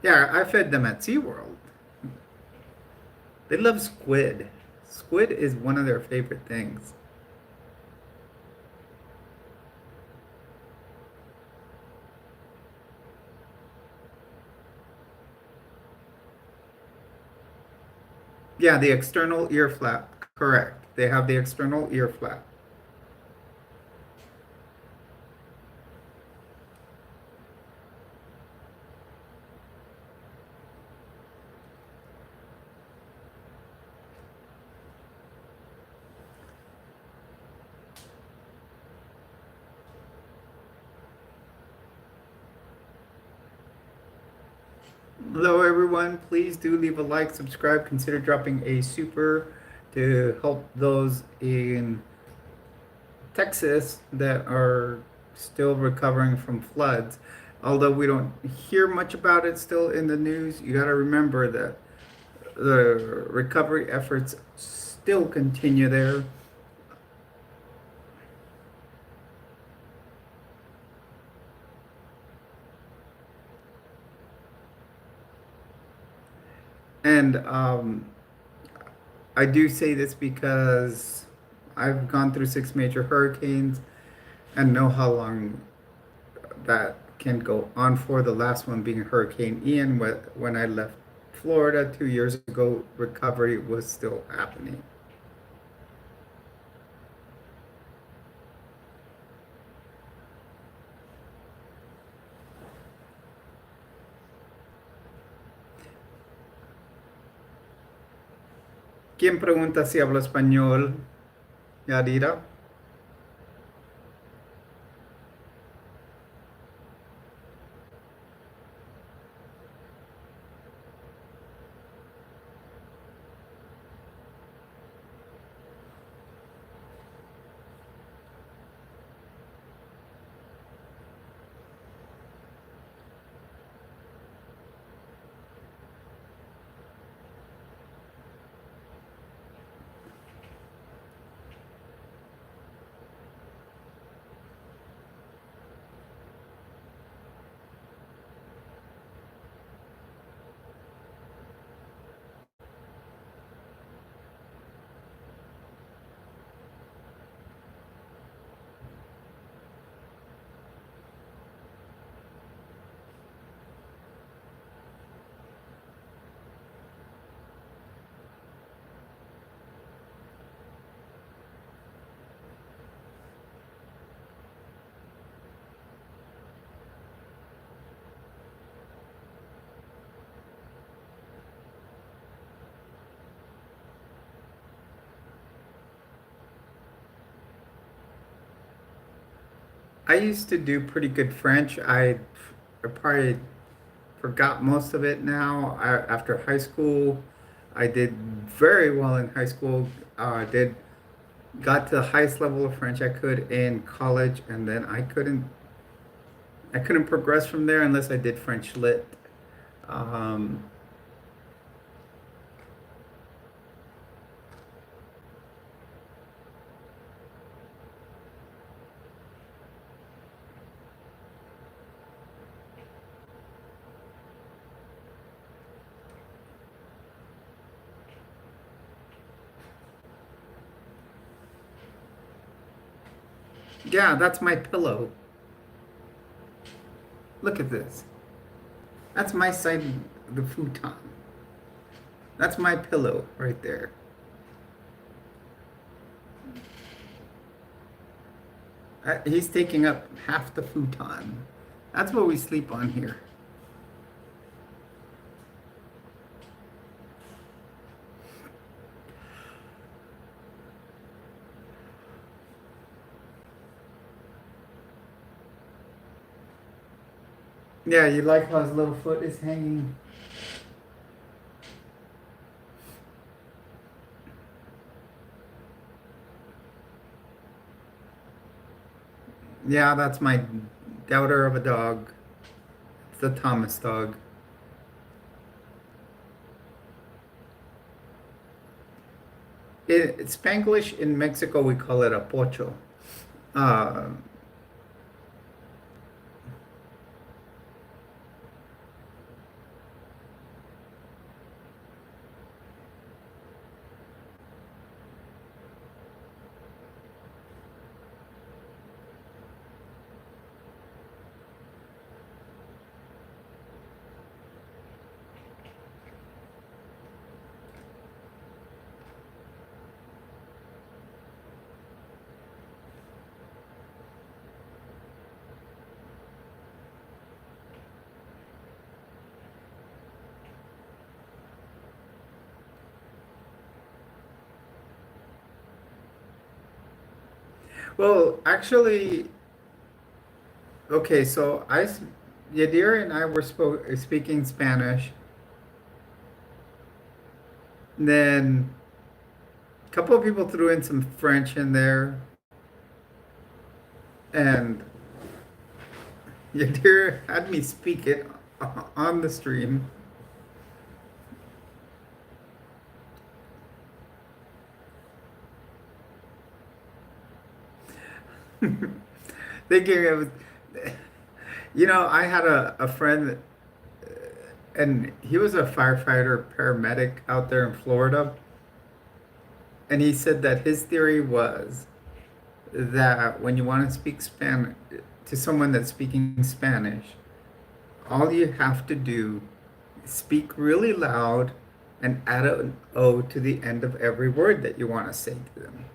Yeah, I fed them at SeaWorld. They love squid. Squid is one of their favorite things. Yeah, the external ear flap. Correct. They have the external ear flap. Hello, everyone. Please do leave a like, subscribe, consider dropping a super to help those in Texas that are still recovering from floods. Although we don't hear much about it still in the news, you got to remember that the recovery efforts still continue there. And I do say this because I've gone through six major hurricanes and know how long that can go on for. The last one being Hurricane Ian, when I left Florida 2 years ago, recovery was still happening. ¿Quién pregunta si hablo español? Yadira. I used to do pretty good French. I probably forgot most of it now. After high school, I did very well in high school. Did got to the highest level of French I could in college, and then I couldn't progress from there unless I did French lit. Um, yeah, that's my pillow. Look at this. That's my side of the futon. That's my pillow right there. He's taking up half the futon. That's what we sleep on here. Yeah, you like how his little foot is hanging? Yeah, that's my doubter of a dog. It's the Thomas dog. Spanglish in Mexico, we call it a pocho. Uh, well, actually, okay, so Yadira and I were speaking Spanish. Then a couple of people threw in some French in there, and Yadira had me speak it on the stream. Thinking of, I had a friend, and he was a firefighter paramedic out there in Florida, and he said that his theory was that when you want to speak Spanish to someone that's speaking Spanish, all you have to do is speak really loud and add an O to the end of every word that you want to say to them.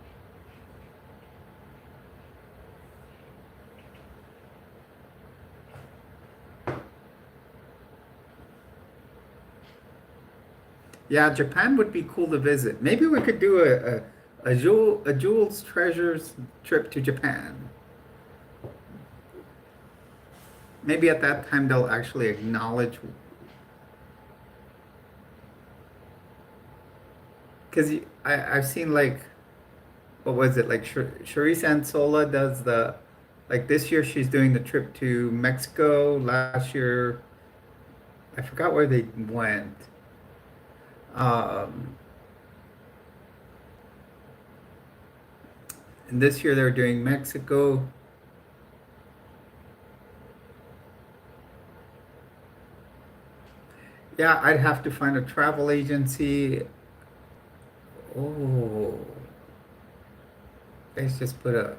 Yeah, Japan would be cool to visit. Maybe we could do a Jules Treasures trip to Japan. Maybe at that time they'll actually acknowledge, because I've seen like, what was it, like Charisse Ansola does like this year she's doing the trip to Mexico. Last year I forgot where they went. Um, and this year they're doing Mexico. Yeah, I'd have to find a travel agency. Oh, let's just put a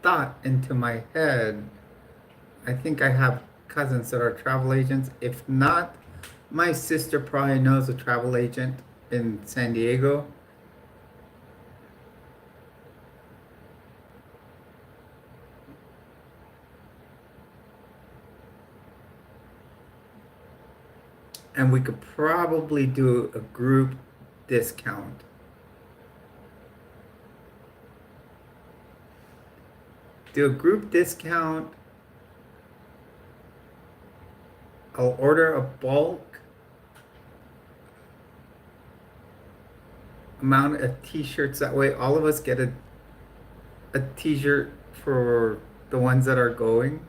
thought into my head. I think I have cousins that are travel agents. If not, my sister probably knows a travel agent in San Diego. And we could probably do a group discount. Do a group discount. I'll order a bulk amount of t-shirts. That way all of us get a t-shirt for the ones that are going.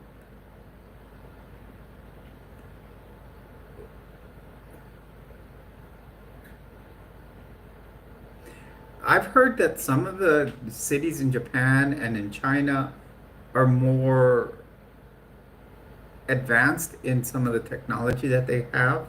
I've heard that some of the cities in Japan and in China are more advanced in some of the technology that they have.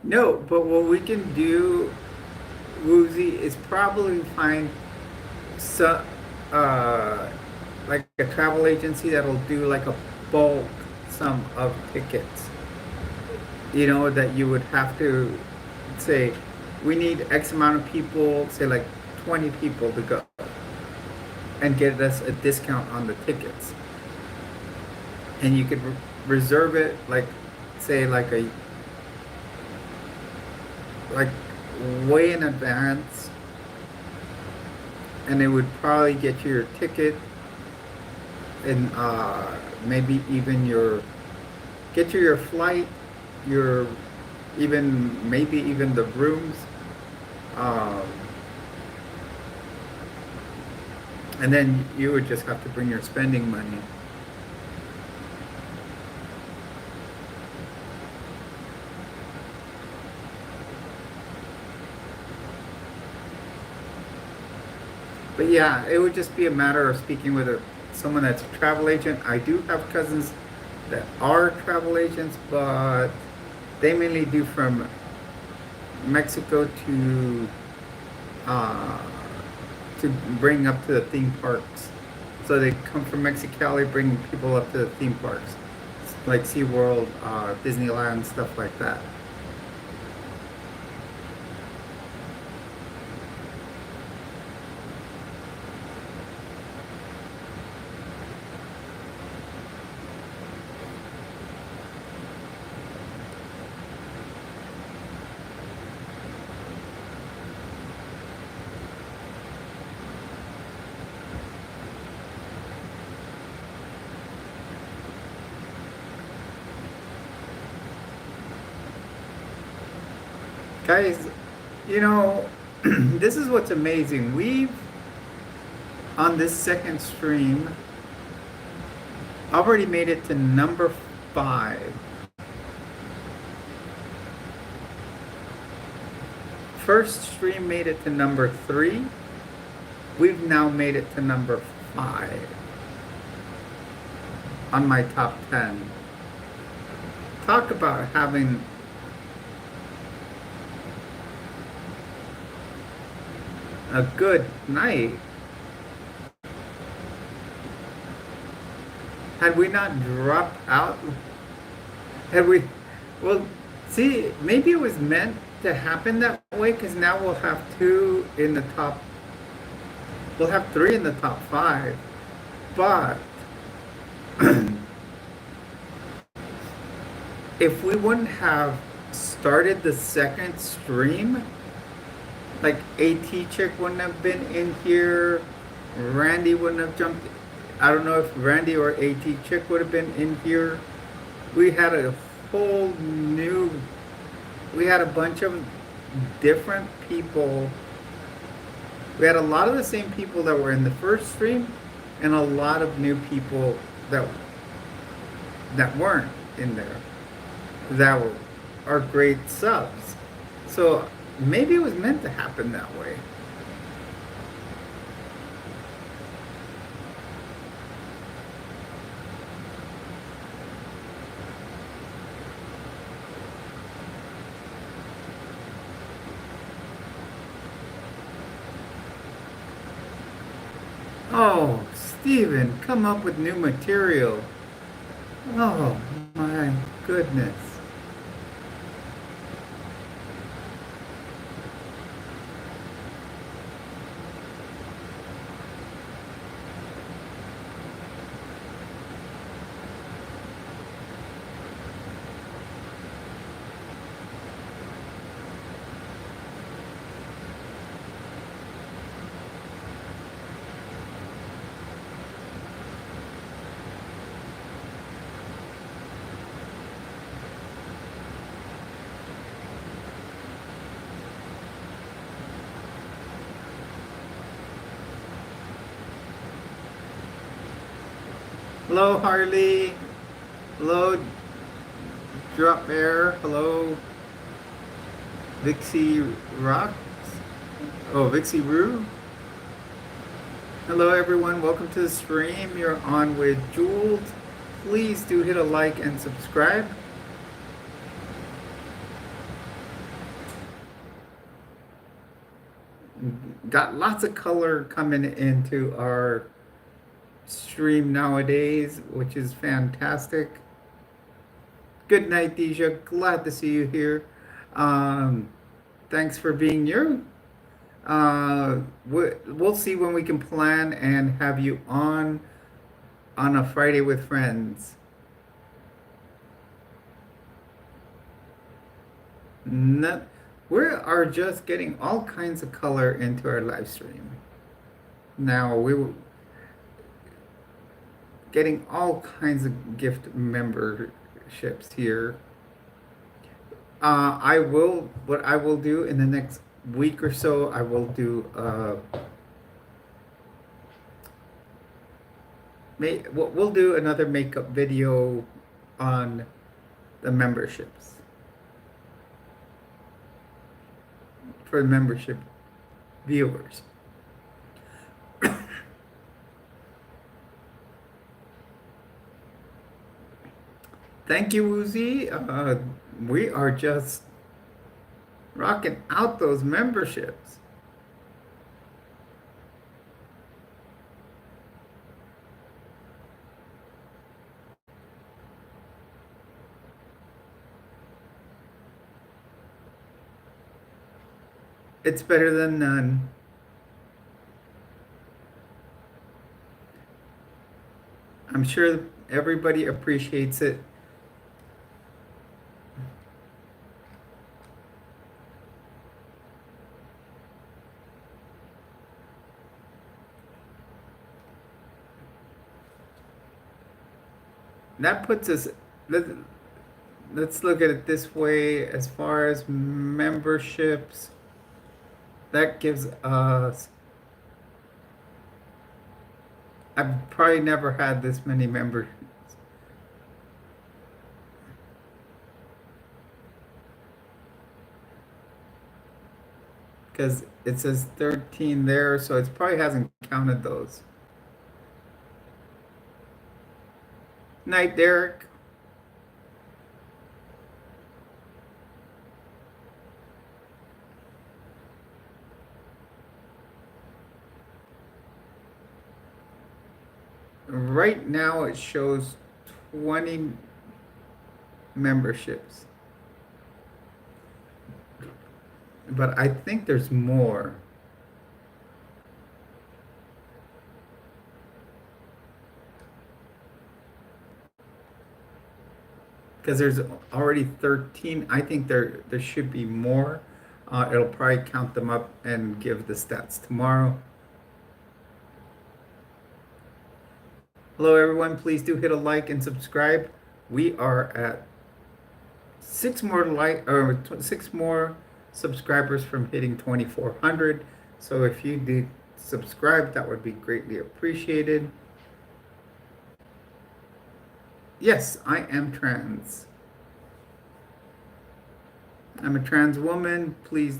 No, but what we can do, Woozy, is probably find some, uh, like a travel agency that'll do like a bulk sum of tickets. You know, that you would have to say, we need X amount of people, say like 20 people to go, and get us a discount on the tickets. And you could reserve it like, say like way in advance, and it would probably get you your ticket and maybe even get you your flight, your even maybe even the rooms, um, and then you would just have to bring your spending money. But yeah, it would just be a matter of speaking with someone that's a travel agent. I do have cousins that are travel agents, but they mainly do from Mexico uh, to bring up to the theme parks. So they come from Mexicali, bring people up to the theme parks, like SeaWorld, Disneyland, stuff like that. Guys, you know, this is what's amazing. We've, on this second stream, already made it to number 5. First stream made it to number 3. We've now made it to number 5 on my top 10. Talk about having a good night. Had we not dropped out, had we, well, see, maybe it was meant to happen that way because now we'll have 2 in the top, we'll have 3 in the top 5. But if we wouldn't have started the second stream, like AT Chick wouldn't have been in here, Randy wouldn't have jumped. I don't know if Randy or AT Chick would have been in here. We had a whole new, we had a bunch of different people. We had a lot of the same people that were in the first stream and a lot of new people that weren't in there that are great subs. So maybe it was meant to happen that way. Oh, Steven, come up with new material. Oh my goodness. Hello, Harley. Hello, Drop Air. Hello, Vixie Rocks. Oh, Vixie Rue. Hello, everyone. Welcome to the stream. You're on with Jules. Please do hit a like and subscribe. got lots of color coming into our stream nowadays, which is fantastic. Good night, Deja. Glad to see you here. Um, Thanks for being here. We'll see when we can plan and have you on a Friday with friends. Not, we are just getting all kinds of color into our live stream. Now we're getting all kinds of gift memberships here. What I will do in the next week or so, I will do, we'll do another makeup video on the memberships for membership viewers. Thank you, Woozy. We are just rocking out those memberships. It's better than none. I'm sure everybody appreciates it. That puts us, let's look at it this way. As far as memberships, that gives us, I've probably never had this many members. Because it says 13 there, so it probably hasn't counted those. Night, Derek. Right now it shows 20 memberships. But I think there's more. Because there's already 13. I think there should be more. It'll probably count them up and give the stats tomorrow. Hello everyone, please do hit a like and subscribe. We are at 6 more subscribers from hitting 2,400. So if you did subscribe, that would be greatly appreciated. Yes, I am trans. I'm a trans woman. Please.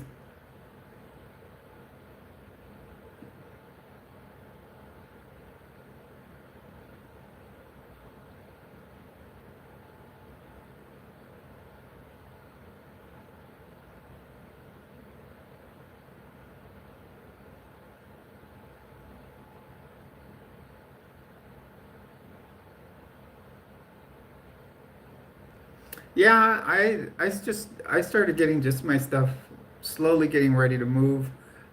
Yeah, I started getting just my stuff, slowly getting ready to move.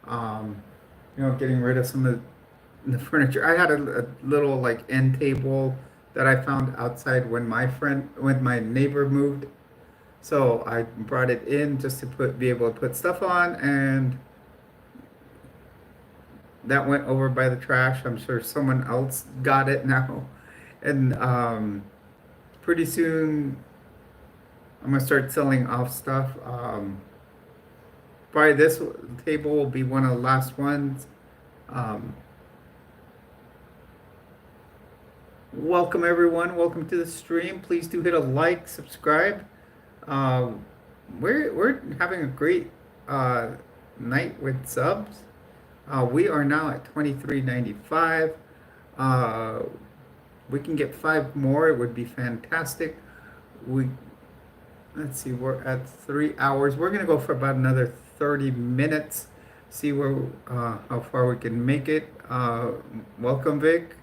Um, getting rid of some of the furniture. I had a little like end table that I found outside when my neighbor moved. So I brought it in just to be able to put stuff on, and that went over by the trash. I'm sure someone else got it now, and pretty soon I'm gonna start selling off stuff. Probably this table will be one of the last ones. Um, Welcome everyone. Welcome to the stream. Please do hit a like, subscribe. Uh, we're having a great night with subs. We are now at 23.95. We can get 5 more. It would be fantastic. Let's see. We're at 3 hours. We're gonna go for about another 30 minutes. see where how far we can make it. Welcome, Vic.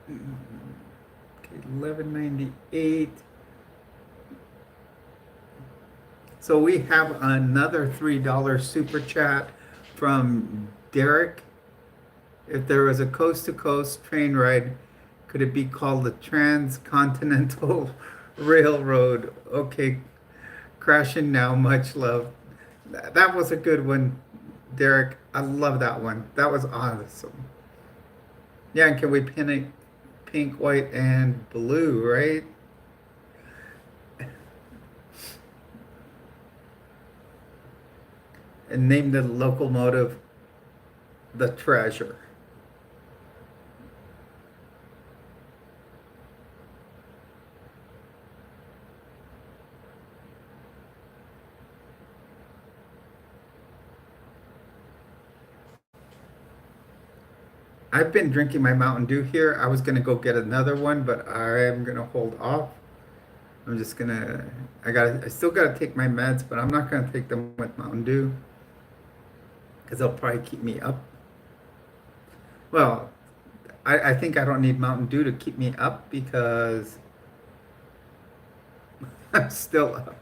Okay, 1198. So we have another $3 super chat from Derek. If there was a coast to coast train ride, could it be called the Transcontinental Railroad? Okay, crashing now, much love. That was a good one, Derek. I love that one. That was awesome. Yeah, and can we pin it pink, white, and blue, right? And name the locomotive the Treasure. I've been drinking my Mountain Dew here. I was gonna go get another one, but I am gonna hold off. I'm just gonna, I still gotta take my meds, but I'm not gonna take them with Mountain Dew because they'll probably keep me up. Well, I think I don't need Mountain Dew to keep me up because I'm still up.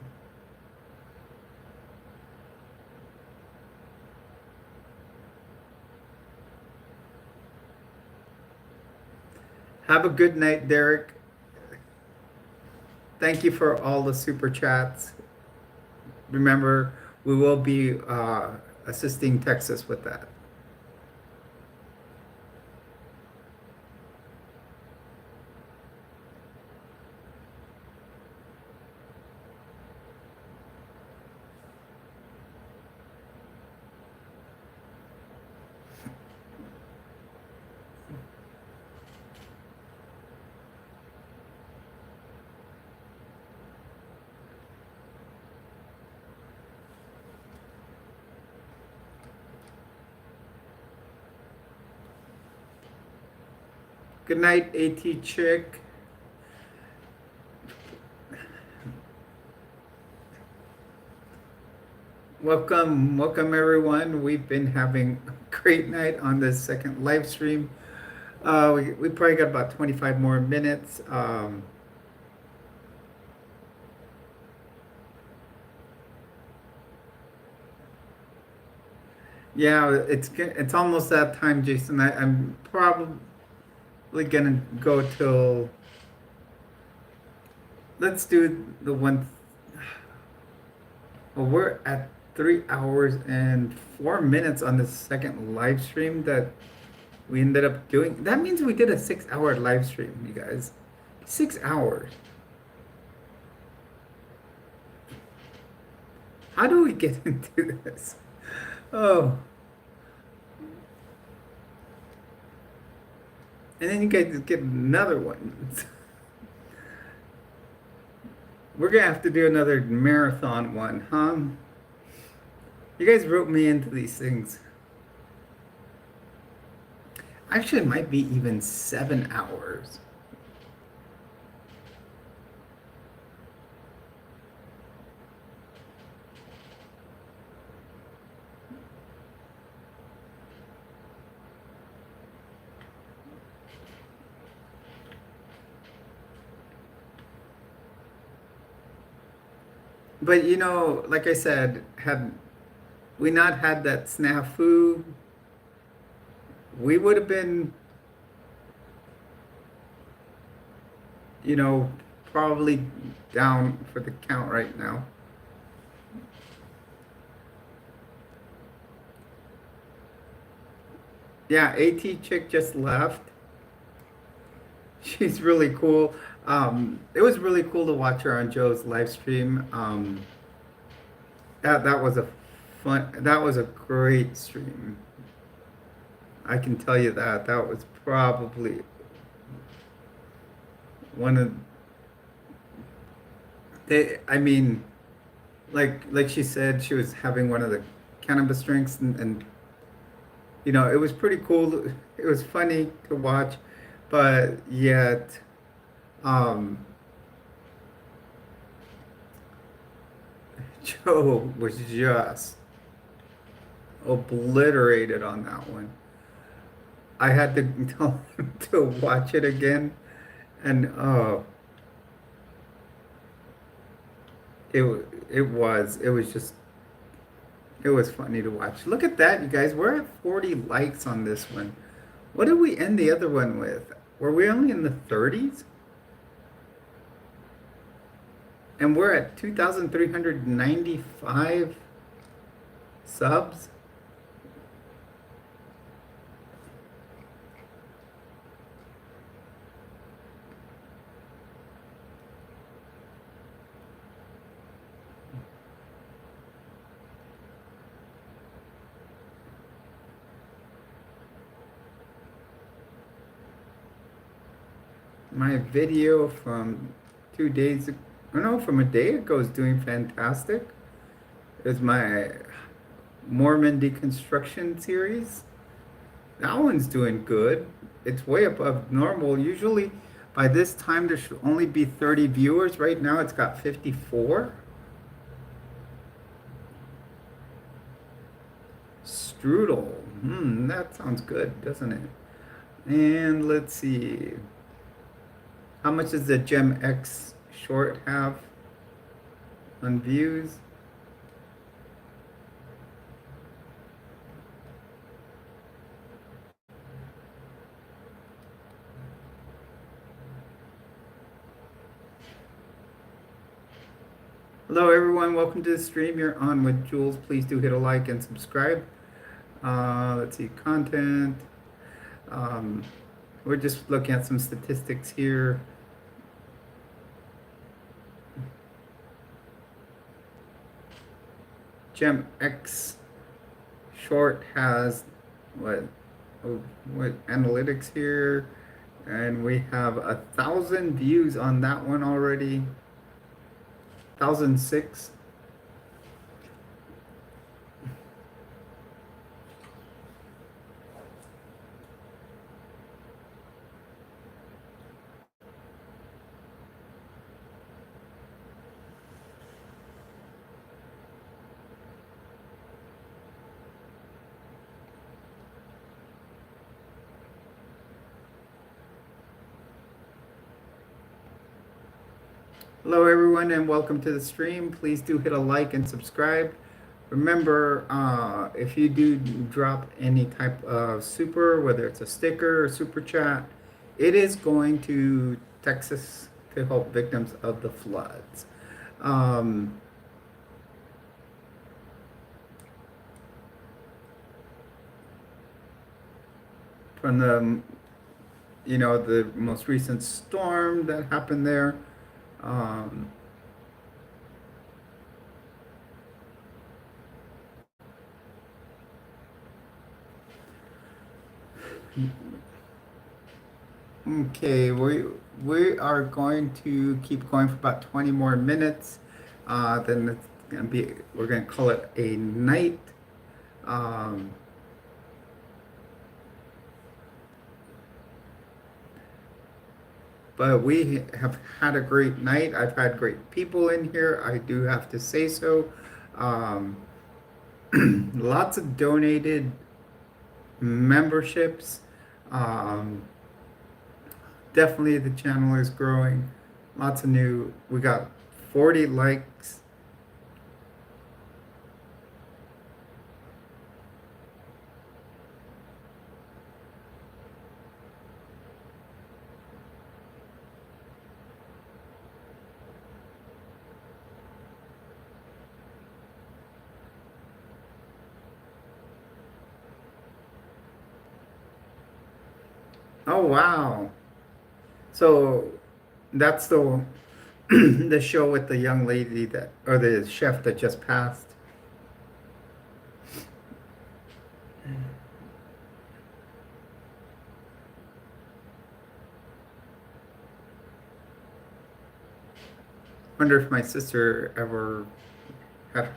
Have a good night, Derek. Thank you for all the super chats. Remember, we will be assisting Texas with that. Good night, AT Chick. Welcome everyone. We've been having a great night on this second live stream. We probably got about 25 more minutes. Yeah, it's almost that time, Jason. I'm probably gonna go till, let's do the one. Well, we're at 3 hours and 4 minutes on the second live stream that we ended up doing. That means we did a 6 hour live stream, you guys. 6 hours. How do we get into this? Oh. And then you guys get another one. We're gonna have to do another marathon one, huh? You guys wrote me into these things. Actually, it might be even 7 hours. But you know, like I said, had we not had that snafu, we would have been, you know, probably down for the count right now. Yeah, AT Chick just left. She's really cool. It was really cool to watch her on Joe's live stream. That was a that was a great stream. I can tell you that. That was probably one of I mean, like she said, she was having one of the cannabis drinks, and you know, it was pretty cool. It was funny to watch, but yet, um, Joe was just obliterated on that one. I had to tell him to watch it again, and it it was just it was funny to watch. Look at that, you guys. We're at 40 likes on this one. What did we end the other one with? Were we only in the 30s? And we're at 2,395 subs. My video from 2 days ago, no, from a day ago is doing fantastic. It's my Mormon deconstruction series. That one's doing good. It's way above normal. Usually by this time there should only be 30 viewers. Right now it's got 54. Strudel. That sounds good, doesn't it? And let's see. How much does the Gem X short have on views? Hello everyone, welcome to the stream. You're on with Jules. Please do hit a like and subscribe. Let's see, content. We're just looking at some statistics here. Gem X short has what analytics here, and we have 1,000 views on that one already. 1,006. Hello everyone and welcome to the stream. Please do hit a like and subscribe. Remember, if you do drop any type of super, whether it's a sticker or super chat, it is going to Texas to help victims of the floods. From the most recent storm that happened there. Okay, we are going to keep going for about 20 more minutes. Then it's gonna be we're gonna call it a night. But we have had a great night. I've had great people in here. I do have to say so. Lots of donated memberships. Definitely the channel is growing. Lots of new. We got 40 likes. Oh wow. So that's the the show with the young lady that, or the chef that just passed. Wonder if my sister ever had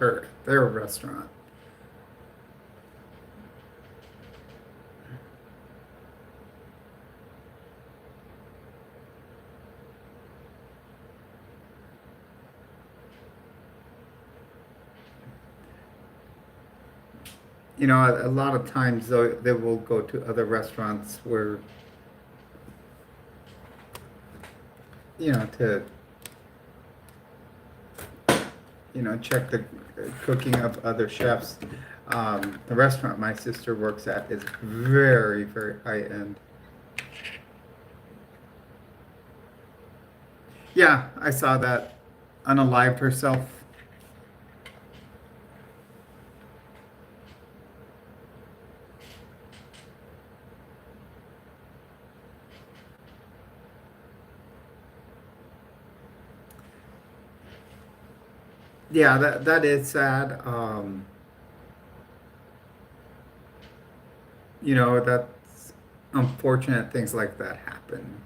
their restaurant. a lot of times they will go to other restaurants where, to, check the cooking of other chefs. The restaurant my sister works at is very, very high end. Yeah, I saw that. Unalived herself. Yeah, that is sad. That's unfortunate things like that happen.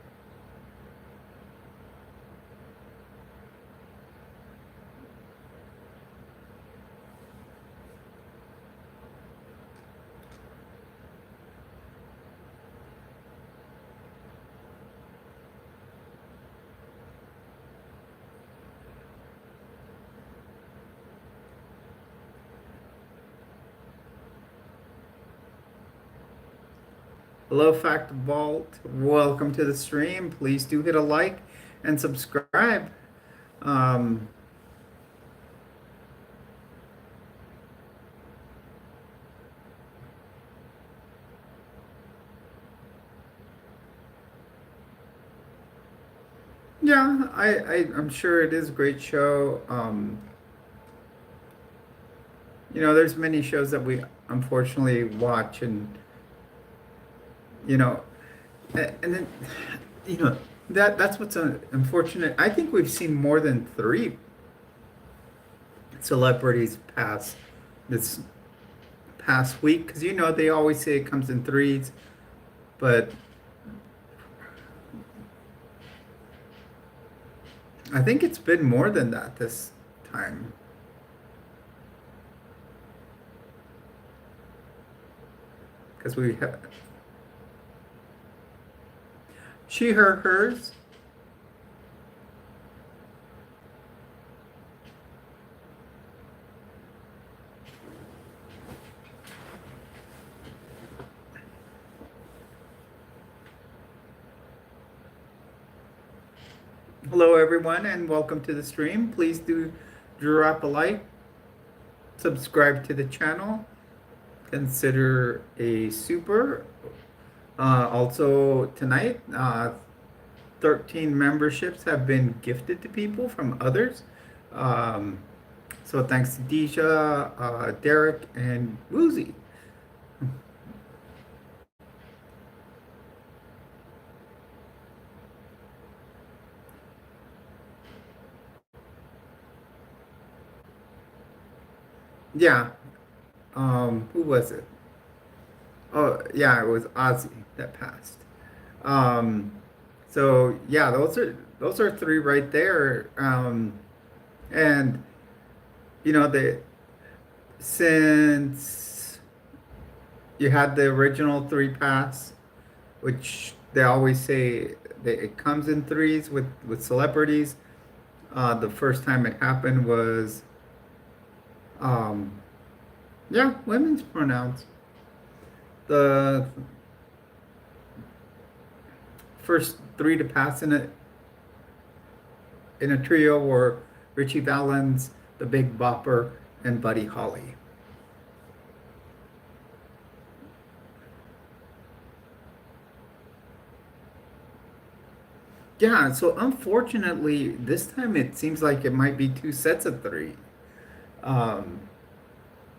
Hello, Fact Vault. Welcome to the stream. Please do hit a like and subscribe. Um, yeah, I'm sure it is a great show. There's many shows that we unfortunately watch, and you know, and then you know that's what's unfortunate. I think we've seen more than three celebrities pass this past week, because they always say it comes in threes, but I think it's been more than that this time, because we have she, her, hers. Hello, everyone, and welcome to the stream. Please do drop a like, subscribe to the channel, consider a super. Also, tonight, 13 memberships have been gifted to people from others. So thanks to Deja, Derek, and Woozy. Yeah. Who was it? Oh, yeah, it was Ozzy that passed. Um, so yeah, those are three right there. And they since you had the original three pass, which they always say that it comes in threes with celebrities. The first time it happened was um, yeah, women's pronouns. The first three to pass in a trio were Richie Valens, the Big Bopper, and Buddy Holly. Yeah, so unfortunately, this time it seems like it might be two sets of three. Um,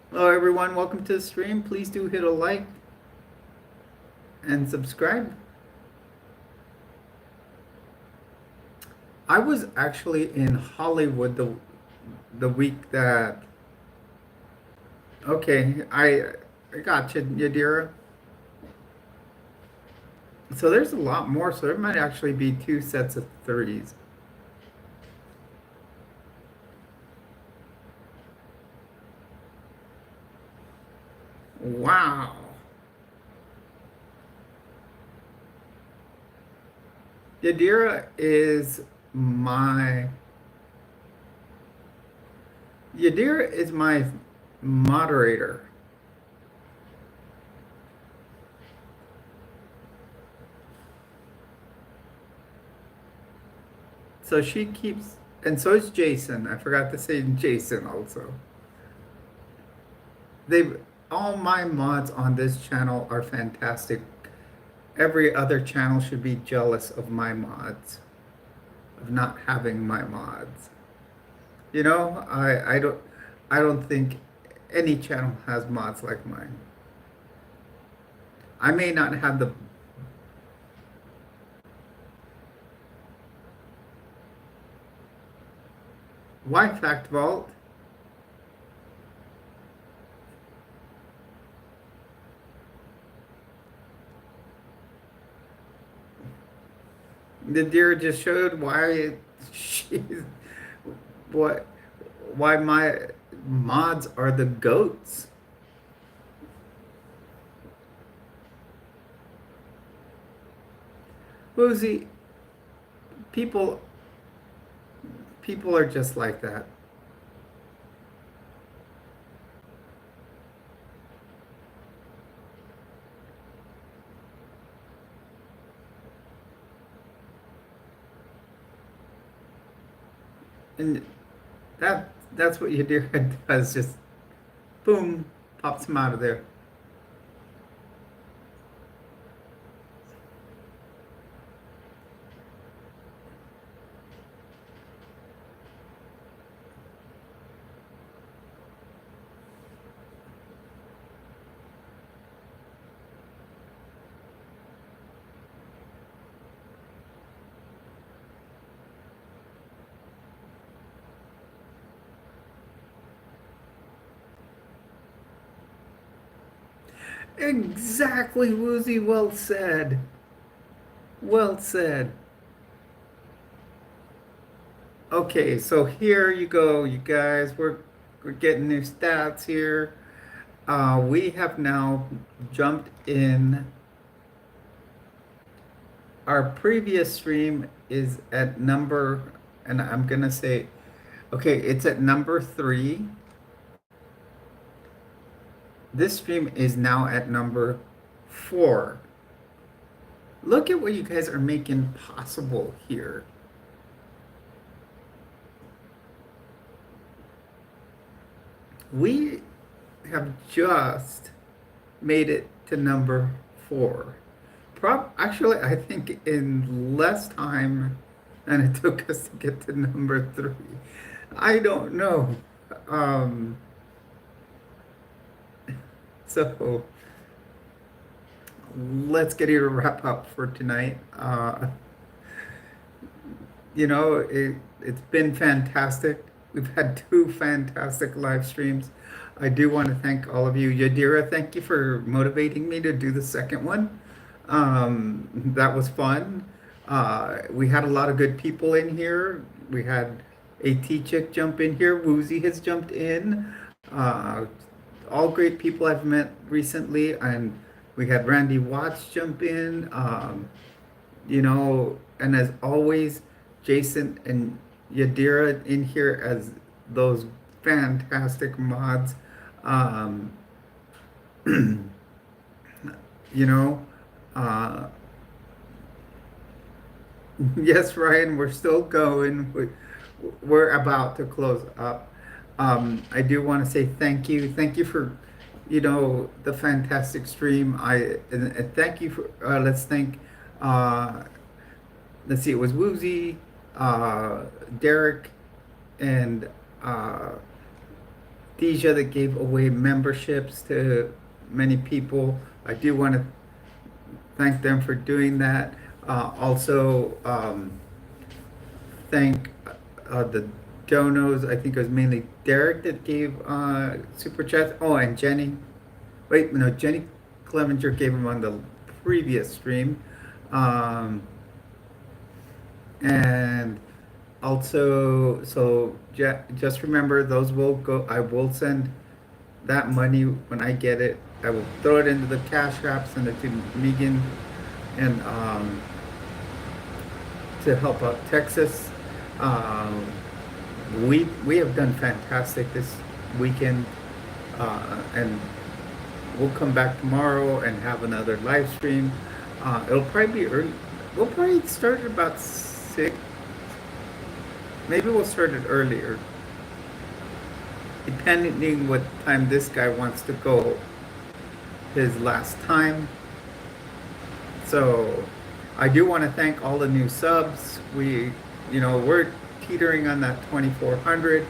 Hello, everyone. Welcome to the stream. Please do hit a like and subscribe. I was actually in Hollywood the week that. Okay, I got you, Yadira. So there's a lot more. So there might actually be two sets of threes. Wow. Yadira is my Yadira is my moderator. So she keeps, and so is Jason. I forgot to say Jason also. They, all my mods on this channel are fantastic. Every other channel should be jealous of my mods, of not having my mods. You know, I don't think any channel has mods like mine. I may not have the why Fact Vault. The deer just showed why she's what why my mods are the goats. Woozy, people people are just like that. And that's what your deer does, just boom, pops him out of there. Exactly, Woozy. Well said. Well said. Okay, so here you go, you guys. We're getting new stats here. We have now jumped in. Our previous stream is at number, and I'm gonna say, okay, it's at number 3. This stream is now at number 4. Look at what you guys are making possible here. We have just made it to number 4. Actually, I think in less time than it took us to get to number 3. I don't know. So let's get here to wrap up for tonight. You know, it's been fantastic. We've had 2 fantastic live streams. I do want to thank all of you. Yadira, thank you for motivating me to do the second one. That was fun. We had a lot of good people in here. We had AT Chick jump in here. Woozy has jumped in. All great people I've met recently. And we had Randy Watts jump in. You know, and as always, Jason and Yadira in here as those fantastic mods. You know, yes, Ryan, we're still going. We're about to close up. I do want to say thank you. Thank you for, you know, the fantastic stream. And thank you for, let's see, it was Woozy, Derek, and Deja that gave away memberships to many people. I do want to thank them for doing that. Also, thank the donos. I think it was mainly Derek that gave super chats. Oh, and Jenny. Wait, no, Jenny Clevenger gave them on the previous stream. And also, so just remember, those will go. I will send that money when I get it. I will throw it into the cash app, send it to Megan, and to help out Texas. We have done fantastic this weekend, and we'll come back tomorrow and have another live stream. It'll probably be early. We'll probably start at about 6 maybe we'll start it earlier, depending what time this guy wants to go his last time. So I do want to thank all the new subs. We're teetering on that 2400,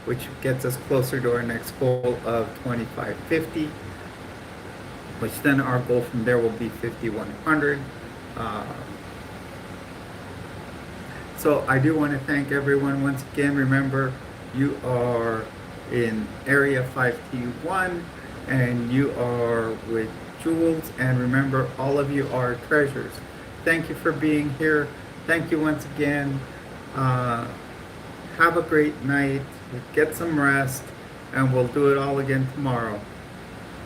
which gets us closer to our next goal of 2550, which then our goal from there will be 5100. So I do want to thank everyone once again. Remember, you are in area 5T1 and you are with Jules, and remember, all of you are treasures. Thank you for being here. Thank you once again. Have a great night. Get some rest, and we'll do it all again tomorrow.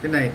Good night.